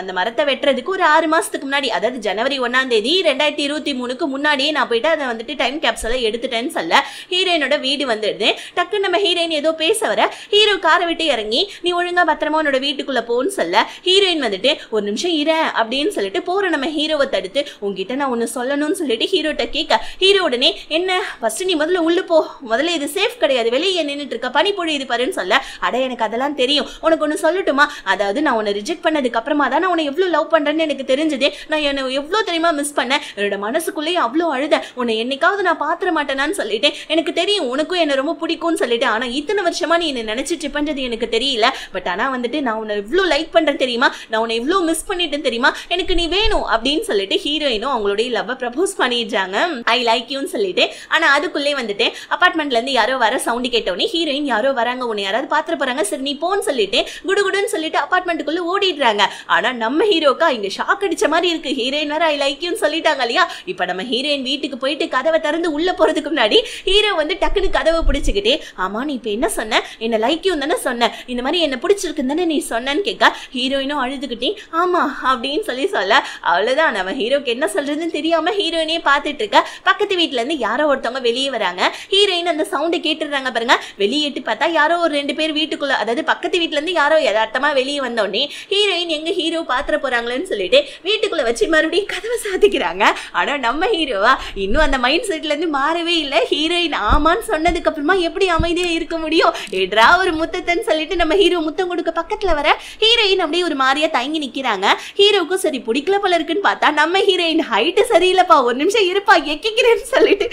அந்த மரத்தை வெட்டுறதுக்கு ஒரு 6 மாசத்துக்கு முன்னாடி, அதாவது ஜனவரி 1ஆம் தேதி 2023க்கு முன்னாடியே நான் போயிட்டு அதை வந்துட்டு டைம் கேப்சூலை எடுத்துட்டேன்னு சொல்ல ஹீரோயினோட வீடு வந்துடுது. டக்குன்னு நம்ம ஹீரோயின் ஏதோ பேச வர ஹீரோ காரை விட்டு இறங்கி நீ ஒழுங்கா பத்திரமா உன்னோட வீட்டுக்குள்ள போன்னு சொல்ல ஹீரோயின் வந்துட்டு ஒரு நிமிஷம் இரு அப்படின்னு சொல்லிட்டு போற நம்ம ஹீரோவை தடுத்து உங்ககிட்ட நான் ஒன்னு சொல்லணும்னு சொல்லிட்டு ஹீரோட்ட கேட்க ஹீரோ உடனே என்ன ஃபர்ஸ்ட் நீ முதல்ல உள்ள போ, முதல்ல இது சேஃப் கிடையாது, வெளியே நின்னுட்டு இருக்க, பனி பொழியுது பாருன்னு சொல்ல, அட எனக்கு அதெல்லாம் தெரியும், உனக்கு ஒன்னு சொல்லட்டுமா, அதாவது நான் உன்னை ரிஜெக்ட் பண்ணதுக்கு அப்புறமா தான் நான் உன்னை எவ்வளவு லவ் பண்றேன்னு எனக்கு தெரிஞ்சது, நான் என்ன எவ்வளவு தெரியுமா மிஸ் பண்ணேன், என்னோட மனசுக்குள்ளேயே அவ்வளவு அழுத, உன்னை என்னைக்காவது நான் பாத்திர மாட்டேனான்னு சொல்லிட்டு எனக்கு தெரியும் உனக்கும் என்ன ரொம்ப பிடிக்கும்னு சொல்லிட்டு, ஆனா இத்தனை வருஷமா நீ என்ன நினைச்சிட்டு பண்றது எனக்கு தெரியல, பட் ஆனா வந்துட்டு நான் உன்னை எவ்வளவு லைக் பண்றேன் தெரியுமா, நான் உன்னை எவ்வளவு மிஸ் பண்ணிட்டேன் தெரியுமா, எனக்கு நீ வேணும் அப்படின்னு சொல்லிட்டு ஹீரோயினும் அவங்களுடைய லவ் ப்ரப்போஸ் பண்ணிடுறாங்க, ஐ லைக் யூன்னு சொல்லிட்டு. ஆனா அதுக்குள்ளே வந்துட்டு அபார்ட்மெண்ட்ல இருந்து யாரோ வர சவுண்ட் கேட்டோடனே ஹீரோயின் யாரோ வராங்க, உன்னை யாராவது பாத்துற போறாங்க, சரி நீ போன்னு சொல்லிட்டு குடுகுடுன்னு சொல்லிட்டு அபார்ட்மெண்ட்டுக்குள்ள ஓடிடுறாங்க. ஆனா நம்ம ஹீரோக்கா இங்க ஷாக் அடிச்ச மாதிரி இருக்கு, ஹீரோயின் வேற ஐ லைக் யூன்னு சொல்லிட்டாங்க இல்லையா. இப்ப நம்ம ஹீரோயின் வீட்டுக்கு போயிட்டு கதவை திறந்து உள்ள போறதுக்கு முன்னாடி ஹீரோ வந்து டக்குன்னு கதவை பிடிச்சுக்கிட்டே, ஆமா நீ இப்ப என்ன சொன்ன, என்ன லைக் யூ தானே சொன்ன, இந்த மாதிரி என்ன பிடிச்சிருக்குன்னு தானே நீ சொன்னன்னு கேட்க ஹீரோயினும் அழுதுகிட்டே ஆமா அப்படின்னு சொல்ல அவ்வளவுதான் நம்ம ஹீரோக்கு என்ன சொல்றதுன்னு தெரியாம ஹீரோயினே பார்த்துட்டு இருக்க. பக்கத்து வீட்டுல இருந்து யாரோ ஒருத்தவங்க வெளியே வராங்க. ஹீரோயின் அந்த சவுண்ட் கேட்டுறாங்க பாருங்க. வெளியேட்டு பார்த்தா யாரோ ஒரு 2 பேர் வீட்டுக்குள்ள, அதாவது பக்கத்து வீட்டுல இருந்து யாரோ யதார்த்தமா வெளியே வந்தோடனே ஹீரோயின் எங்க ஹீரோ பாத்திர போறாங்களேன்னு சொல்லிட்டு வீட்டுக்குள்ள வச்சு மறுபடியும் கதவை சாத்திக்கிறாங்க. ஆனா நம்ம ஹீரோவா இன்னும் அந்த மைண்ட் செட்ல இருந்து மாறவே இல்லை. ஹீரோயின் ஆமான்னு சொன்னதுக்கு அப்புறமா எப்படி அமைதியா இருக்க முடியும், ஏட்ரா ஒரு முத்தத்தைன்னு சொல்லிட்டு நம்ம ஹீரோ முத்தம் கொடுக்க பக்கத்துல வர ஹீரோயின் அப்படியே ஒரு மாதிரியா தங்கி நிக்கிறாங்க. ஹீரோக்கும் சரி பிடிக்கல போல இருக்குன்னு பார்த்தா நம்ம ஹீரோயின் ஹைட்டு சரியில்லைப்பா, ஒரு நிமிஷம் இருப்பா எக்கிக்கிறேன்னு சொல்லிட்டு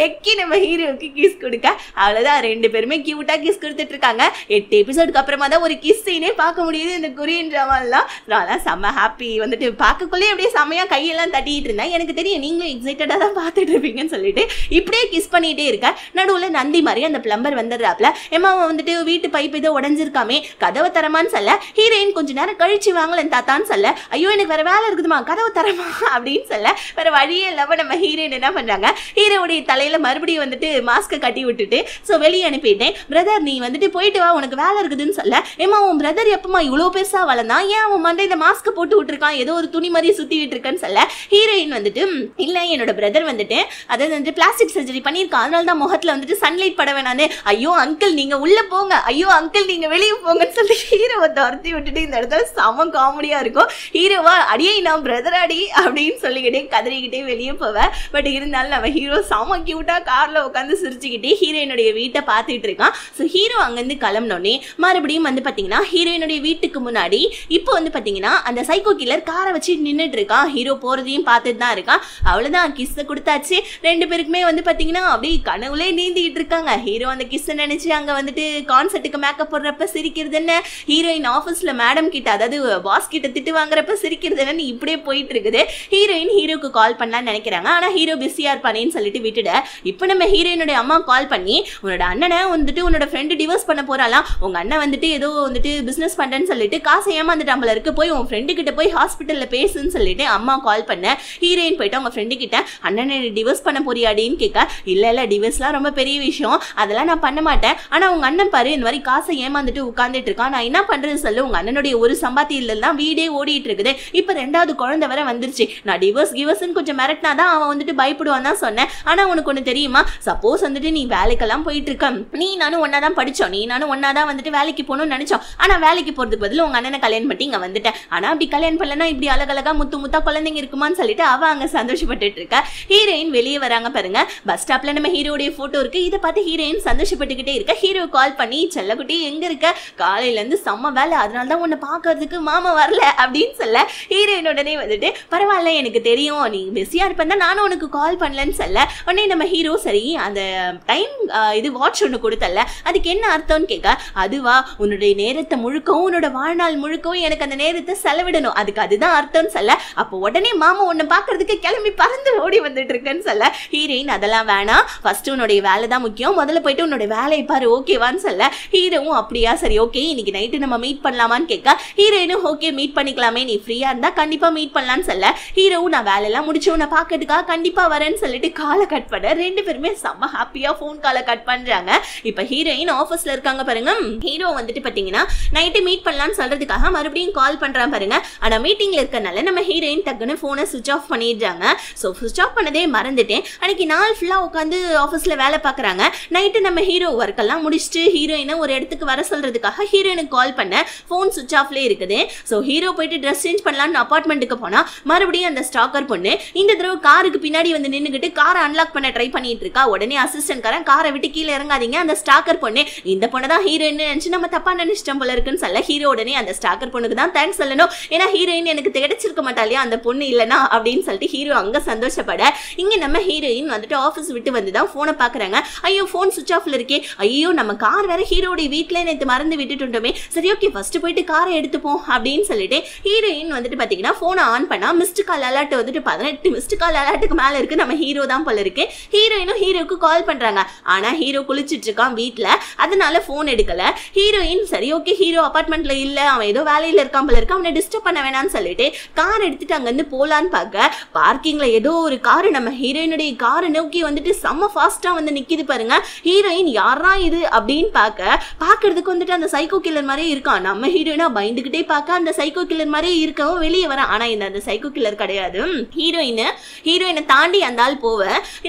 எக்கி நம்ம ஹீரோவுக்கு கிஸ் கொடுக்க அவ்வளவுதான் 2 பேருமே கியூட்டா கிஸ் கொடுத்துட்டு இருக்காங்க. 8 எபிசோடுக்கு அப்புறமா தான் நல்ல ஒரு கிஸ் சீனே பார்க்க முடியுது இந்த கொரியன் டிராமாலாம். நான் செம்ம ஹாப்பி வந்துட்டு பார்க்கக்குள்ளே அப்படியே செம்மையா கையெல்லாம் தட்டிட்டு இருந்தேன். எனக்கு தெரியும் நீங்களும் எக்ஸைட்டடா தான் பார்த்துட்டு இருப்பீங்கன்னு சொல்லிட்டு இப்படியே கிஸ் பண்ணிட்டே இருக்க. நடுவுல நந்தி மாதிரி அந்த பிளம்பர் வந்துடுறாப்ல. ஏமா வந்துட்டு வீட்டு பைப் ஏதோ உடஞ்சிருக்காமே, கதவை தரமான்னு சொல்ல. ஹீரோயின் கொஞ்ச நேரம் கழிச்சு வாங்கலன்னு தாத்தான்னு சொல்ல. ஐயோ எனக்கு வேற வேலை இருக்குதுமா, கதவை தரமா அப்படின்னு சொல்ல. வேற வழியே இல்லாம நம்ம ஹீரோயின் என்ன பண்றாங்க, ஹீரோவுடைய தலையில மறுபடியும் வந்துட்டு மாஸ்க கட்டி விட்டுட்டு வெளியே அனுப்பிட்டேன். பிரதர் நீ வந்துட்டு போயிட்டு வா, உனக்கு வேலை இருக்குதுன்னு சொல்ல. ஏமா உன் பிரதர் எப்பமா இவ்வளவு பெருசா வளர்ந்தான், ஏன் அவன் மண்டை இந்த மாஸ்க போட்டு விட்டுருக்கான், ஏதோ ஒரு துணி மாதிரி சுத்திட்டு இருக்கன்னு சொல்ல. ஹீரோயின் வந்துட்டு இல்ல என்னோட பிரதர் வந்துட்டு அதாவது வந்துட்டு பிளாஸ்டிக் சர்ஜரி பண்ணிருக்கான், அதனால தான் முகத்துல வந்துட்டு சன்லைட் பட வேணான்னு. ஐயோ அங்கிள் நீங்க உள்ள போங்க, ஐயோ அங்கிள் நீங்க வெளியே போங்கன்னு சொல்லி ஹீரோவை துரத்தி விட்டுட்டு இந்த இடத்துல செம காமெடியா இருக்கும். ஹீரோவா அடியே நான் பிரதர் அடி அப்படின்னு சொல்லிக்கிட்டே கதறிக்கிட்டே வெளியே போவேன். பட் இருந்தாலும் நம்ம ஹீரோ செம கியூட்டா கார்ல உட்காந்து சிரிச்சுக்கிட்டே ஹீரோயினுடைய வீட்டை பார்த்துட்டு இருக்கான். ஸோ ஹீரோ அங்கேருந்து கிளம்பினோடனே மறுபடியும் வந்து பார்த்தீங்கன்னா ஹீரோயினுடைய வீட்டுக்கு முன்னாடி இப்போ வந்து பார்த்தீங்கன்னா அந்த சைக்கோ கில்லர் காரை வச்சு நின்றுட்டு இருக்கான். ஹீரோ போறதையும் பார்த்துட்டு தான் இருக்கான். அவ்வளோதான் கிஸ்ஸை கொடுத்தாச்சு. ரெண்டு பேருக்குமே வந்து பார்த்தீங்கன்னா அப்படியே கனவுலே நீந்திக்கிட்டு இருக்காங்க. ஹீரோ அந்த கிஸ்ஸை நினைச்சு அங்கே வந்துட்டு கான்சர்ட்டுக்கு மேக்கப் போடுறப்ப சிரிக்கிறது என்ன, ஹீரோயின் ஆஃபீஸில் மேடம் கிட்ட அதாவது பாஸ் கிட்ட திட்டு வாங்குறப்ப சிரிக்கிறது என்னன்னு இப்படியே போயிட்டு இருக்குது. ஹீரோயின் ஹீரோக்கு கால் பண்ணலான்னு நினைக்கிறாங்க. ஆனால் ஹீரோ பிஸியா இருப்பானேன்னு சொல்லிட்டு விட்டுட. இப்போ நம்ம ஹீரோயினுடைய அம்மா கால் பண்ணி உன்னோட அண்ணனை வந்துட்டு உன்னோட ஃப்ரெண்டு டிவோர்ஸ் பண்ண போறாலாம், உங்க அண்ணன் வந்துட்டு ஏதோ வந்துட்டு பிசினஸ் பண்றேன்னு சொல்லிட்டு காசை ஏமாந்துட்டாம்பல இருக்கு, போய் உன் ஃப்ரெண்டு கிட்ட போய் ஹாஸ்பிட்டல்ல பேசுன்னு சொல்லிட்டு அம்மா கால் பண்ண. ஹீரோயின் போயிட்டு அவங்க ஃப்ரெண்டு கிட்ட அண்ணனை டிவோர்ஸ் பண்ண போறியாடின்னு கேட்க. இல்ல டிவோர்ஸ்லாம் ரொம்ப பெரிய விஷயம், அதெல்லாம் நான் பண்ண மாட்டேன். ஆனா உங்க அண்ணன் பாரு இந்த மாதிரி காசை ஏமாந்துட்டு உட்கார்ந்துட்டு இருக்கான், நான் என்ன பண்றது சொல்லு, உங்க அண்ணனுடைய ஒரு சம்பாத்தியில தான் வீடே ஓடிட்டு இருக்குது, இப்ப ரெண்டாவது குழந்தை வர வந்துருச்சு, நான் டிவோர்ஸ் கிவர்ஸ்ன்னு கொஞ்சம் மிரட்டினாதான் அவன் வந்துட்டு பயப்படுவான் தான் சொன்னேன். ஆனா உனக்கு ஒண்ணு தெரியுமா, சப்போஸ் வந்துட்டு நீ வேலைக்கெல்லாம் போயிட்டு இருக்க, நீ நானும் ஒன்னாதான் படிச்சோம், நீ நானும் ஒன்னாதான் வந்துட்டு வேலைக்கு போகணும்னு நினைச்சோம், ஆனா வேலைக்கு போறதுக்கு பதில் உங்க அண்ணனை கல்யாணம் பண்ணி இங்க வந்துட்டேன், ஆனா அப்படி கல்யாணம் பண்ணலன்னா இப்படி அழகழகா முத்து முத்தா குழந்தைங்க இருக்குமான்னு சொல்லிட்டு அவ அங்க சந்தோஷப்பட்டு இருக்கா. ஹீரோயின் வெளியே வராங்க பாருங்க. பஸ் ஸ்டாப்ல நம்ம ஹீரோடைய போட்டோ இருக்கு. இதை பார்த்து ஹீரோயின் சந்தோஷப்பட்டுக்கிட்டே இருக்க. ஹீரோ கால் பண்ணி செல்லக்குட்டி எங்க இருக்க, காலையில இருந்து செம்ம வேலை, அதனால தான் உன்னை பாக்குறதுக்கு மாமா வரல அப்படின்னு சொல்ல. ஹீரோயின் உடனே வந்துட்டு பரவாயில்ல எனக்கு தெரியும் நீ பிஸியா இருப்பேன் நானும் உனக்கு கால் பண்ணலன்னு சொல்ல. உடனே நம்ம ஹீரோ சரி அந்த டைம் இது வாட்ச் ஒன்று கொடுத்தல அதுக்கு என்ன அர்த்தம்னு கேட்க. அதுவா உன்னுடைய நேரத்தை முழுக்கவும் உன்னோட வாழ்நாள் முழுக்கவும் எனக்கு அந்த நேரத்தை செலவிடணும், அதுக்கு அதுதான் அர்த்தம்னு சொல்ல. அப்போ உடனே மாமா உன்னை பாக்குறதுக்கு கிளம்பி பறந்து ஓடி வந்துட்டு இருக்குன்னு சொல்ல. ஹீரோயின் அதெல்லாம் வேணாம், ஃபர்ஸ்ட் உன்னுடைய வேலை தான் முக்கியம், முதல்ல போயிட்டு உன்னோட வேலையை பாரு ஓகேவான்னு சொல்ல. ஹீரோவும் அப்படியா சரி ஓகே இன்னைக்கு நைட்டு நம்ம மீட் பண்ணலாமான்னு கேட்க. ஹீரோயினும் ஓகே மீட் பண்ணிக்கலாமே, நீ ஃப்ரீயா இருந்தா கண்டிப்பா மீட் பண்ணலான்னு சொல்ல. ஹீரோவும் நான் வேலையெல்லாம் முடிச்சு உன்னை பாக்கிறதுக்காக கண்டிப்பா வரேன்னு சொல்லிட்டு காலை கட் பண்ண. ரெண்டு பேருமே செம்ம ஹாப்பியா போன் காலை கட் பண்றாங்க. இப்ப ஹீரோயின் ஆபீஸ்ல இருக்காங்க பாருங்க. ஹீரோ வந்துட்டு பாத்தீங்கன்னா நைட்டு மீட் பண்ணலாம்னு சொல்றதுக்காக மறுபடியும் கால் பண்றான் பாருங்க. ஆனா மீட்டிங்ல இருக்கனால நம்ம ஹீரோயின் டக்குன்னு போனை சுவிட்ச் ஆஃப் பண்ணிடுறாங்க. ஸோ சுவிட்ச் ஆஃப் பண்ணதே மறந்துட்டேன். அன்னைக்கு நாள் ஃபுல்லா உட்காந்து ஆஃபீஸ்ல வேலை பார்க்குறாங்க. நைட்டு நம்ம ஹீரோ ஒர்க் எல்லாம் முடிச்சுட்டு ஹீரோயினை ஒரு இடத்துக்கு வர சொல்றதுக்காக ஹீரோயினுக்கு கால் பண்ண ஃபோன் சுவிட்ச் ஆஃப்லேயே இருக்குது. ஸோ ஹீரோ போயிட்டு ட்ரெஸ் சேஞ்ச் பண்ணலான்னு அப்பார்ட்மெண்ட்டுக்கு போனா மறுபடியும் அந்த ஸ்டாக்கர் பொண்ணு இந்த தடவை காருக்கு பின்னாடி வந்து நின்றுக்கிட்டு காரை அன்லாக் பண்ண ட்ரை பண்ணிட்டு இருக்கா. உடனே அசிஸ்டன்ட் காரன் காரை விட்டு கீழே இறங்காதீங்க, அந்த ஸ்டாக்கர் பொண்ணு இந்த பொண்ணு தான் ஹீரோயின் நினைச்சு நம்ம தப்பா நினைச்சிட்டோம் போல இருக்குன்னு சொல்ல. ஹீரோ உடனே அந்த ஸ்டாக்கர் பொண்ணுக்கு தான் தேங்க்ஸ் சொல்லணும், ஏன்னா ஹீரோயின் எனக்கு கிடைச்சிருக்க மாட்டா இல்லையா அந்த பொண்ணு இல்லைனா அப்படின்னு சொல்லிட்டு ஹீரோ அங்க சந்தோஷப்பட. இங்க நம்ம ஹீரோயின் வந்துட்டு ஆஃபீஸ் விட்டு வந்து தான் போனை பாக்குறாங்க. ஐயோ போன் சுவிட்ச் ஆஃப்ல இருக்கே, ஐயோ நம்ம கார் வேற ஹீரோடைய வீட்டுல நேற்று மறந்து விட்டுட்டோமே, சரி ஓகே ஃபர்ஸ்ட் போயிட்டு காரை எடுத்துப்போம் அப்படின்னு சொல்லிட்டு ஹீரோயின் வந்துட்டு பாத்தீங்கன்னா போனை ஆன் பண்ணா மிஸ்டு கால் அலர்ட் வந்துட்டு 18 மிஸ்டு கால் அலர்ட்டுக்கு மேல இருக்கு. நம்ம ஹீரோ தான் போல இருக்கு. ஹீரோயினும் ஹீரோக்கு கால் பண்றாங்க. ஆனா ஹீரோ குளிச்சிட்டு இருக்கான் வீட்டுல, அதனால போன் எடுக்கல. ஹீரோயின் சரி ஓகே ஹீரோ அபார்ட்மெண்ட்ல இல்ல, அவன் ஏதோ வேலையில இருக்கான் போல இருக்கு, அவனை டிஸ்டர்ப் பண்ண வேணாம்னு சொல்லிட்டு கார் எடுத்துட்டு அங்க இருந்து போலான்னு பார்க்க பார்க்கிங்ல ஏதோ ஒரு காரு நம்ம ஹீரோயினுடைய காரை நோக்கி வந்துட்டு செம்ம ஃபாஸ்டா வந்து நிக்குது பாருங்க. ஹீரோயின் யாரா இது அப்படின்னு பாக்குறதுக்கு வந்துட்டு அந்த சைக்கோ கில்லர் மாதிரியே இருக்கான். நம்ம ஹீரோயினா பயந்துகிட்டே பார்க்க அந்த சைக்கோ கில்லர் மாதிரியே இருக்கவும் வெளியே வரான். ஆனா இந்த சைக்கோ கில்லர் கிடையாது. ஹீரோயினை தாண்டி அந்த ஆள் போவ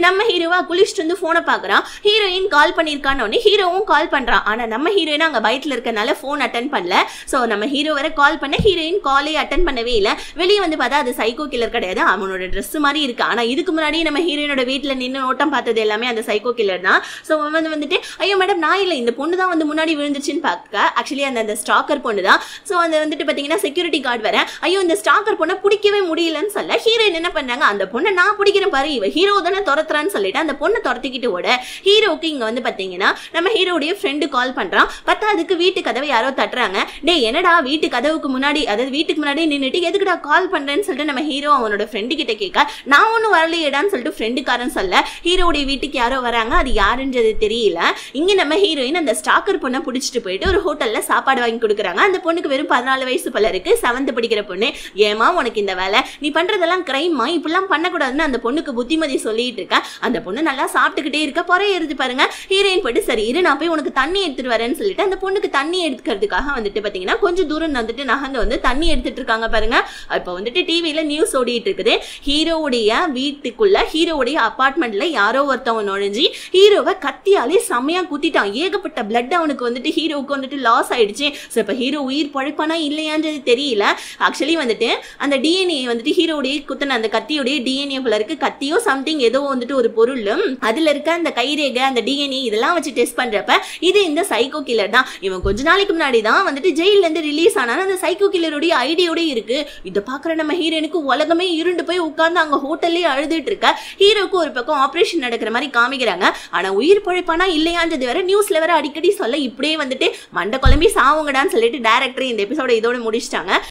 நம்ம ஹீரோவா குளிச்சுட்டு வந்து போனை பாக்குறான். ஹீரோயின் கால் பண்ணிருக்கான்னு ஹீரோவும் கால் பண்றான். ஆனா நம்ம ஹீரோயினா அங்க பயத்துல இருக்கனால போன் அட்டன் பண்ணல. சோ நம்ம ஹீரோ வர கால் பண்ண ஹீரோயின் காலே அட்டன் பண்ணவே இல்லை. வெளியே வந்து பார்த்தா அது சைக்கோ கில்லர் கிடையாது, அவனோட ட்ரெஸ் மாதிரி இருக்கு. ஆனா இதுக்கு முன்னாடி நம்ம ஹீரோயினோட வீட்டுல நின்று நோட்டம் பார்த்தது எல்லாமே அந்த சைக்கோ கில்லர் தான். ஸோ வந்துட்டு ஐயோ மேடம் நான் இல்லை, இந்த பொண்ணு தான் வந்து முன்னாடி விழுந்துச்சுன்னு பார்க்க ஆக்சுவலி அந்த ஸ்டாக்கர் பொண்ணு தான். ஸோ அந்த வந்துட்டு பார்த்தீங்கன்னா செக்யூரிட்டி கார்டு வர ஐயோ இந்த ஸ்டாக்கர் பொண்ணை பிடிக்கவே முடியலன்னு சொல்ல ஹீரோயின் என்ன பண்ணாங்க, அந்த பொண்ணை நான் பிடிக்கிறேன் பாரு, இவ ஹீரோ தானே துரத்துறான்னு சொல்லிட்டு அந்த பொண்ணை துரத்திக்கிட்டு ஓட. ஹீரோக்கு இங்க வந்து பார்த்தீங்கன்னா நம்ம ஹீரோடைய ஃப்ரெண்டு கால் பண்றான். பார்த்தா அதுக்கு வீட்டுக்கு வீட்டு கதவை யாரோ தட்டுறாங்க. டேய் என்னடா வீட்டு கதவுக்கு முன்னாடி, அதாவது வீட்டுக்கு முன்னாடி நின்னுட்டு எதுக்குடா கால் பண்றேன்னு சொல்லிட்டு நம்ம ஹீரோ அவனோட ஃப்ரெண்டு கிட்ட கேட்க, நான் ஒன்னும் வரலையேடான்னு சொல்லிட்டு ஃப்ரெண்டுக்காரன் சொல்ல, ஹீரோடைய வீட்டுக்கு யாரோ வராங்க. அது யாருன்றது தெரியல. இங்க நம்ம ஹீரோயின் அந்த ஸ்டாக்கர் பொண்ணை பிடிச்சிட்டு போயிட்டு ஒரு ஹோட்டல்ல சாப்பாடு வாங்கி கொடுக்குறாங்க. அந்த பொண்ணுக்கு வெறும் 14 வயசு போல இருக்கு. 7th படிக்கிற பொண்ணு. ஏமா உனக்கு இந்த வேலை, நீ பண்றதெல்லாம் கிரைமா, இப்படிலாம் பண்ணக்கூடாதுன்னு அந்த பொண்ணுக்கு புத்திமதி சொல்லிட்டு இருக்க. அந்த பொண்ணு நல்லா சாப்பிட்டுக்கிட்டே இருக்க, பொறையறது பாருங்க. ஹீரோயின் போயிட்டு சரி இரு நான் போய் உனக்கு தண்ணி எடுத்துட்டு வரேன்னு சொல்லிட்டு அந்த பொண்ணுக்கு தண்ணி எடுக்கிறதுக்காக வந்துட்டு பாத்தீங்கன்னா கொஞ்சம் தூரம் வந்துட்டு நகர்ந்து வந்து தண்ணி எடுத்துட்டு இருக்காங்க பாருங்க. இப்ப வந்துட்டு டிவியில நியூஸ் ஓடிட்டு இருக்குது. ஹீரோவுடைய வீட்டுக்குள்ள, ஹீரோவுடைய அபார்ட்மெண்ட்ல யாரோ ஒருத்தவங்க நுழைஞ்சி ஹீரோவை கத்தியாலே செம்மையா குத்திட்டான். ஏகப்பட்ட பிளட் அவனுக்கு வந்துட்டு ஹீரோவுக்கு வந்துட்டு லாஸ் ஆயிடுச்சு. ஸோ இப்போ ஹீரோ உயிர் பழைப்பானா இல்லையான்றது தெரியல. ஆக்சுவலி வந்துட்டு அந்த டிஎன்ஏ வந்துட்டு ஹீரோடைய குத்தின அந்த கத்தியோடைய டிஎன்ஏ போல இருக்கு. கத்தியோ சம்திங் ஏதோ வந்துட்டு ஒரு பொருள், அதுல இருக்க அந்த கைரேகை, அந்த டிஎன்ஏ இதெல்லாம் வச்சு டெஸ்ட் பண்றப்ப இது இந்த சைக்கோ கில்லர் தான். இவன் கொஞ்ச நாளைக்கு முன்னாடி தான் வந்துட்டு ஜெயில இருந்து ரிலீஸ் ஆனாலும் அந்த சைக்கோ கில்லருடைய ஐடியோட இருக்கு. இதை பாக்குற நம்ம ஹீரோனுக்கு உலகமே இருண்டு போய் உட்கார்ந்து அங்க ஹோட்டல்லே அழுதுட்டு இருக்க. ஹீரோக்கு ஒரு பக்கம் ஆபரேஷன் நடக்கிற மாதிரி காமிக்கிறாங்க. ஆனா உயிர் பழைப்பானா இல்லையான்றது வேற நியூஸ்ல வேற அடிக்கடி சொல்ல இப்படியே வந்துட்டு மண்டை குழம்பி சாவுங்கடான்னு சொல்லிட்டு டைரக்டர் இந்த எபிசோட இதோட முடிச்சிட்டாங்க.